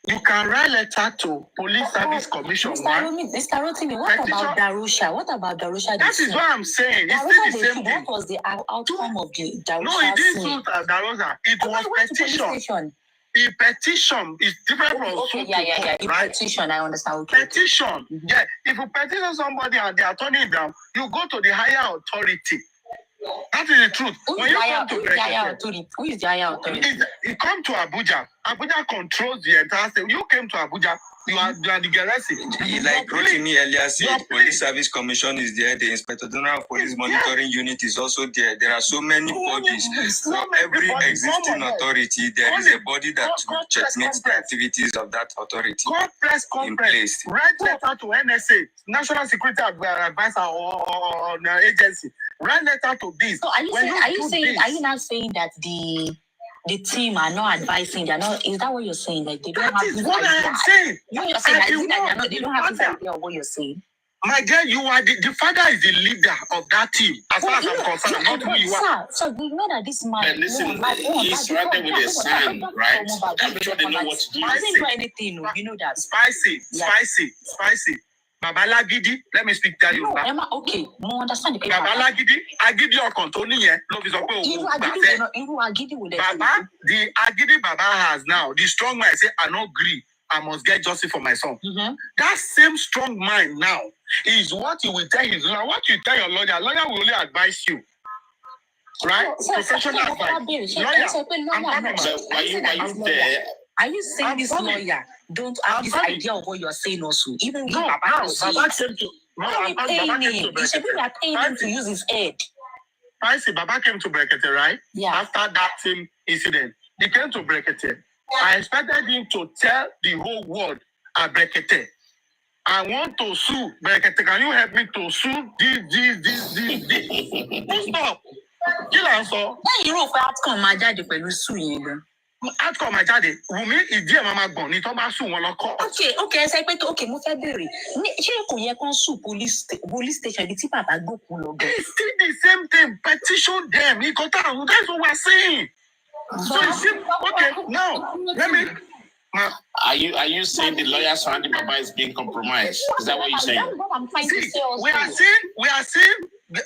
you can write letter to Police Service Commission. Mr. Rotimi, what about Darusha? What about Darusha? That is what I'm saying. It's still the same thing. What was the outcome of the Darusha? No, it didn't suit Darusha. It was petition. The petition is different from suit to court, right? Petition, I understand. Okay. Petition. Yeah. If you petition somebody and they are turning it down, you go to the higher authority. That is the truth. Who is the higher authority? You come to Abuja. Abuja controls the entire state. You came to Abuja. You are the Gerasi. Like Rotimi earlier said, Police Service Commission is there. The Inspector General of Police Monitoring Unit is also there. There are so many bodies. For every existing authority, there is a body that checkmates the activities of that authority in place. Write letter to NSA, National Security Advisor or agency. Write letter to this. So are you not saying that the team are not advising? They're not. Is that what you're saying? Like they don't have. That is what I am saying. You're saying that they don't have this idea of what you're saying. My girl, you are the father is the leader of that team. As far as I'm concerned, not who you are. So we know that this man. Listen, he's right there with his son, right? I'm sure they know what to do. He doesn't do anything. You know that. Spicy. Babalagidi, let me speak to you. No, Emma, okay, no understand the people. Babalagidi, Agidi or Contoni, no, is Baba, the Agidi Baba has now, the strong man say, I not agree, I must get justice for my son. That same strong mind now is what you will tell his lawyer. What you tell your lawyer will only advise you. Right? Professional advice. Why you there? Are you saying this lawyer don't have this idea of what you are saying also? Even no, Baba came to Baba came to use his head. I see Baba came to Brekete, right? Yeah. After that same incident, He came to Brekete. I expected him to tell the whole world at Brekete, I want to sue Brekete. Can you help me to sue this? Full stop. Kill answer. You know, for outcome, my daddy will sue you. Outcome, my daddy. Wumi, ìdí ẹ̀ máa gbọ̀n ní tó bá sùn wọn lọ court. Okay, ẹ sọ pé okay, mo fẹ́ bèrè. Ṣé kò yẹ kán sùn police station ibi tí bàbá gbókun lọ gan? It's still the same thing. Petition them. That's what we're saying. So it's okay. Now, let me. Are you saying the lawyer surrounding Baba is being compromised? Is that what you're saying? That's what I'm trying to say also. We are saying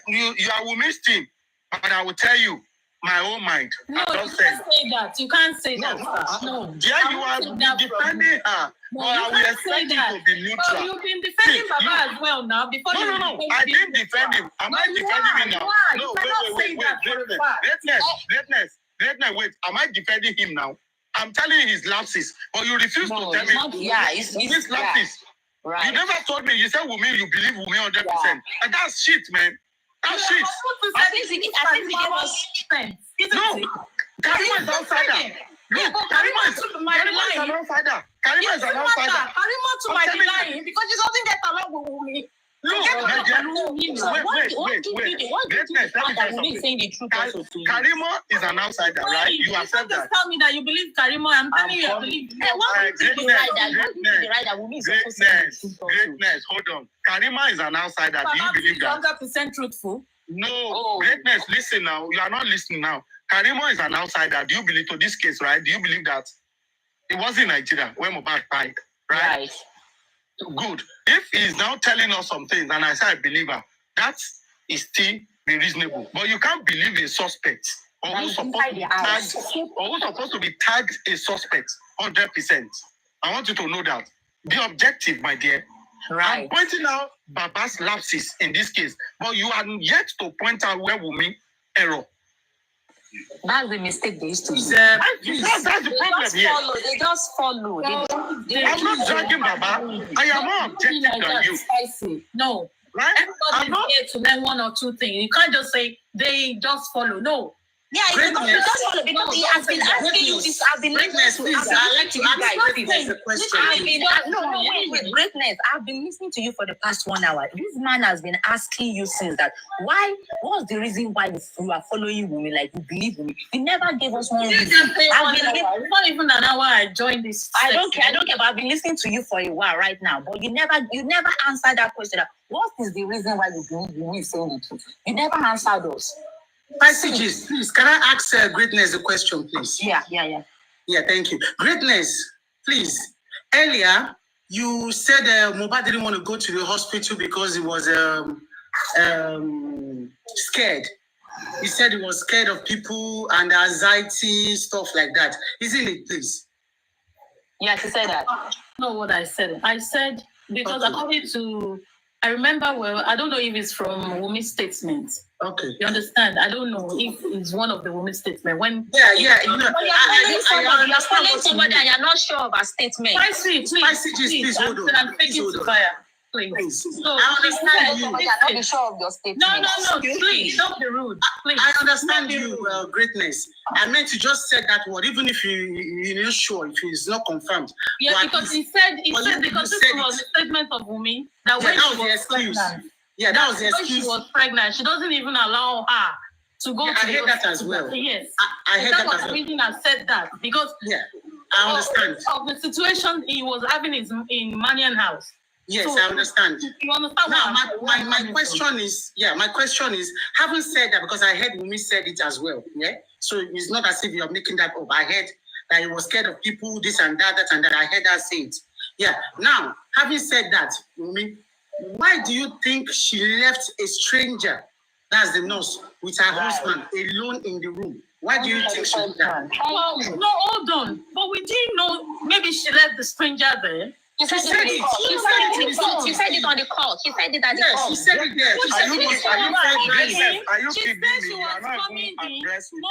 you are Wumi's team, but I will tell you my own mind. No, you can't say that. You can't say that. No. Yeah, you are defending her. No, I will expect you to be neutral. Well, you've been defending Baba as well now. Before No. I didn't defend him. Am I defending him now? No, wait. Greatness, wait. Am I defending him now? I'm telling you his lapses, but you refuse to tell me. His lapses. Right. You never told me. You said Wumi, you believe Wumi 100%. And that's shit, man. That's shit. I think he gave us strength. No, Karima is outsider. Look, Karima is an outsider. Karima is an outsider. Karima to my lying because she doesn't get along with Wumi. Look, wait. Greatness, let me tell you something. Karima is an outsider, right? You accept that. Tell me that you believe Karima. I'm telling you, I believe. Greatness, hold on. Karima is an outsider. Do you believe that? 100% truthful. No, Greatness, listen now. You are not listening now. Karima is an outsider. Do you believe to this case, right? Do you believe that it was in Nigeria when Mohbad died, right? Good. If he's now telling us some things, and I say I believe her, that is still be reasonable. But you can't believe a suspect or who's supposed to be tagged a suspect 100%. I want you to know that. Be objective, my dear. Right. I'm pointing out Baba's lapses in this case, but you are yet to point out where Wumi error. That's the mistake they used to do. That's the problem here. They just follow. I'm not dragging Baba. I am more objective than you. Spicy. No. Right? Everybody's here to learn one or two things. You can't just say they just follow. No. Yeah, it's not just follow because he has been asking you this. I've been listening to you. I'd like to ask you guys a question. Wait, Greatness. I've been listening to you for the past 1 hour. This man has been asking you since that. What's the reason why you are following Wumi? Like you believe Wumi? He never gave us one reason. It's not even an hour I joined this. I don't care, but I've been listening to you for a while right now. But you never answered that question. What is the reason why you believe Wumi is saying the truth? You never answered us. Messages, please. Can I ask Greatness a question, please? Yeah. Yeah, thank you. Greatness, please. Earlier, you said Mohbad didn't want to go to the hospital because he was scared. He said he was scared of people and anxiety, stuff like that. Isn't it, please? Yeah, she said that. No, what I said. I said because according to, I remember well. I don't know if it's from Wumi's statement. Okay. You understand? I don't know if it's one of the women's statement. When you're following somebody and you're not sure of a statement. Please hold on. I'm taking to fire. Please. So I understand you. You're not sure of your statement. No. Please don't be rude. Please. I understand you, Greatness. I meant to just say that word, even if you're not sure, if it's not confirmed. Yeah, because he said because this was a statement of Wumi that when she was pregnant. Yeah, that was the excuse. When she was pregnant, she doesn't even allow her to go to I heard that as well. Yes. I heard that as well. That was the reason I said that. Because I understand. Of the situation he was having in Manian house. Yes, so, I understand. You understand now, my question is, having said that, because I heard Wumi said it as well, yeah? So it's not as if you're making that up. I heard that he was scared of people, this and that, and that. I heard her say it. Yeah, now, having said that, Wumi, why do you think she left a stranger, that's the nurse, with her husband alone in the room? Why do you think she did that? Well, no, hold on. But we didn't know maybe she left the stranger there. She said it on the call. She said it at the call. She said it there. Are you kidding me? You are not even addressed with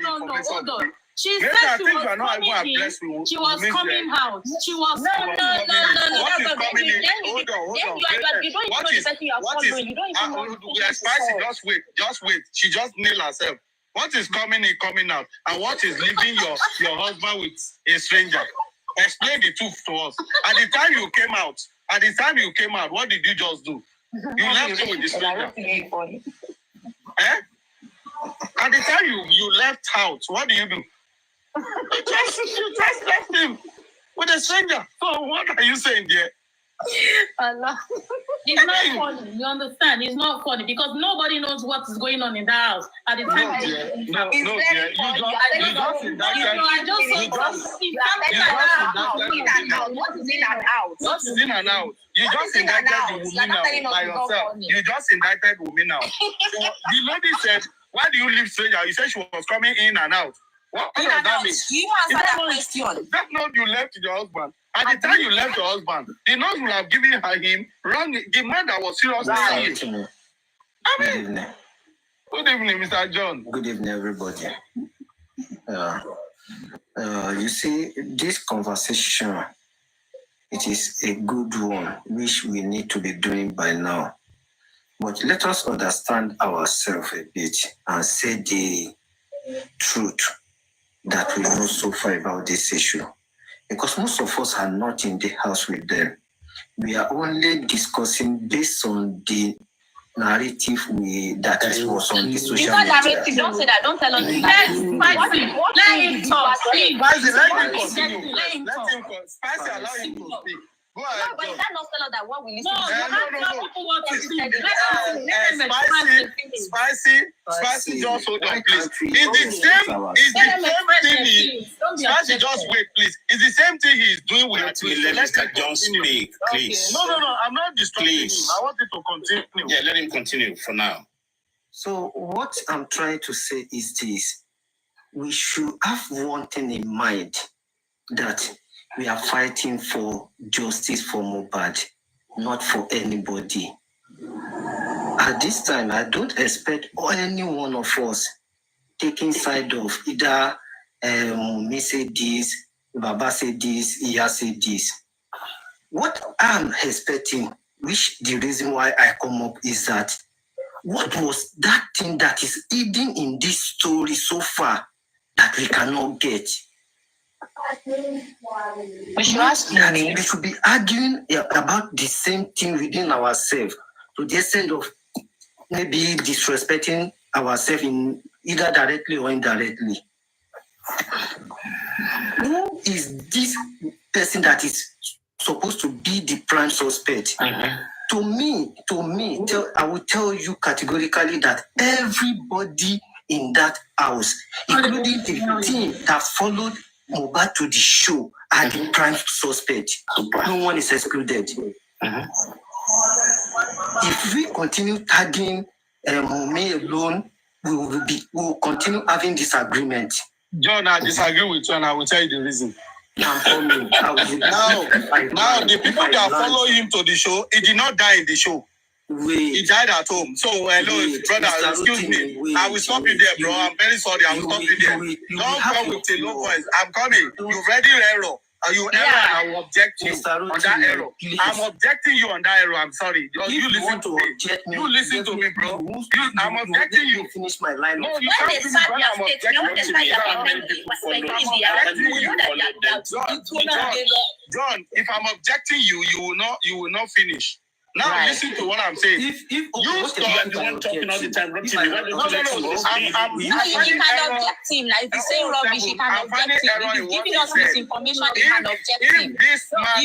No, hold on. She said she was coming in. She was coming out. She was no. Just wait. She just nailed herself. What is coming in, coming out? And what is leaving your husband with a stranger? Explain the truth to us. At the time you came out, what did you just do? You left him with the stranger. Eh? At the time you left out, what do? You just left him with a stranger. So what are you saying there? Allah. It's not funny. You understand? It's not funny because nobody knows what is going on in the house at the time. No, dear. You just indicted. What is in and out? What is in and out? You just indicted the woman now by yourself. You just indicted woman now. So the lady said, "Why do you leave stranger?" You said she was coming in and out. What does that mean? You answer that question. That note you left your husband. At the time you left your husband, the note would have given him wrong. The man that was seriously sick. Good evening. Good evening, Mr. John. Good evening, everybody. You see, this conversation, it is a good one, which we need to be doing by now. But let us understand ourselves a bit and say the truth that we know so far about this issue. Because most of us are not in the house with them. We are only discussing based on the narrative that was on the social media. It's not narrative. Don't say that. Don't tell us. Let him talk. Spicy, let him continue. Spicy, allow him to speak. Go ahead. No, but is that not tell us that what we listen Spicy, just hold on, please. It's the same thing. Spicy, just wait, please. It's the same thing he's doing with Let Mr. John speak, please. No. I'm not disturbing him. I want you to continue. Yeah, let him continue for now. So what I'm trying to say is this. We should have one thing in mind, that we are fighting for justice for Mohbad, not for anybody. At this time, I don't expect any one of us taking side of either me say this, Baba say this, Iya say this. What I'm expecting, which the reason why I come up is that, what was that thing that is hidden in this story so far that we cannot get? We should ask that we should be arguing about the same thing within ourselves, to the extent of maybe disrespecting ourselves in either directly or indirectly. Who is this person that is supposed to be the prime suspect? To me, I will tell you categorically that everybody in that house, including the team that followed Mohbad to the show, are the prime suspect. No one is excluded. If we continue tagging me alone, we will continue having disagreement. John, I disagree with you, and I will tell you the reason. I'm coming. Now, the people that follow him to the show, he did not die in the show. He died at home. So, hello, brother, excuse me. I will stop you there, bro. I'm very sorry. I will stop you there. Don't come with a low voice. I'm coming. You ready, error? Are you error? I will object you on that error. I'm objecting you on that error. I'm sorry. You listen to me. You listen to me, bro. I'm objecting you. Finish my line. No, you can't finish when I'm objecting you. John, if I'm objecting you, you will not finish. Now listen to what I'm saying. If you are the one talking all the time, you can object him. Like if he's saying rubbish, you can object him. If he's giving us misinformation, you can object him. If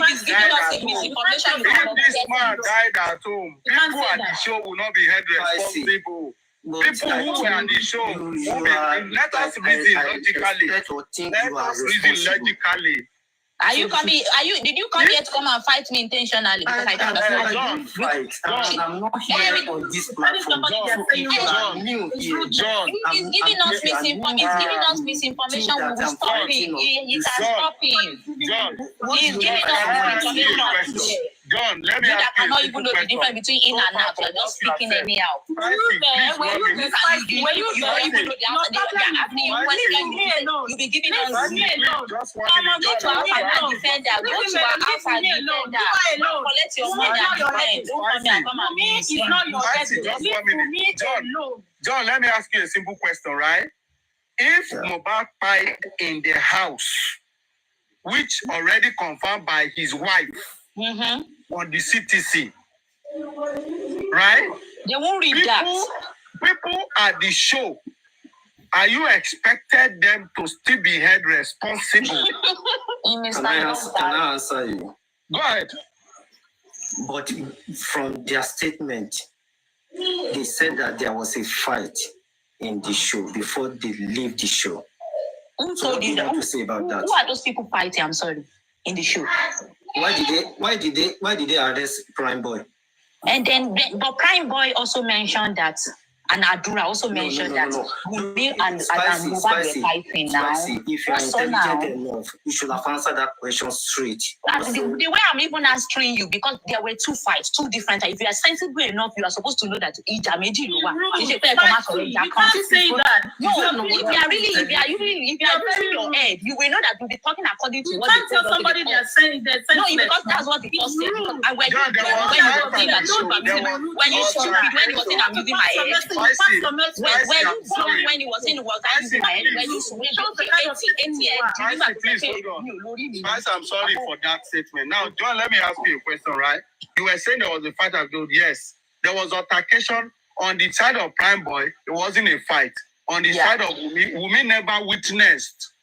he's giving us misinformation, you can object him. If this man died at home, people at the show will not be held responsible. People who were on the show, let us reason logically. Let us reason logically. Did you come here to come and fight me intentionally? Because I don't understand. I'm not here on this platform. John, he's giving us misinformation. We will stop him. He can stop him. John, he's giving us misinformation. John, let me You ask that you a cannot simple even know the question. difference between in So and far out. You're from just what you have speaking said, anyhow. Spicy, please, When one you minute. don't even know the answer, they are asking you questions. You be giving us Spicy, please, just 1 come on, minute. go to our house and defend that. Go to our house and defend that. Don't collect your money and defend. Don't come here and come and be Spicy, just 1 minute. John, let me ask you a simple question, right? If Mohbad died in the house, which already confirmed by his wife on the CTC, right? They won't read that. People at the show, are you expected them to still be held responsible? Can I answer you? Go ahead. But from their statement, they said that there was a fight in the show before they leave the show. Who So told what do you you that? want to say about that? Who are those people fighting? I'm sorry, in the show. Why did they arrest Prime Boy? And then, but Prime Boy also mentioned that, and Adura also mentioned that Wunmi and Mohbad were fighting now. Spicy, if you are What's so intelligent now? enough, you should have answered that question straight. The way I'm even answering you, because there were two fights, two different types. If you are sensible enough, you are supposed to know that Ija Meji lo wa. You can't say that. No, if you are using your head, you will know that you'll be talking according to You what can't they tell told us somebody in the they're court. saying they're No, senseless. because that's what the court said. Because I when Yeah, there was you fight think that when you stupid, when you was saying I'm using my head. When he was saying it was I using my head, when you swing, Spicy, I'm sorry for that statement. Now, John, let me ask you a question, right? You were saying there was a fight of good. Yes, there was altercation on the side of Prime Boy. It wasn't a fight. On the side of Wunmi never witnessed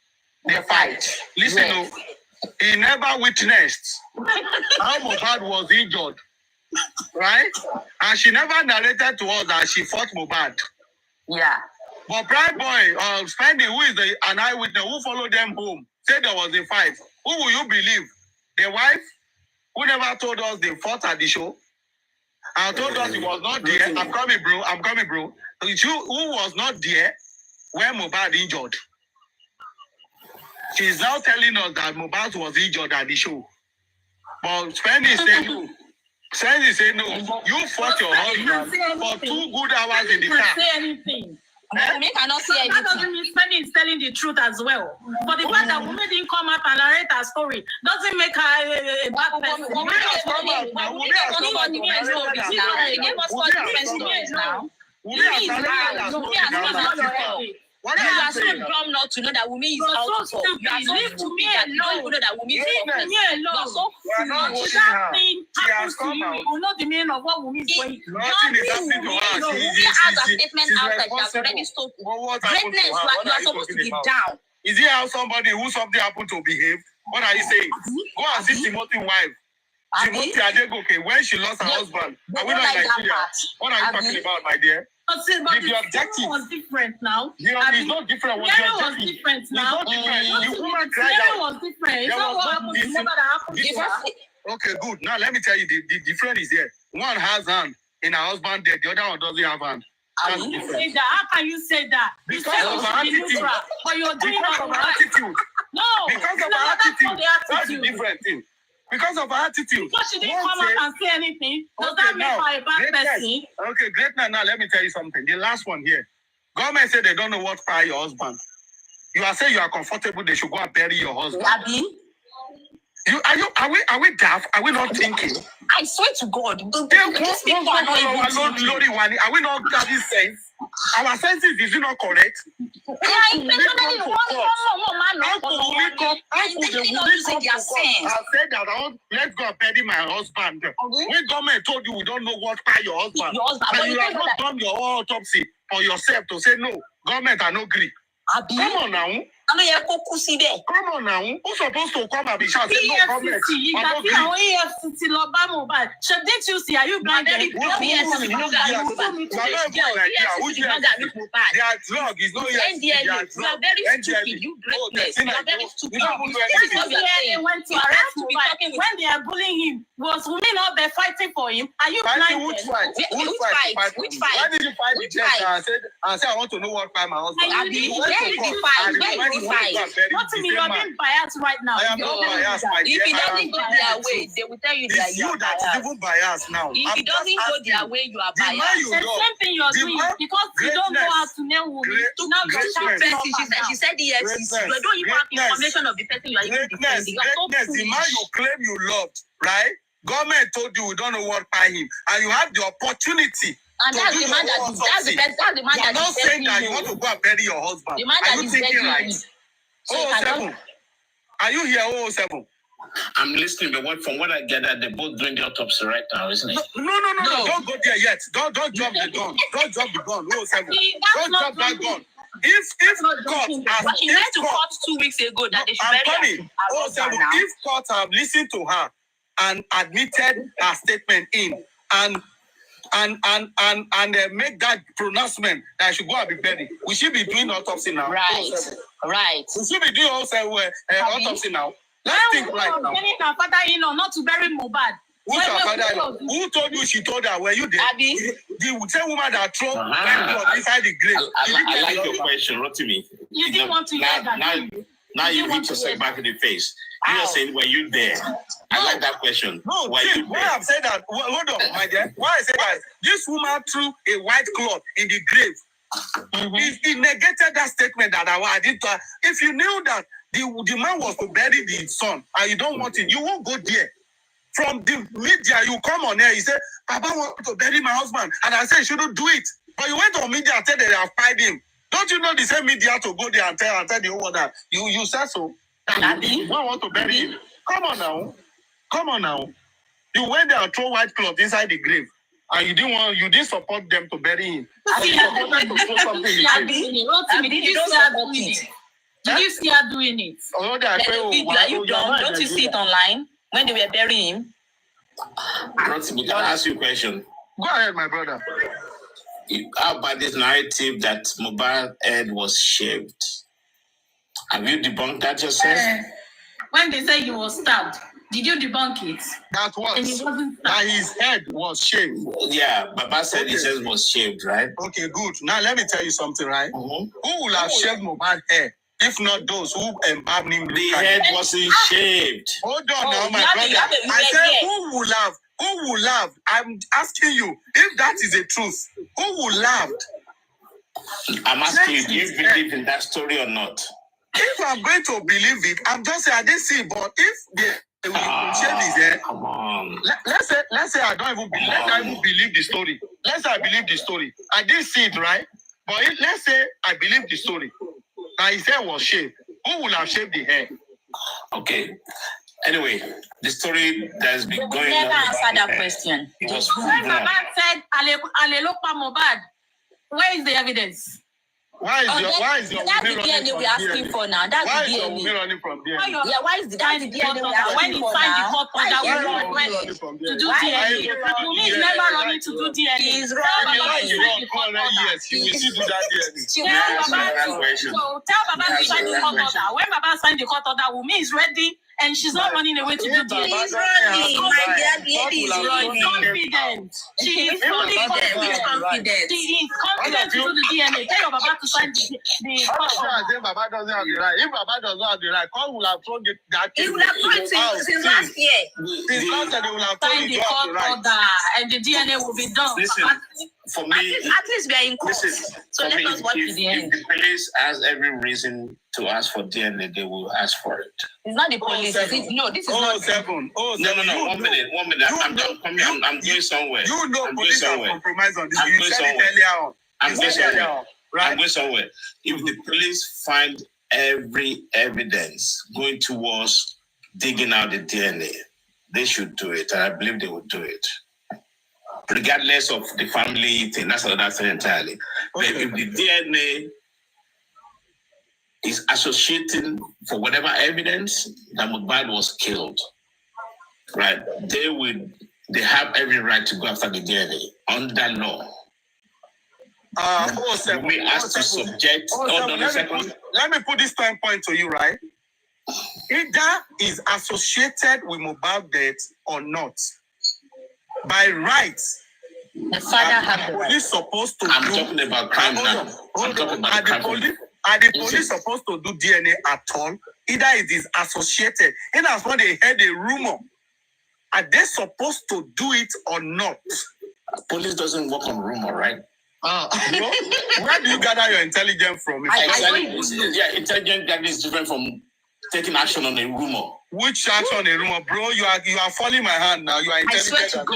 the fight. Listen, he never witnessed how Mohbad was injured, right? And she never narrated to us that she fought Mohbad. Yeah. But Prime Boy, Spendy, who is an eyewitness, who followed them home, said there was a fight. Who will you believe? The wife, who never told us they fought at the show, and told us he was not there. I'm coming, bro. It's you who was not there when Mohbad injured. She's now telling us that Mohbad was injured at the show. But Spendy said no. Spendy said no. You fought your husband for 2 good hours in the car. Can't say anything. Wunmi cannot say That doesn't anything. mean Spendy is telling the truth as well. But the fact that Wunmi didn't come out and narrate her story doesn't make her a bad person. You are so dumb not to know that Wunmi is out to talk. You are so stupid that you don't even know that Wunmi is out. You are so foolish. That thing happens to you, you will know the meaning of what Wunmi is going through. Wunmi has a statement out that she has already spoken. Greatness, you are supposed to be down. Is it how somebody who something happened to behave? What are you saying? Go and see Timothy's wife. Timothy Adegoke, when she lost her husband. Are we not in Nigeria? What are you talking about, my dear? But the objective was different now. It's not different. Was different now. The woman cried out. Was different. It's not what happened to mother that happened to her. Okay, good. Now let me tell you, the difference is here. One has hand in her husband dead. The other one doesn't have hand. How can you say that? Because of her attitude. But you're doing because of her attitude. No. Because of her attitude. That's a different thing. Because of her attitude. Because she didn't come out and say anything. Does that make her a bad person? Okay, great. Now let me tell you something. The last one here. Government said they don't know what to your husband. You are saying you are comfortable, they should go and bury your husband. Are we daft? Are we not thinking? I swear to God. Are we not having sense? Our senses is it not correct? How could we come to court? How could the woman come to court and say that let's go and bury my husband? When government told you we don't know what by your husband, and you have not done your own autopsy for yourself to say no, government are not agree. Come on now. Come on now. Who's supposed to come and be shouting no government? Didn't you see? Are you blind? Their drug is not yet. You are very stupid. You greatness. You are very stupid. That's what you are saying. When they are bullying him, was Wunmi not there fighting for him? Are you blind? Which fight? Why did you fight the judge and say I want to know what time my husband? side. Nothing, you are being biased right now. I am not biased, my dear. If it I am doesn't go telling their the way, truth. they will tell you It's that you you are that is biased. even biased now. If I'm it just doesn't go asking their you. way, you are The man biased. you The love, same thing you're the doing man- because you don't know how to name women. Now you're greatness. shouting up Person, and down. she said yes. Greatness, You don't even have greatness. information of the person you are even Greatness, defending. You are so greatness. The man foolish. you claim you loved, right? Government told you we don't know what by him, and you have the opportunity. And that's the man that that's the man You are that not is saying that begging you you. want to go and bury your husband. The man Are that you is thinking begging right? you. So you cannot. 007. Are you here, 007? I'm listening, but from what I gather, they're both doing the autopsy right now, isn't it? No. Don't go there yet. Don't drop the gun. Don't drop the gun. 007. See, that's Don't not drop that something- gun. If court has, She went if to court, court 2 weeks ago that they should I'm bury coming. her husband now. If court have listened to her and admitted her statement in and make that pronouncement that I should go and be buried, we should be doing autopsy now. Right. Right. We should be doing autopsy now. Let's think right now. Getting her father-in-law not to bury Mohbad. Who's her father? Who told you she told her? Were you there? Abby. The same woman that threw Uh-huh. blood inside the grave. I like your question, Rotimi. You didn't want to hear that. Now You you want hit to yourself hear back in the face. You are saying, were you there? I like that question. No, Were see, you why there? I've said that, hold on, my dear. Why I said that, this woman threw a white cloth in the grave. He negated that statement that I did to her. If you knew that the man was to bury the son and you don't want it, you won't go there. From the media, you come on here, you say, Papa wants to bury my husband. And I said, you shouldn't do it. But you went on media and said they have fired him. Don't you know the same media to go there and tell the whole world that you said so? You don't want to bury him. Come on now. You went there and throw white cloth inside the grave. And you didn't support them to bury him. And you supported to throw something in the grave. Did you see her doing it? Did you see her doing it? Oh, they are saying, Are you dumb? Don't you see it online when they were burying him? Rotimi, can I ask you a question? Go ahead, my brother. How about this narrative that Mohbad's head was shaved? Have you debunked that yourself? When they say he was stabbed, did you debunk it? That And he was wasn't that stabbed. his head was shaved. Yeah, Baba said Okay. his head was shaved, right? Okay, good. Now let me tell you something, right? Who will have shaved Mohbad's hair if not those who embalmed him? The head wasn't shaved. Hold on now, my you have brother. to- I said, yeah. who will laugh? I'm asking you, if that is the truth, who will laugh? I'm asking you, do you believe in that story or not? If I'm going to believe it, I'm just saying I didn't see, but if they will shave his hair, Come on. let's say I don't even believe. Let's not even believe the story. Let's say I believe the story. I didn't see it, right? But let's say I believe the story. That his hair was shaved. Who will have shaved the hair? Okay. Anyway, the story that's been We going never on. answered that question. It was When proven. Baba said, Alelopa Mohbad, where is the evidence? Why is your That's the woman DNA running we're from asking DNA? for now. That's Why the is your woman DNA. running from Why DNA? your Yeah, why is the signed the DNA court we're order? asking When he for signed the now? court Why order, is we Why he were is your woman ready running from to DNA? do Why DNA. is he running? Wunmi is never running to do DNA. He's Tell running. Baba Why to you sign run the court 400 order. years? You will still do that DNA. She Tell wants Baba That's to, the question. so tell Baba to That's sign the the court question. order. When Baba signed the court order, Wunmi is ready and she's not running away to do If DNA. He's running, my dear lady is She's running. confident. She is fully Confident, confident. She is confident to do the DNA. Tell your Baba to sign the All court of you are order. saying Baba doesn't have the right. If Baba does not have the right, God will have thrown that He case would have thrown it out since last year. Since last year, they will have told Sign you the you have court the right. order and the DNA will be done. Listen, for me, At least we are in court. listen, So for let me, us watch to the if end. the police has every reason to ask for DNA, they will ask for it. It's not the police. No, this is not. 07. No, 1 minute. I'm going somewhere. You know I'm going police have somewhere. compromised on this. I'm You going said it somewhere. earlier on. I'm You going said it earlier somewhere. on, right? I'm going somewhere. If the police find every evidence going towards digging out the DNA, they should do it, and I believe they will do it. Regardless of the family thing, that's another thing entirely. But if the DNA is associating for whatever evidence that Mohbad was killed, right? They have every right to go after the DNA under law. 07. We asked to subject. Hold on a second. Let me put this standpoint to you, right? Either is associated with Mohbad's death or not. By rights, The father had the right. police supposed to I'm do. talking about crime now. I'm talking about crime. Are the police supposed to do DNA at all? Either it is associated. And as when they heard a rumor, are they supposed to do it or not? Police doesn't work on rumor, right? Where do you gather your intelligence from? Intelligence gathering is different from taking action on a rumor. Which action on a rumor, bro? You are falling my hand now. You are intelligent.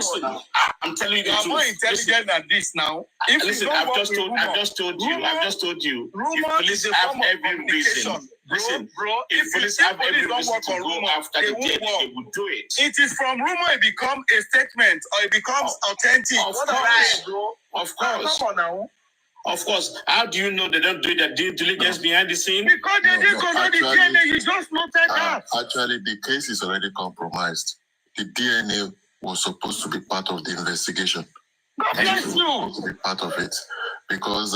I'm telling you, you are more intelligent than this now. If listen, I've just told you. If police have every reason. Listen, bro, if police have every reason to go after the DNA, they will do it. It is from rumor it becomes a statement or it becomes authentic. Of course, bro. Of course. Come on now. Of course. How do you know they don't do the due diligence behind the scene? Because they didn't go to the DNA. You just noted that. Actually, the case is already compromised. The DNA was supposed to be part of the investigation. Yes, to be part of it. Because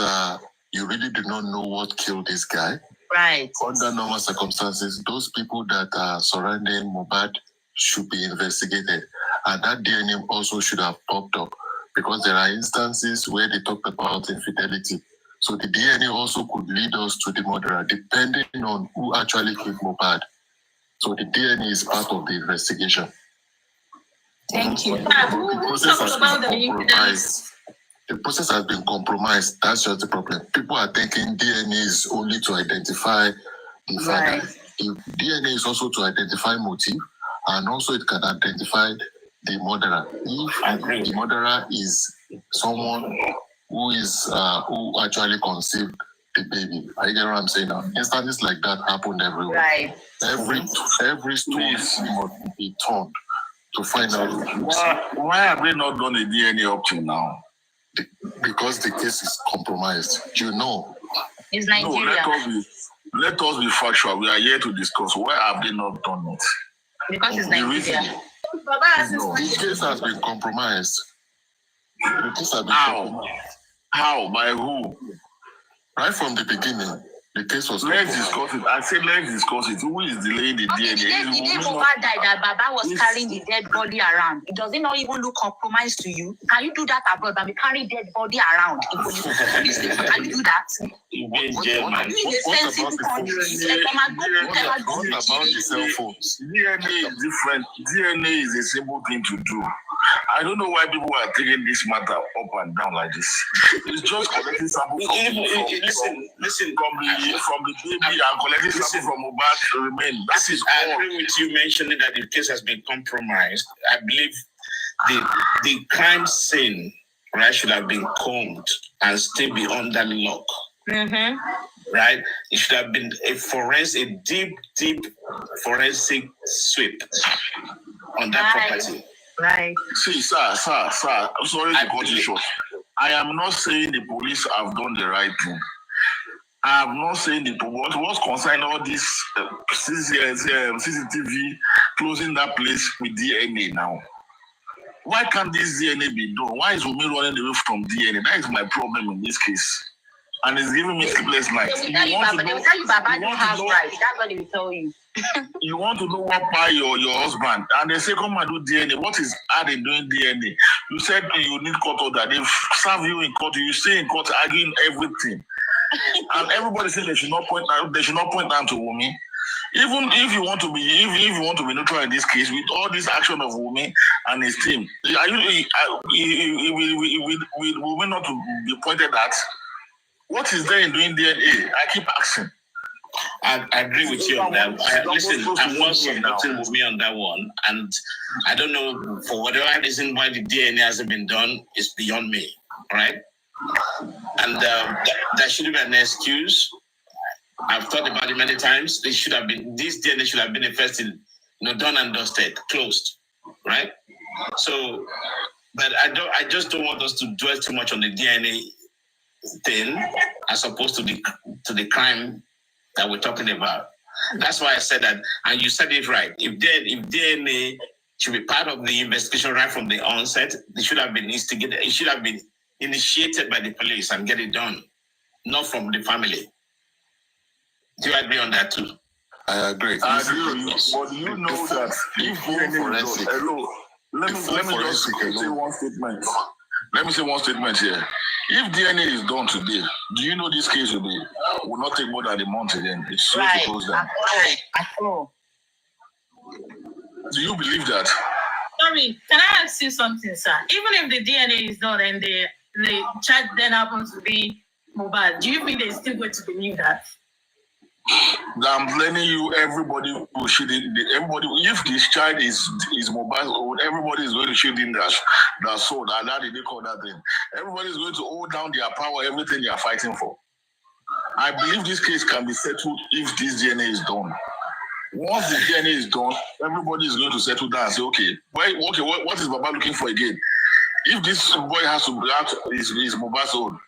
you really do not know what killed this guy. Right. Under normal circumstances, those people that are surrounding Mohbad should be investigated. And that DNA also should have popped up. Because there are instances where they talked about infidelity. So the DNA also could lead us to the murderer, depending on who actually killed Mohbad. So the DNA is part of the investigation. Thank you. The process has been compromised. That's just the problem. People are thinking DNA is only to identify the father. Right. The DNA is also to identify motive, and also it can identify the murderer. If the murderer is someone who actually conceived the baby, I get what I'm saying now. Instances like that happen everywhere. Right. Every stone must be turned to find out. Why have they not done the DNA up till now? Because the case is compromised. You know. It's Nigeria. No, let us be factual. We are here to discuss. Why have they not done it? Because it's Nigeria. No, the case has been compromised. The case has been compromised. How? By who? Right from the beginning, the case was Let's discuss it. I said let's discuss it. Who is delaying the DNA? The day Mohbad died, that Baba was carrying the dead body around. It doesn't not even look compromised to you. Can you do that abroad? But we carry dead body around. Can you do that? What about the cell phones? DNA is different. DNA is a simple thing to do. I don't know why people are taking this matter up and down like this. It's just collecting samples from the baby and collecting samples from Mohbad to remain. That is all. I agree with you mentioning that the case has been compromised. I believe the crime scene, right, should have been combed and still be under lock. Mm-hmm. Right? It should have been a deep forensic sweep on that property. Right. See, sir, I'm sorry to cut you short. I am not saying the police have done the right thing. I am not saying the police. What's concerned all this CCTV closing that place with DNA now? Why can't this DNA be done? Why is Wunmi running away from DNA? That is my problem in this case. And it's giving me sleepless nights. They will tell you Baba don't have rights. That's what they will tell you. You want to know what by your husband, and they say come and do DNA. What is adding doing DNA? You said you need court order. They serve you in court. You stay in court arguing everything, and everybody says they should not point down to Wunmi. Even if you want to be, if you want to be neutral in this case, with all this action of Wunmi and his team, will Wunmi not to be pointed at? What is there in doing DNA? I keep asking. I agree with you on that. I'm not supporting with me on that one, and I don't know for whatever reason why the DNA hasn't been done. It's beyond me, right? And that shouldn't be an excuse. I've thought about it many times. This DNA should have been invested, done and dusted, closed, right? So, but I just don't want us to dwell too much on the DNA thing as opposed to the crime that we're talking about. That's why I said that, and you said it right. If DNA should be part of the investigation right from the onset, it should have been instigated. It should have been initiated by the police and get it done, not from the family. Do you agree on that too? I agree. But you know that if DNA is done, let me just say one statement. let me say one statement here. If DNA is done today, do you know this case will not take more than a month again? It's so Right. close down. At all. Do you believe that? Sorry, can I ask you something, sir? Even if the DNA is done and the child then happens to be mobile, do you think they're still going to believe that? I'm telling you, everybody will shoot in. Everybody, if this child is mobile, everybody is going to shoot in that soul. That they call that thing. Everybody is going to hold down their power, everything they are fighting for. I believe this case can be settled if this DNA is done. Once the DNA is done, everybody is going to settle down and say, okay, what is Baba looking for again? If this boy has to bring out his mobile soul,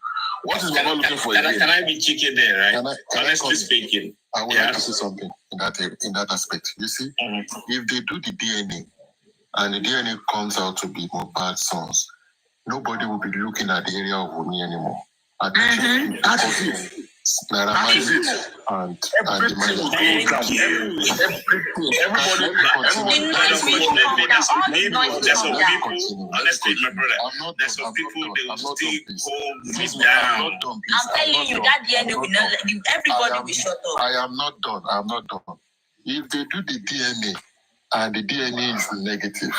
what is Baba looking for again? Can I be cheeky there, right? Honestly speaking. I would like to say something in that aspect. You see, if they do the DNA and the DNA comes out to be Mohbad's sons, nobody will be looking at the area of Wunmi anymore. That is it. And the there's some people, honestly, my brother, there's some people they will still hold me down. I'm telling you, that DNA will not let you, everybody will shut up. I am not done. If they do the DNA and the DNA is negative,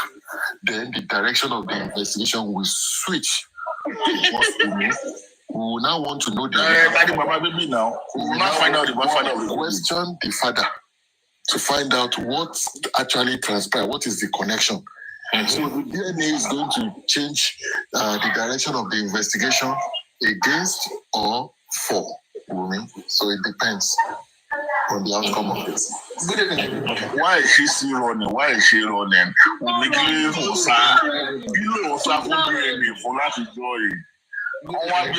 then the direction of the investigation will switch. We will now want to know the we will now find out the question the father to find out what actually transpired, what is the connection. So the DNA is going to change the direction of the investigation against or for Wunmi. So it depends on the outcome of this. Good evening. Why is she still running? Àwọn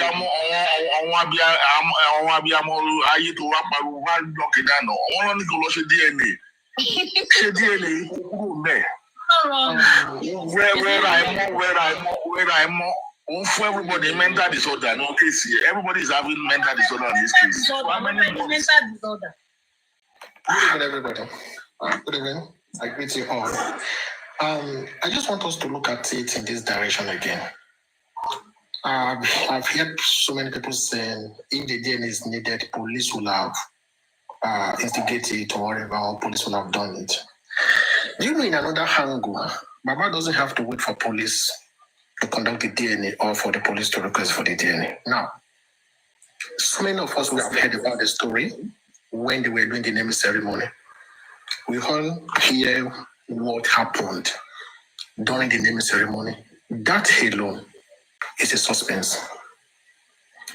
abiyamọ ayé tó wá pariwo wá lọ́kì dáná wọ́n lọ ní kó lọ ṣe DNA kúrò mẹ́. Where I'm more for everybody mental disorder no case here. Everybody is having mental disorder in this case. Mental disorder. Good evening, everybody. Good evening. I greet you all. I just want us to look at it in this direction again. I've heard so many people saying if the DNA is needed, police will have instigated it or whatever, or police will have done it. Do you know, in another angle, Baba doesn't have to wait for police to conduct the DNA or for the police to request for the DNA. Now, so many of us who have heard about the story when they were doing the naming ceremony, we all hear what happened during the naming ceremony. That alone is a suspense.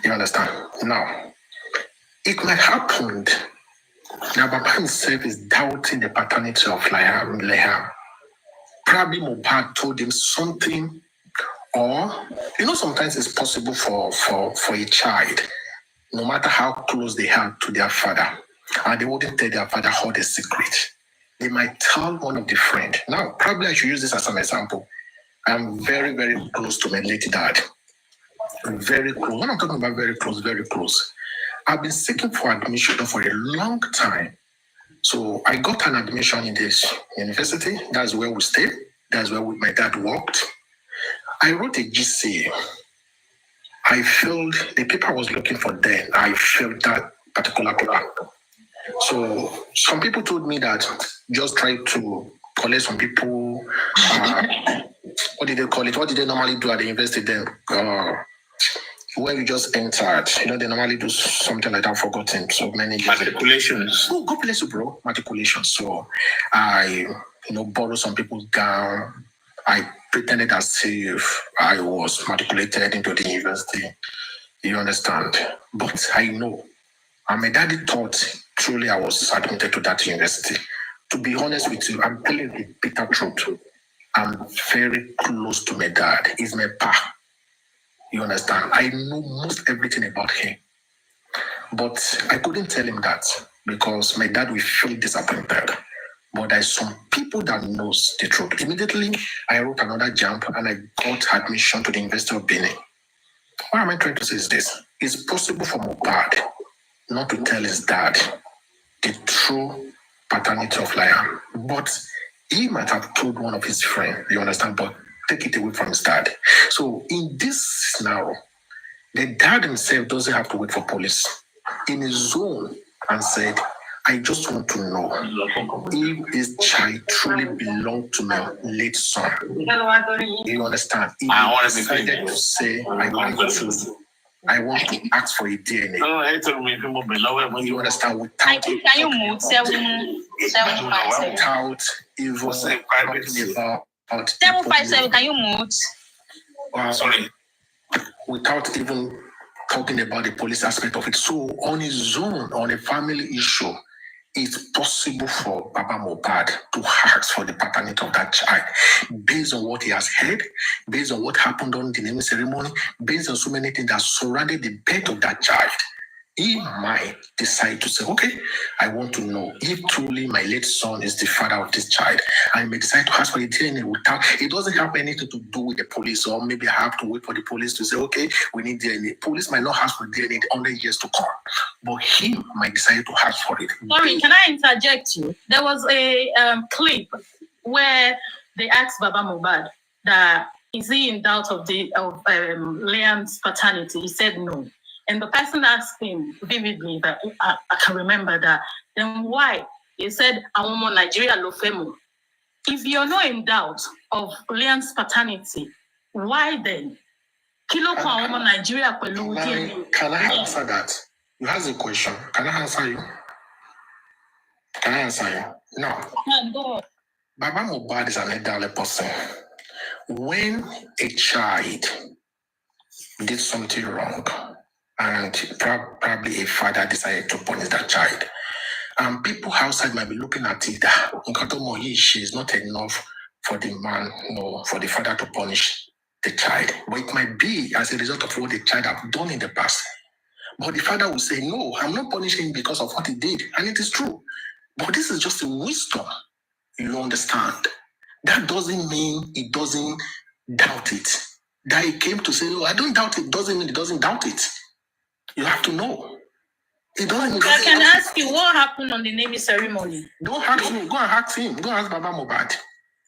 You understand? Now, it might happen that Baba himself is doubting the paternity of Leha. Probably Mohbad told him something, or sometimes it's possible for a child, no matter how close they are to their father, and they wouldn't tell their father all the secret. They might tell one of the friends. Now, probably I should use this as an example. I'm very, very close to my late dad. Very close. When I'm talking about very close, very close. I've been seeking for admission for a long time. So I got an admission in this university. That's where we stayed. That's where my dad worked. I wrote a GCA. I filled, the paper I was looking for then, I filled that particular paper. So some people told me that just try to collect some people, what did they call it? What did they normally do at the university then? Where you just entered, they normally do something like that, forgotten so many years. Matriculations. Oh, God bless you, bro. Matriculation. So I, borrowed some people's gown. I pretended as if I was matriculated into the university. You understand? But I know. And my daddy thought truly I was admitted to that university. To be honest with you, I'm telling you the bitter truth. I'm very close to my dad. He's my pa. You understand? I know most everything about him. But I couldn't tell him that because my dad will feel disappointed. But there's some people that knows the truth. Immediately, I wrote another jump and I got admission to the University of Benin. What am I trying to say is this? It's possible for Mohbad not to tell his dad the true paternity of Liam. But he might have told one of his friends, you understand? But take it away from his dad. So in this now, the dad himself doesn't have to wait for police. In his zone and said, I just want to know if this child truly belonged to my late son. You understand? If he decided to say, I want to ask for a DNA. You understand? Without can you move 757? Without even talking about 757, can you move? Sorry. Without even talking about the police aspect of it. So on his own, on a family issue, it's possible for Baba Mohbad to ask for the paternity of that child based on what he has heard, based on what happened on the naming ceremony, based on so many things that surrounded the birth of that child. He might decide to say, okay, I want to know if truly my late son is the father of this child. I may decide to ask for the DNA without, it doesn't have anything to do with the police, or maybe I have to wait for the police to say, okay, we need DNA. Police might not ask for DNA in 100 years to come, but he might decide to ask for it. Sorry, can I interject you? There was a clip where they asked Baba Mohbad that is he in doubt of Liam's paternity? He said no. And the person asked him vividly that I can remember that. Then why? He said, I want more Nigeria Lofemo. If you're not in doubt of Liam's paternity, why then? Kilo kwa more Nigeria Can I answer that? You have a question. Can I answer you? Can I answer you? No. Go. Baba Mohbad is an elderly person. When a child did something wrong, and probably a father decided to punish that child, people outside might be looking at it that is not enough for the man, no, for the father to punish the child. But it might be as a result of what the child have done in the past. But the father will say, no, I'm not punishing him because of what he did. And it is true. But this is just a wisdom. You understand? That doesn't mean he doesn't doubt it. That he came to say, oh, I don't doubt it, doesn't mean he doesn't doubt it. You have to know. It doesn't. I can ask you what happened on the naming ceremony. Don't ask me. Go and ask him. Go and ask Baba Mohbad.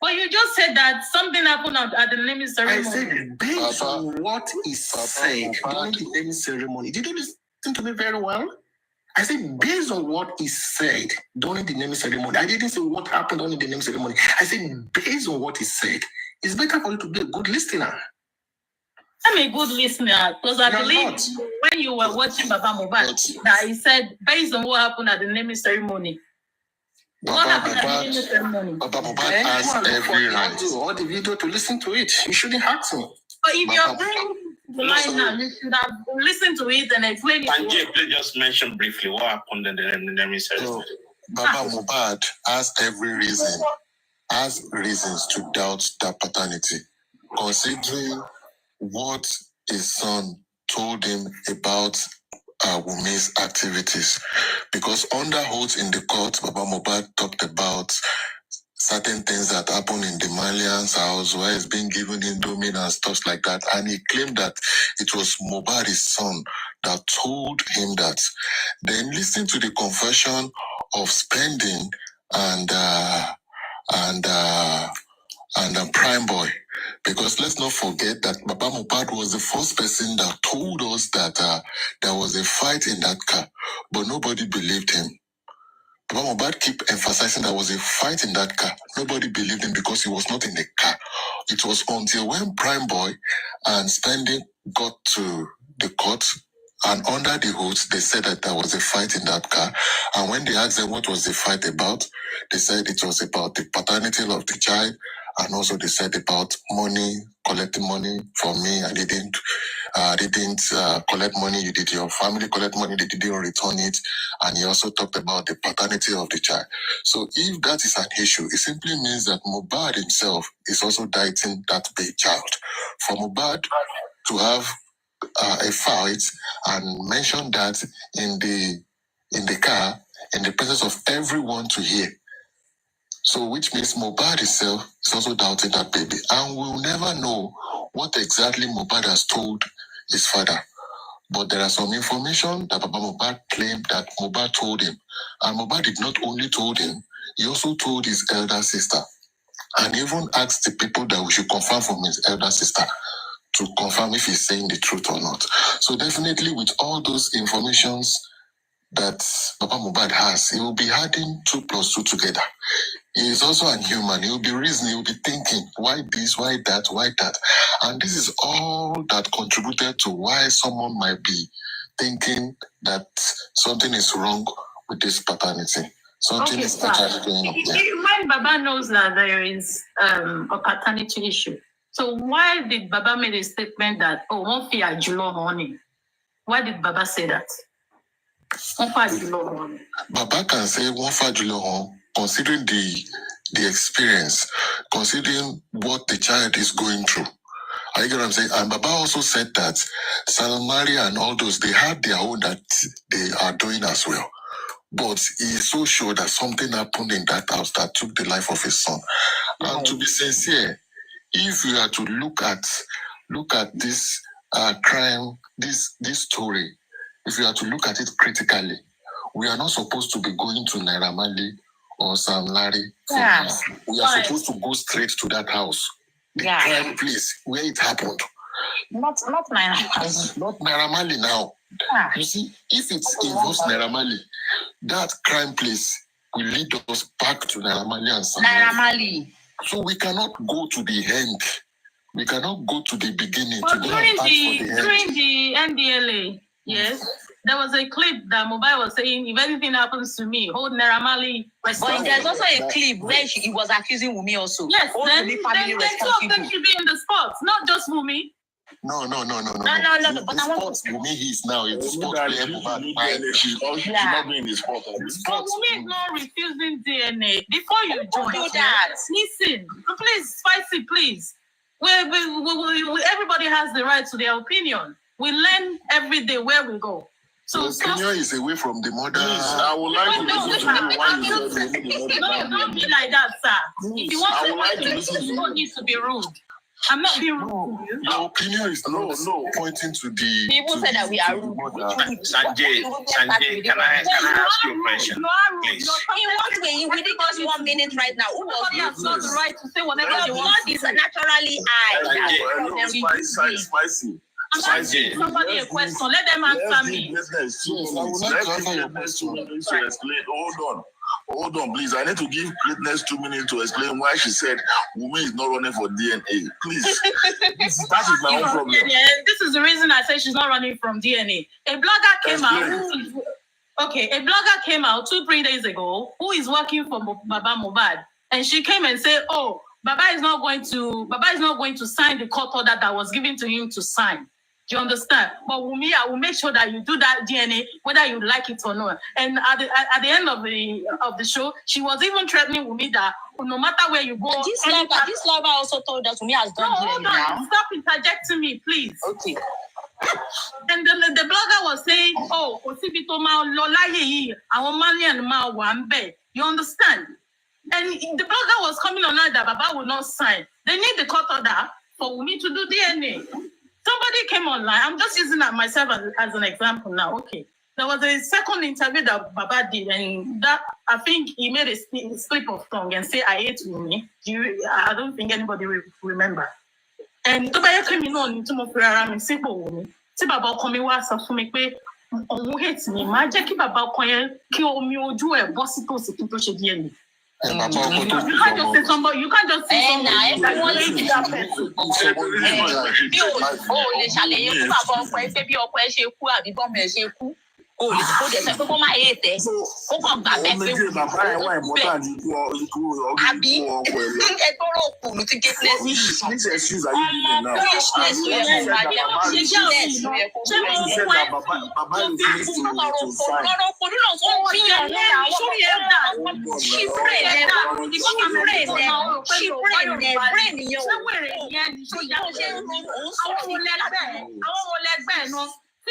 Well, you just said that something happened at the naming ceremony. I said based on what he said during the naming ceremony. Did you listen to me very well? I said based on what he said during the naming ceremony. I didn't say what happened during the naming ceremony. I said based on what he said. It's better for you to be a good listener. I'm a good listener because I believe when you were watching Baba Mohbad that he said based on what happened at the naming ceremony. What happened at the naming ceremony? Baba Mohbad has every right. All the video to listen to it. You shouldn't ask me. But if you're bringing the line now, you should have listened to it and explained it. And please just mention briefly what happened in the naming ceremony. Baba Mohbad has every reason, has reasons to doubt that paternity, considering what his son told him about Wumi's activities. Because under oath in the court, Baba Mohbad talked about certain things that happened in the Malian's house where he's been given indomie and stuff like that. And he claimed that it was Mohbad, his son, that told him that. Then listen to the confession of spending and Prime Boy. Because let's not forget that Baba Mohbad was the first person that told us that there was a fight in that car, but nobody believed him. Baba Mohbad keep emphasizing there was a fight in that car. Nobody believed him because he was not in the car. It was until when Prime Boy and Spending got to the court, and under the hoods, they said that there was a fight in that car. And when they asked them what was the fight about, they said it was about the paternity of the child. And also they said about money, collecting money from me. I didn't collect money. You did your family collect money. They didn't return it. And he also talked about the paternity of the child. So if that is an issue, it simply means that Mohbad himself is also dieting that big child. For Mohbad to have a fight and mention that in the car, in the presence of everyone to hear. So which means Mohbad himself is also doubting that baby. And we'll never know what exactly Mohbad has told his father. But there are some information that Baba Mohbad claimed that Mohbad told him. And Mohbad did not only told him, he also told his elder sister. and even asked the people that we should confirm from his elder sister to confirm if he's saying the truth or not. So definitely with all those informations that Papa Mohbad has, he will be adding 2 plus 2 together. He is also a human. He will be reasoning, he will be thinking, why this, why that, why that? And this is all that contributed to why someone might be thinking that something is wrong with this paternity. Something Okay, is actually going on. Yeah. when Baba knows that there is a paternity issue, so why did Baba make a statement that, oh, won't fear Julo money? Why did Baba say that? Baba can say one fajulo, considering the experience, considering what the child is going through. I get what I'm saying? And Baba also said that Salomari and all those, they have their own that they are doing as well. But he is so sure that something happened in that house that took the life of his son. And to be sincere, if you are to look at this crime, this story, if you are to look at it critically, we are not supposed to be going to Naira Marley or Sam Larry. Yeah. We are supposed to go straight to that house, the crime place where it happened. Not Naira. Not Naira Marley now. Yeah. You see, if it involves Naira Marley, that crime place will lead us back to Naira Marley and Sam Naira Larry. Marley. So we cannot go to the end. We cannot go to the beginning But to go and back for the end. during the NDLA, yes, there was a clip that Mobile was saying, if anything happens to me, hold Naira Marley But responsible. there's also a clip where he was accusing Wumi also. Yes, Hold then Wumi two family of them responsible. should be in the spot, not just Wumi. No. No, But I want sport Wumi is now in the sport That where she Mohbad should not be in the sport. But Wumi is not refusing DNA. Before you join, do that. listen, please, Spicy, please. Everybody has the right to their opinion. We learn every day where we go. So Your opinion is away from the mother. I would like to listen to you why you said you need to No, don't be like that, sir. If you want I would like to to listen to you you. don't need to be rude. I'm not being rude to you. Your opinion is not pointing to the. People said that we are rude. Sanjay, can I ask you a question, You are rude. please? In what way? You within just 1 minute right now. Who was Nobody has got the right to say whatever they Your want. blood is naturally high. Spicy. I'm asking somebody a question. Let them answer me. Business too. Yes, I would like to answer your Greatness 2 question. minutes to explain. Hold on, please. I need to give Greatness 2 minutes to explain why she said Wumi is not running for DNA. Please. That is my own problem. Yeah, this is the reason I say she's not running from DNA. A blogger came a blogger came out 2-3 days ago who is working for Baba Mohbad, and she came and said, "Oh, Baba is not going to sign the court order that was given to him to sign." Do you understand? But Wumi, I will make sure that you do that DNA, whether you like it or not. And at the end of the show, she was even threatening Wumi that no matter where you go, This lover also told us Wumi has done hold on, stop interjecting me, please. Okay. And the blogger was saying, "Oh, Osibito ma lo láyé yìí, àwọn Malian ma wà ńbẹ̀." You understand? And the blogger was coming on that Baba would not sign. They need the court order for Wumi to do DNA. Somebody came online. I'm just using that myself as an example now. Okay. There was a second interview that Baba did, and that I think he made a slip of tongue and say, "I hate Wumi." I don't think anybody will remember. And Tobayo came in on into Mofirara and simple Wumi. See Baba coming was sọ fún mi pé òun hate me. Má jẹ́ kí bàbá ọkọ yẹn kí omi ojú ẹ̀ bọ́ sí tòsí kí n tó ṣe DNA. You can't just say somebody. You can't just say somebody. Everyone hates that person. Bí o lè ṣàlàyé fún bàbá ọkọ ẹ pé bí ọkọ ẹ ṣe kú àbí bọ́mọ ẹ ṣe kú. O lè kó dẹ̀ sọ pé kó má yé tẹ̀. Ó kàn gbà bẹ́ẹ̀ pé wù àbí ẹ tó rò kù ló ti ké pẹ́sì.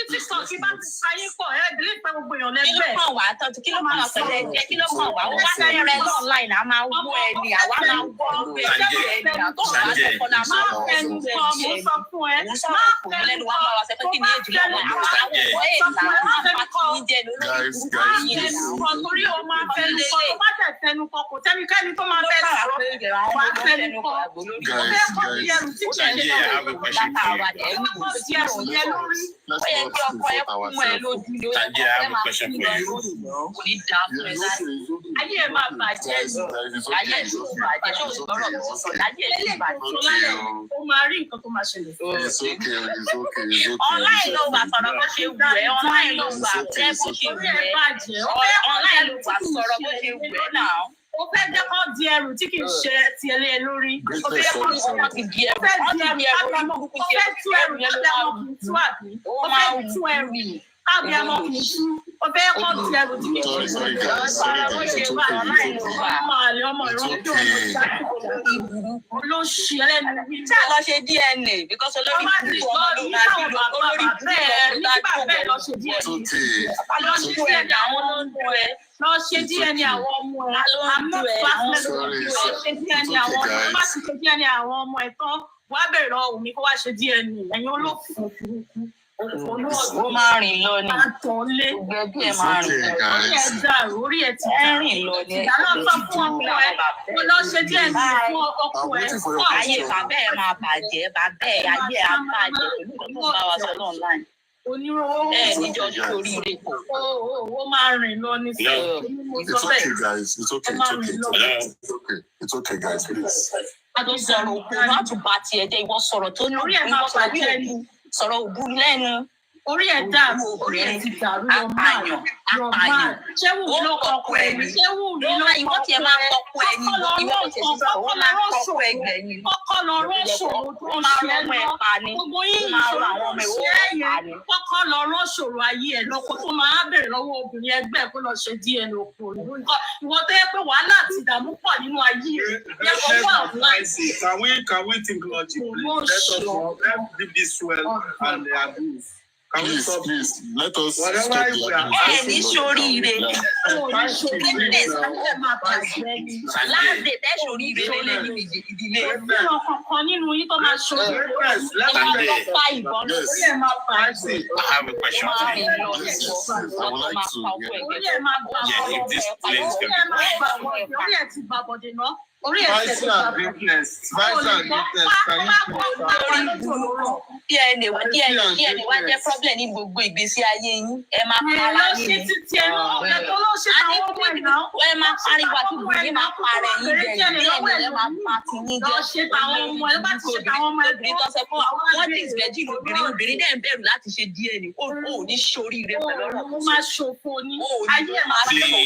títí sọ kí bá ti sáyé pọ̀ ẹ délé pé gbogbo èèyàn Kí ló lẹ́gbẹ̀ẹ́. kàn wá tọ́jú? Kí ló kàn wá pẹ̀lú ẹ̀jẹ̀? Kí ló kàn wá? Ó wá sẹ́yìn rẹ̀ online, a máa wú ẹni, àwa máa wú ọgbẹ́ ẹni, àtọ́ wá sọ̀kọ̀ la máa fẹnu kọ́, mo sọ fún ẹ. Máa Kò ní lẹ́nu wá máa wá sọ pé kí ni èjì lọ́wọ́ àwọn ọ̀pọ̀ èèyàn máa bá kí ní jẹ lórí torí o máa fẹnu kọ́, tó bá tẹ̀ fẹnu kọ́, kò sẹ́nikẹ́ni tó máa fẹ́ sọ̀rọ̀. Wà á fẹnu kọ́. Ó fẹ́ kọ́ di ẹrù tí kì í ṣe Sanjay, I have a question for you. ó fẹ́ kọ́ di ẹrù yẹn lórí. ó yẹ kí ọkọ ẹ kún ẹ lójú ni ó yẹ Sanjay, I have a question for you. kò ní dáa fún ẹ láti. Ayé ẹ̀ máa bàjẹ́ ni. Ayé ẹ̀ ló bàjẹ́ ṣé o sì gbọ́rọ̀ mi sọ láyé ẹ̀ ló bàjẹ́. Ó máa rí nǹkan tó máa ṣẹlẹ̀. It's okay. Online ló wà sọ̀rọ̀ bó ṣe wù ẹ́, online ló wà jẹ́ bó ṣe wù ẹ́, online ló wà sọ̀rọ̀ bó ṣe wù ẹ́ náà. Ó fẹ́ jẹ́ kó di ẹrù tí kì í ṣe ti ẹlẹ́ lórí. Ó fẹ́ jẹ́ kó wọ́n ti di ẹrù, wọ́n ti di ẹrù orí burúkú ó fẹ́ tú ẹrù yẹn ló máa wù tú àbí. Ó fẹ́ tú ẹrù káàbí ọmọ kì í tú. Ó fẹ́ kó di ẹrù tí kì í ṣe Sorry, guys. Sorry, guys. It's okay. ọmọ àlè ọmọ ìrọ́jọ́ olóṣì ẹlẹ́nu wí. Tí a lọ ṣe DNA because olórí burúkú ọmọ ló máa bí lọ, olórí burúkú ọmọ ló máa bí lọ. lọ ṣe díẹ̀ It's okay. lọ ṣe díẹ̀ ní àwọn ló ń du ẹ lọ ṣe díẹ̀ ní àwọn ọmọ ẹ àmọ́ Sorry, lọ ṣe díẹ̀ ní àwọn ọmọ ẹ má sì ṣe díẹ̀ ní àwọn ọmọ ẹ tán wàá bẹ̀rẹ̀ lọ wù mí kó wá ṣe díẹ̀ ní ẹ̀yin olófin burúkú. Ó máa rìn lọ ni. Gbẹ̀bí ẹ̀ máa rìn lọ. Orí ẹ̀ dàrú, orí ẹ̀ ti ẹ̀ rìn lọ ni. Ìdáná sọ fún ọkọ ẹ, ó lọ ṣe díẹ̀ ní fún ọkọ ẹ. Ayé bàbá ẹ̀ máa bàjẹ́, bàbá ẹ̀ ayé ẹ̀ á bàjẹ́ pẹ̀lú nǹkan tó ń bá wa sọ náà online. Onírúurú níjọ sórí ire kò. Ó máa rìn lọ ní sí. It's okay, guys. It's okay. It's okay, guys. Please. A tó sọ̀rọ̀ òkú má tún bá tiẹ̀ jẹ́ ìwọ sọ̀rọ̀ tó ní orí ẹ̀ máa bàjẹ́ ni. Sọ̀rọ̀ òbú lẹ́nu. Orí ẹ̀ dàrú, orí ẹ̀ ti dàrú lọ máa. Ṣé wù mí ló kọkọ ẹ̀ ní? Ṣé wù mí ló ìwọ tiẹ̀ máa ń kọkọ ẹ̀ ní? Ìwọ ò tẹ̀ sí sọ̀rọ̀ máa ń kọkọ ẹ̀ gbẹ̀yìn. Kọ́kọ́ lọ rọ́ṣòro tó ń ṣe ẹ́ lọ. Gbogbo yín ìṣòro tó ṣe é yẹn. Kọ́kọ́ lọ rọ́ṣòro ayé ẹ̀ lọ́kọ tó máa bèrè lọ́wọ́ obìnrin ẹgbẹ́ kó lọ ṣe díẹ̀ lóko. Ìwọ tó yẹ pé wàhálà àti ìdààmú pọ̀ nínú ayé rẹ̀. Yẹ kó wà láì. Can we think logically? Let's leave this well and the abuse. Please, let us Whatever stop we are ẹ ní sóríire láti tẹ sóríire lélẹ ní ìdílé ọkàn nínú yín tó máa ṣòro pa ìbọn lórí ẹ máa fà á sí. I have a question for you. I would like to. Orí ẹ máa gbà Yeah, if this place orí ẹ máa gbà orí ẹ ti gbà bọ̀dẹ̀ náà. Orí ẹ ti Vice gbà and weakness. Vice and weakness. Can you kí ẹni wá jẹ problem ní gbogbo ìgbésí ayé yín ẹ máa para yín ni ẹ máa pariwo àti obìnrin máa para yín jẹ ìdí ẹni ẹ máa pa ti yín jẹ obìnrin tó sọ fún wọn ti ìgbẹ́jì obìnrin dẹ̀ ń bẹ̀rù láti ṣe díẹ̀ ni ó ní ṣoríire pẹ̀lú ọ̀rọ̀ ó máa ṣòfò ní ayé ẹ̀ máa ṣòfò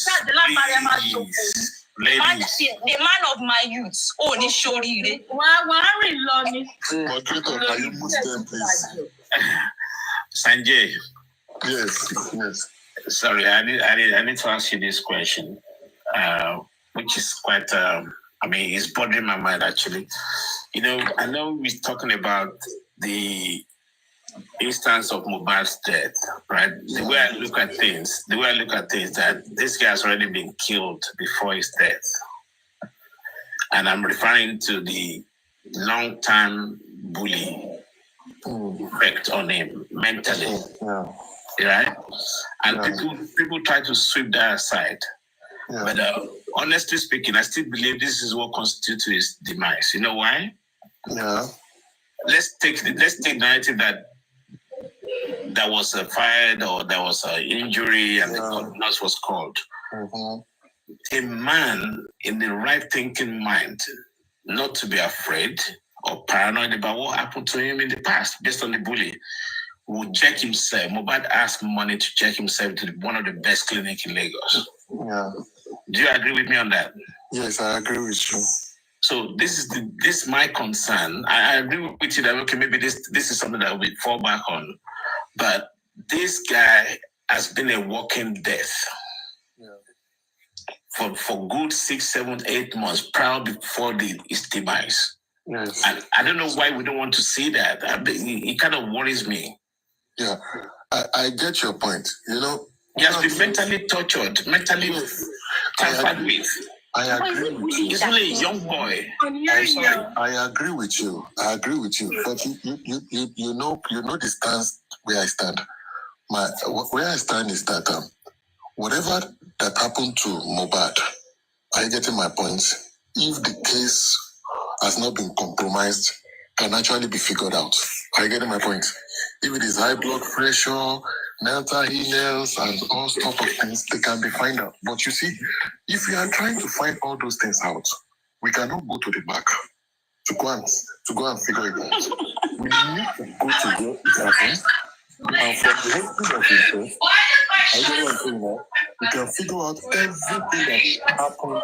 jáde látàrí ẹ̀ máa ṣòfò. The man of my youth, ó ní ṣoríire. Wàá rìn lọ ni. Moderator, can you move them, please? Sanjay. Yes. Sorry, I need to ask you this question, which is quite, it's bothering my mind actually. I know we're talking about the instance of Mohbad's death, right? The way I look at things that this guy has already been killed before his death. And I'm referring to the long-term bully effect on him mentally, right? And people try to sweep that aside. But honestly speaking, I still believe this is what constitutes his demise. You know why? Yeah. Let's take the narrative that there was a fire or there was an injury and the nurse was called. A man in the right thinking mind, not to be afraid or paranoid about what happened to him in the past based on the bully, would check himself. Mohbad asked money to check himself to one of the best clinics in Lagos. Yeah. Do you agree with me on that? Yes, I agree with you. So this is my concern. I agree with you that okay, maybe this is something that we fall back on. But this guy has been a walking death for good 6, 7, 8 months prior before his demise. Yes. And I don't know why we don't want to see that. It kind of worries me. Yeah, I get your point. You know, He has been mentally tortured, mentally tampered with. I agree with you. He's only a young boy. I agree with you. I agree with you. But you know the stance where I stand. Where I stand is that whatever that happened to Mohbad, are you getting my point? If the case has not been compromised, can actually be figured out. Are you getting my point? If it is high blood pressure, mental illness, and all sorts of things, they can be found out. But you see, if we are trying to find all those things out, we cannot go to the back to go and figure it out. We need to go to where it happens. And from the hospital of interest, we can figure out everything that happened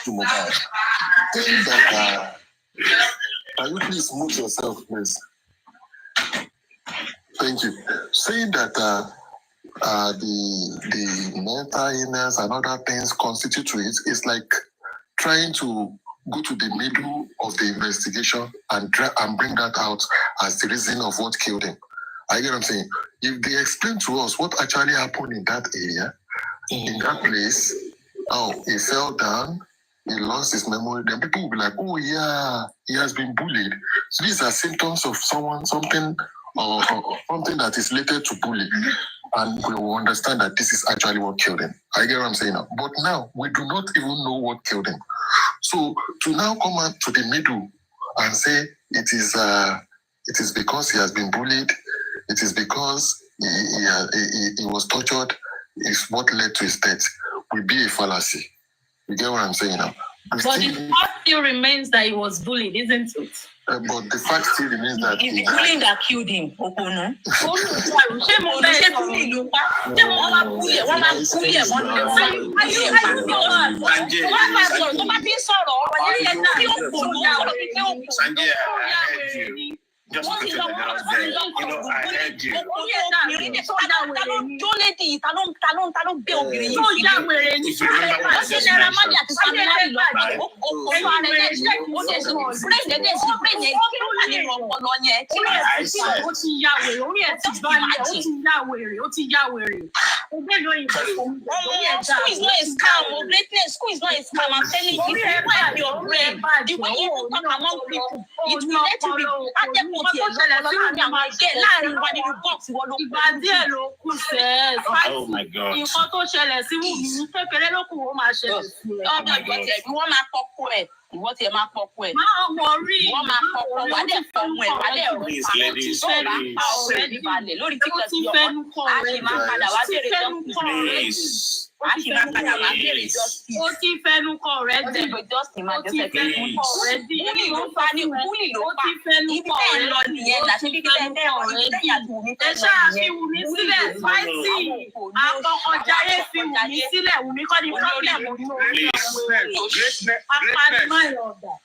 to Mohbad. Saying that, can you please move yourself, please? Thank you. Saying that the mental illness and other things constitute to it is like trying to go to the middle of the investigation and bring that out as the reason of what killed him. I get what I'm saying. If they explain to us what actually happened in that area, in that place, he fell down, he lost his memory, then people will be like, oh yeah, he has been bullied. So these are symptoms of something that is related to bullying. And we will understand that this is actually what killed him. I get what I'm saying now. But now, we do not even know what killed him. So to now come out to the middle and say it is because he has been bullied, it is because he was tortured, is what led to his death, will be a fallacy. You get what I'm saying now? But the fact still remains that he was bullied, isn't it? But the fact still remains that it's the bullying that killed him. Opono. Just put it there. I heard you. School is not a scam. Greatness, school is not a scam. I'm telling you, if you have your brain, the way you talk among people, it will let you be. Oh my God. Nǹkan tó ṣẹlẹ̀ sí Wùmí kékeré ló kù ó máa ṣẹlẹ̀ sí ẹ. Ọmọ ìwọ́n máa kọ́kọ́ ẹ̀. Ìwọ́n ti ẹ̀ máa kọ́kọ́ ẹ̀. Máa wọ rí. Ìwọ́n máa kọ́kọ́ wà dẹ̀ fọmọ ẹ̀ wà dẹ̀ rọ̀ pa ọ̀rẹ́ ní balẹ̀ lórí TikTok yọ ọ́. A ṣì máa padà wá bèrè justice. A ṣì máa padà wá bèrè justice. Ó ti fẹnu kọ rẹ dé. Ó ti fẹnu kọ rẹ dé. Búlì ló pa ní búlì ló pa. Ibi tẹ́ ń lọ nìyẹn láti bí tẹ́ ń yàtọ̀ Wùmí tẹ́ ń lọ nìyẹn. Ẹ ṣáà fi Wùmí sílẹ̀ fáìsì. Àkọ́kọ́jáyé fi Wùmí sílẹ̀. Wùmí kọ́ ni pọ́blẹ̀mù ní orí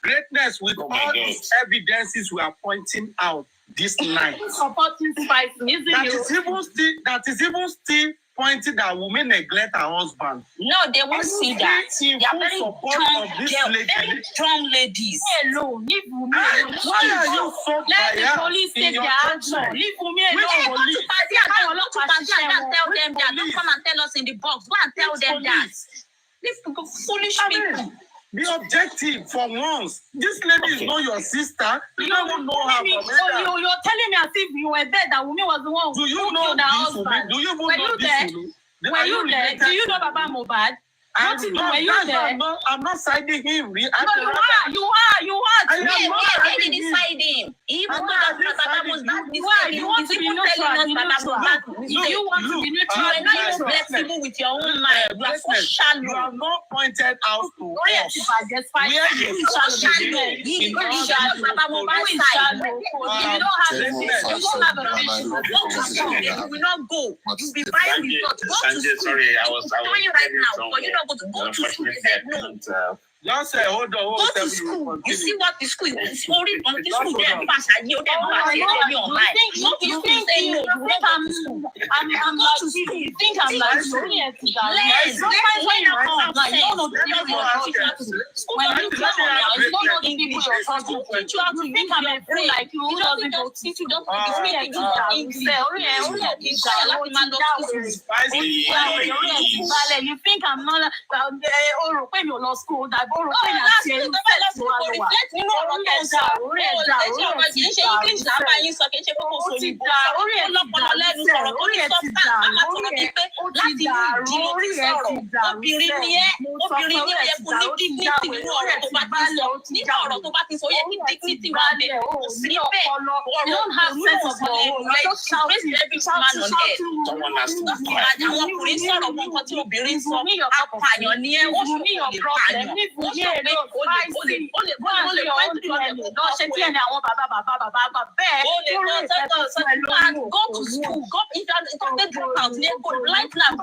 Greatness with all these evidences we are pointing out this night. Supporting spice, that is even still pointing that women neglect her husband. No, they won't see that. They are very strong ladies. Hello, leave Wunmi alone. Why are you so Let the police take their action. Leave Wunmi alone. Go to Pazi and tell them that. Don't come and tell us in the box. Go and tell them that. These foolish people. Be objective for once. This lady is not your sister. You don't even know her. You're telling me as if you were there that Wunmi was the one who killed her husband. Do you even know this? Were you there? Do you know Baba Mohbad? I'm not siding him. You are. They didn't decide him. Even though that was not you want to be neutral. You want to be neutral. You are not even flexible with your own mind. You are so shallow. You have not pointed out to us where you are so shallow. You don't have a relationship. You will not go. You'll be buying results. Go to school. Sorry, I was right now. But you don't go to school. He said no. Just say, hold on, Go to school. You see what the school is only on this school. They pass a year. They pass a year online. You think say no? You think I'm like you think I'm like let's when I come like you don't know the people you're talking to. When you come online, you don't know the people you're talking to. Teach you how to think I'm a fool like you. Who doesn't go teach you? Don't speak English. You think I'm not your school that go to school. Go if you drop out, go right now.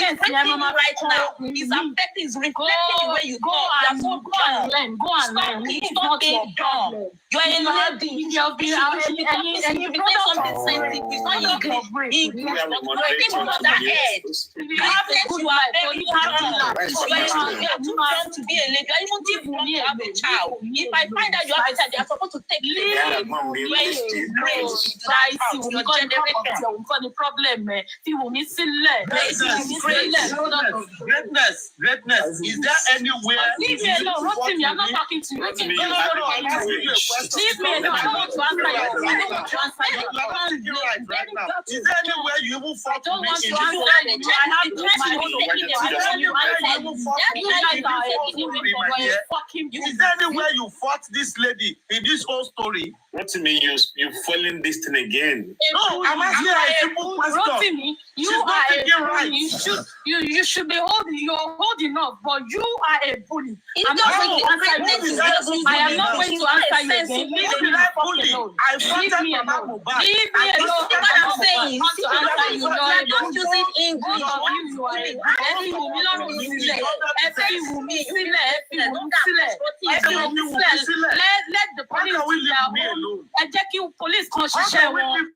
Go right now. It's affecting, it's reflecting the way you go. Go and learn. Go and learn. Stop being dumb. You're a lady. You're being something sensitive. It's not English. People know that head. You have you are very happy. You are to be a lady. Even if you have a child, if I find out you have a child, they are supposed to take leave. Greatness. Is there anywhere? Leave me alone. Rotimi, I'm not talking to you. No. Leave me alone. I don't want to answer you. Right now. Is there anywhere you even fought to me? Is there anywhere you fought this lady in this whole story? What do you mean you foiling this thing again? No, I'm asking a simple question. Rotimi, you are right. You should be holding. You're holding up, but you are a bully. I'm not going to answer you. I am not going to answer you again. Leave me alone. Leave me alone. Leave me alone. What I'm saying, don't use it in English. Let the police come share one.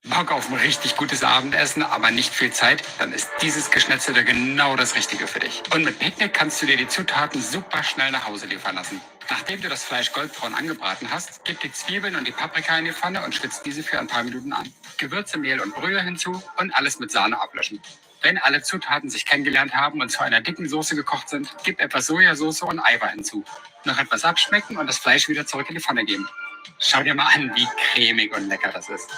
Bock auf ein richtig gutes Abendessen, aber nicht viel Zeit, dann ist dieses Geschnetzelte genau das Richtige für dich. Und mit Picknick kannst du dir die Zutaten super schnell nach Hause liefern lassen. Nachdem du das Fleisch goldbraun angebraten hast, gib die Zwiebeln und die Paprika in die Pfanne und schwitzt diese für ein paar Minuten an. Gewürze, Mehl und Brühe hinzu und alles mit Sahne ablöschen. Wenn alle Zutaten sich kennengelernt haben und zu einer dicken Soße gekocht sind, gib etwas Sojasauce und Eiweiß hinzu. Noch etwas abschmecken und das Fleisch wieder zurück in die Pfanne geben. Schau dir mal an, wie cremig und lecker das ist.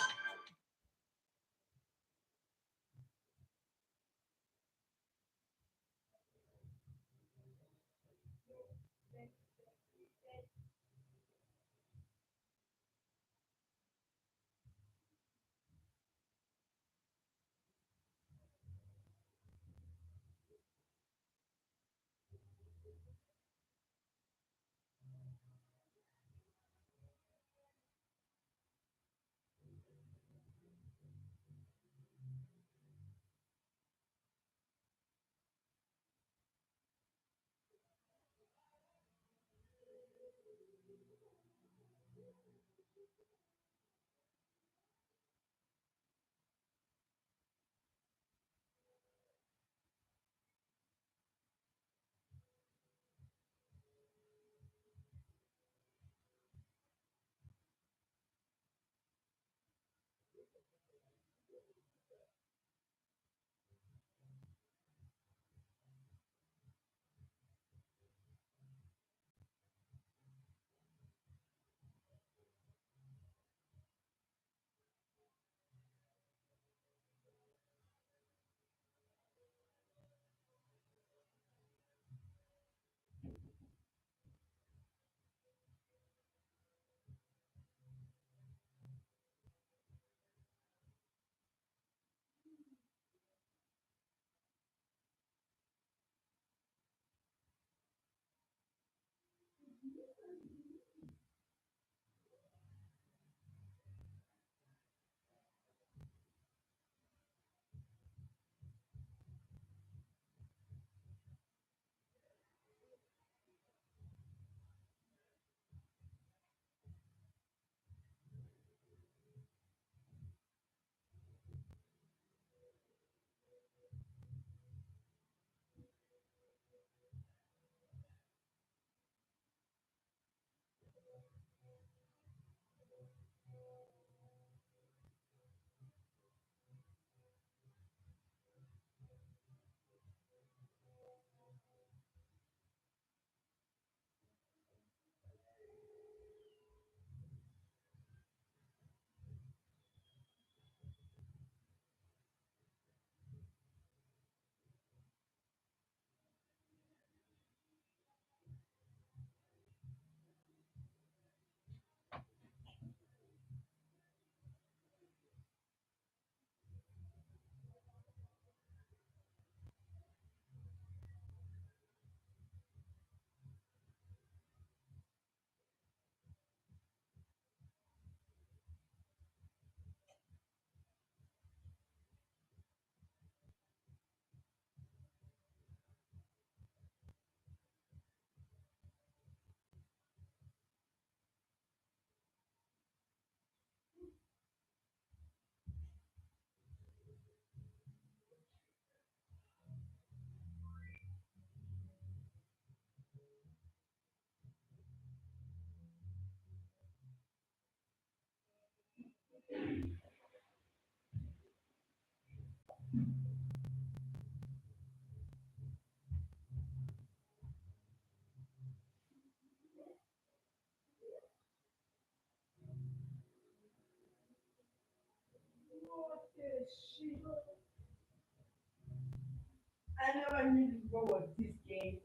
I never knew what was this game.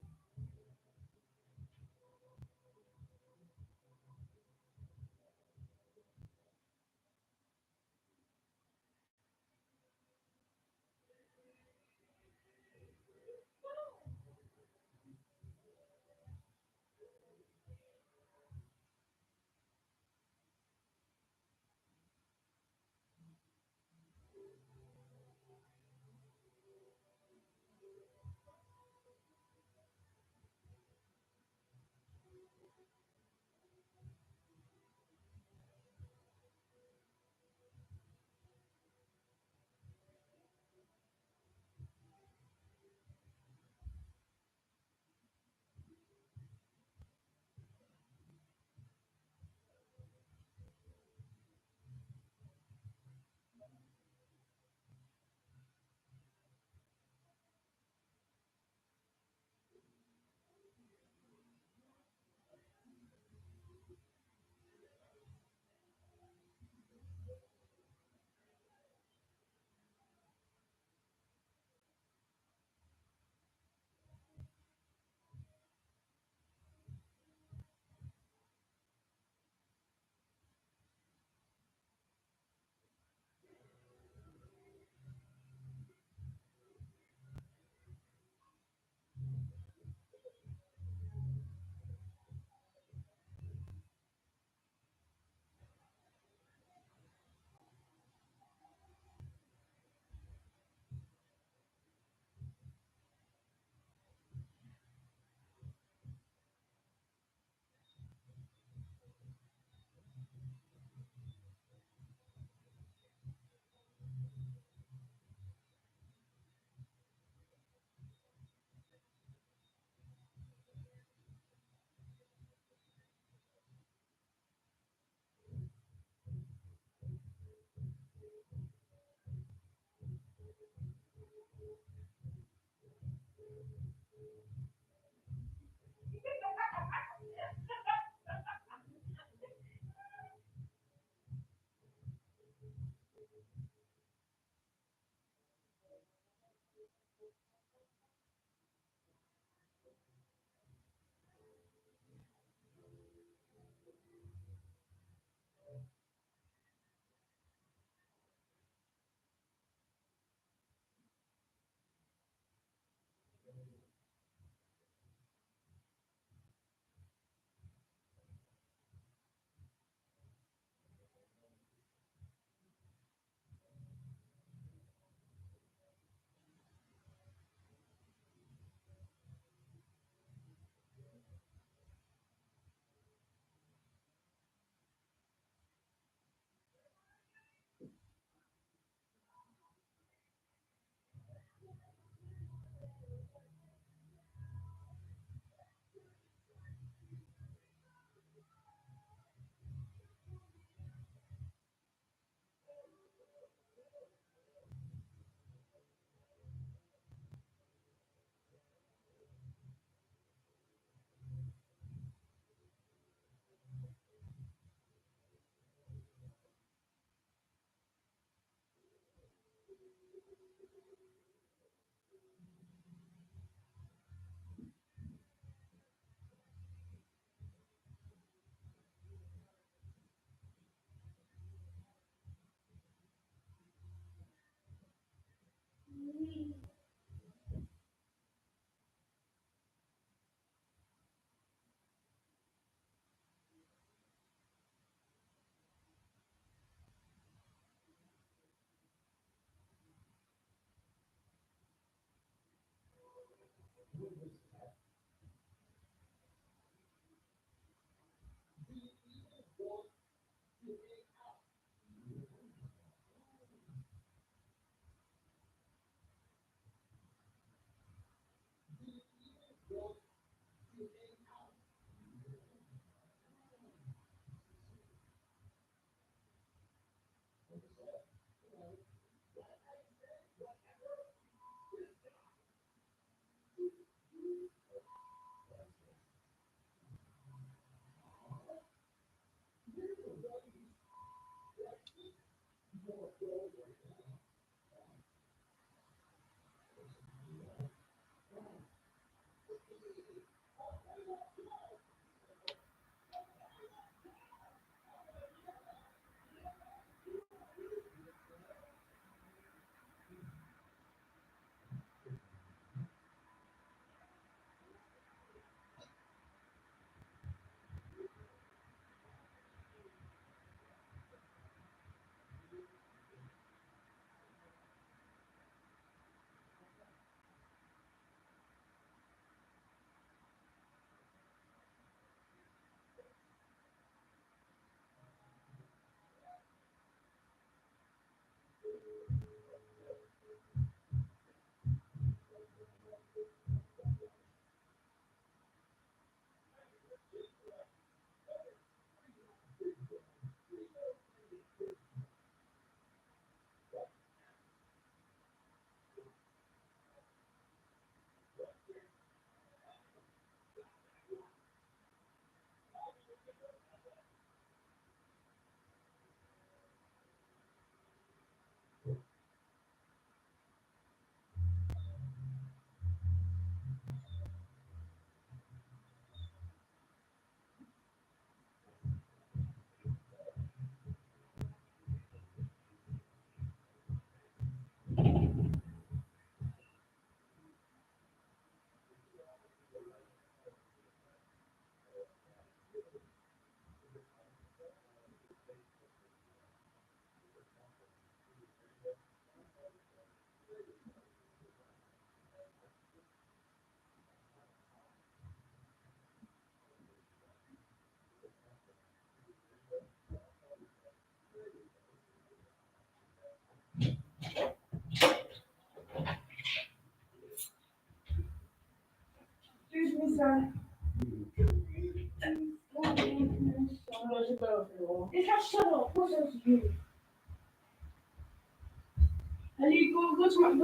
Go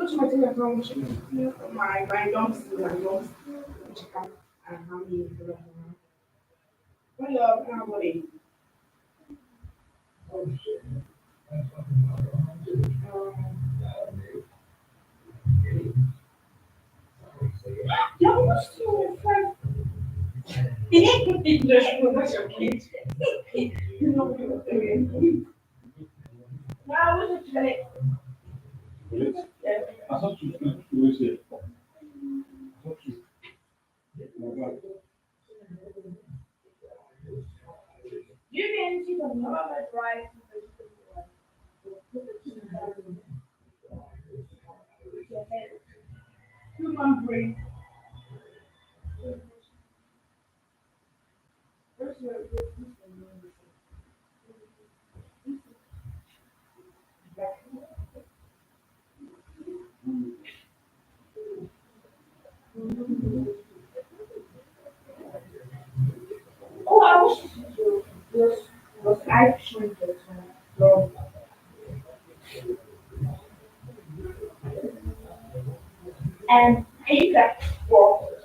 to my telephone. My dogs. Oh, I wish was actually so and if that was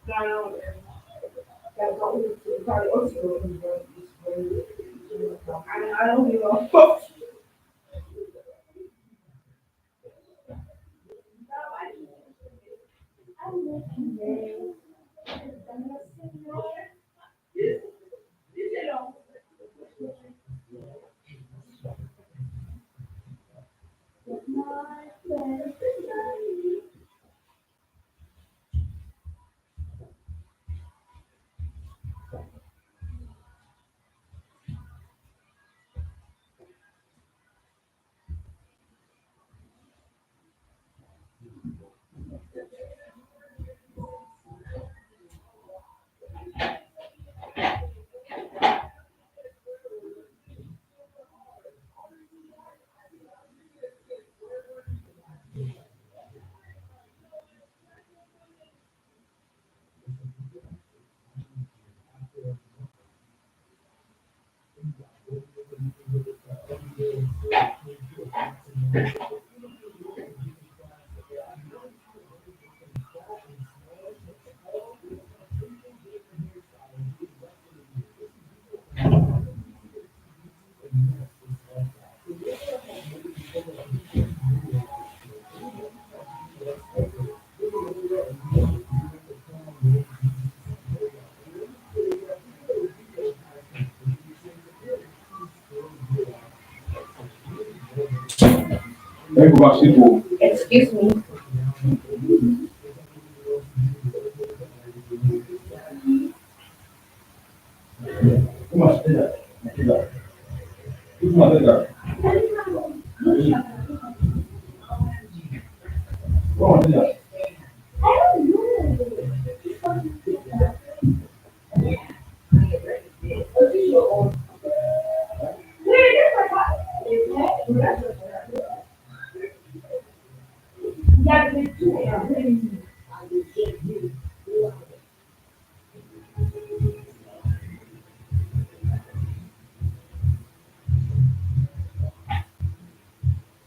now that probably also I don't know. Excuse me.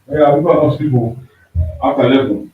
Yeah, we got those people after 11.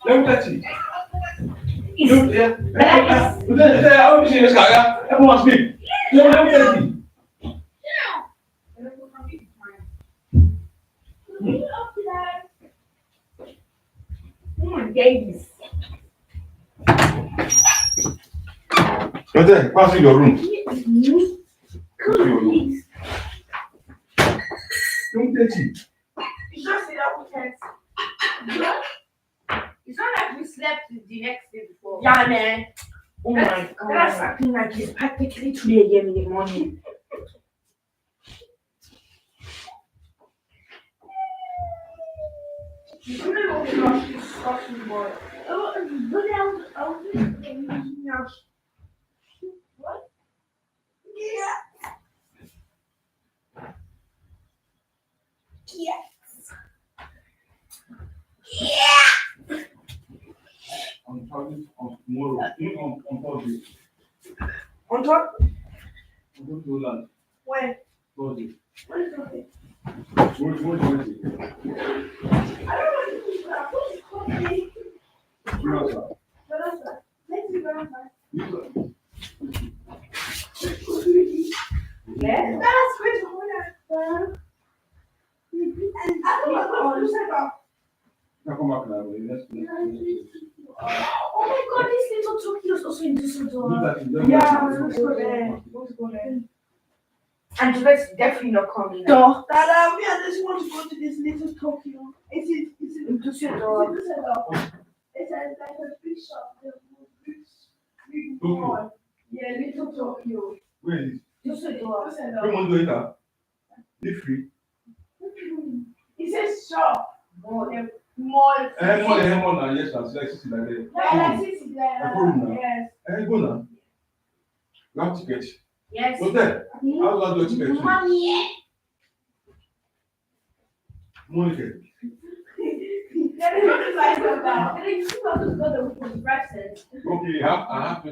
Let me touch it. I want to see this guy. Everyone speak. Let me touch it. Davis. Brother, pass in your room. Don't touch it. You just say that we can man. Oh my God. That's acting like he's practically 3 a.m. in the morning. You couldn't open up this discussion, boy. What? Yeah. Yes. Yeah. I'm traveling on tomorrow. On Thursday. On top? I'm going to Holland. When? Thursday. What is Thursday? What is Wednesday? I don't know what is Thursday. Veranza. Veranza. Let's do Veranza. Yes, that's great. And I don't know what to say about. Now come back now. Oh my God, this little Tokyo is also in Düsseldorf. Yeah, let's go there. Let's go there. And Juliet's definitely not coming. Dada, we just want to go to this little Tokyo. It's in Düsseldorf. It's like a big shop. Big mall. Yeah, little Tokyo. Where is it? Düsseldorf. Where want to enter? It's free. It says shop. Mall. Mall, yes, that's like sitting like that. Yeah, like sitting there. Yes. Go now. You have ticket. Yes. Go there. How do I do a ticket? Mommy. Monica. There is no like that. There is 2,000 for the breakfast. Okay, I have to.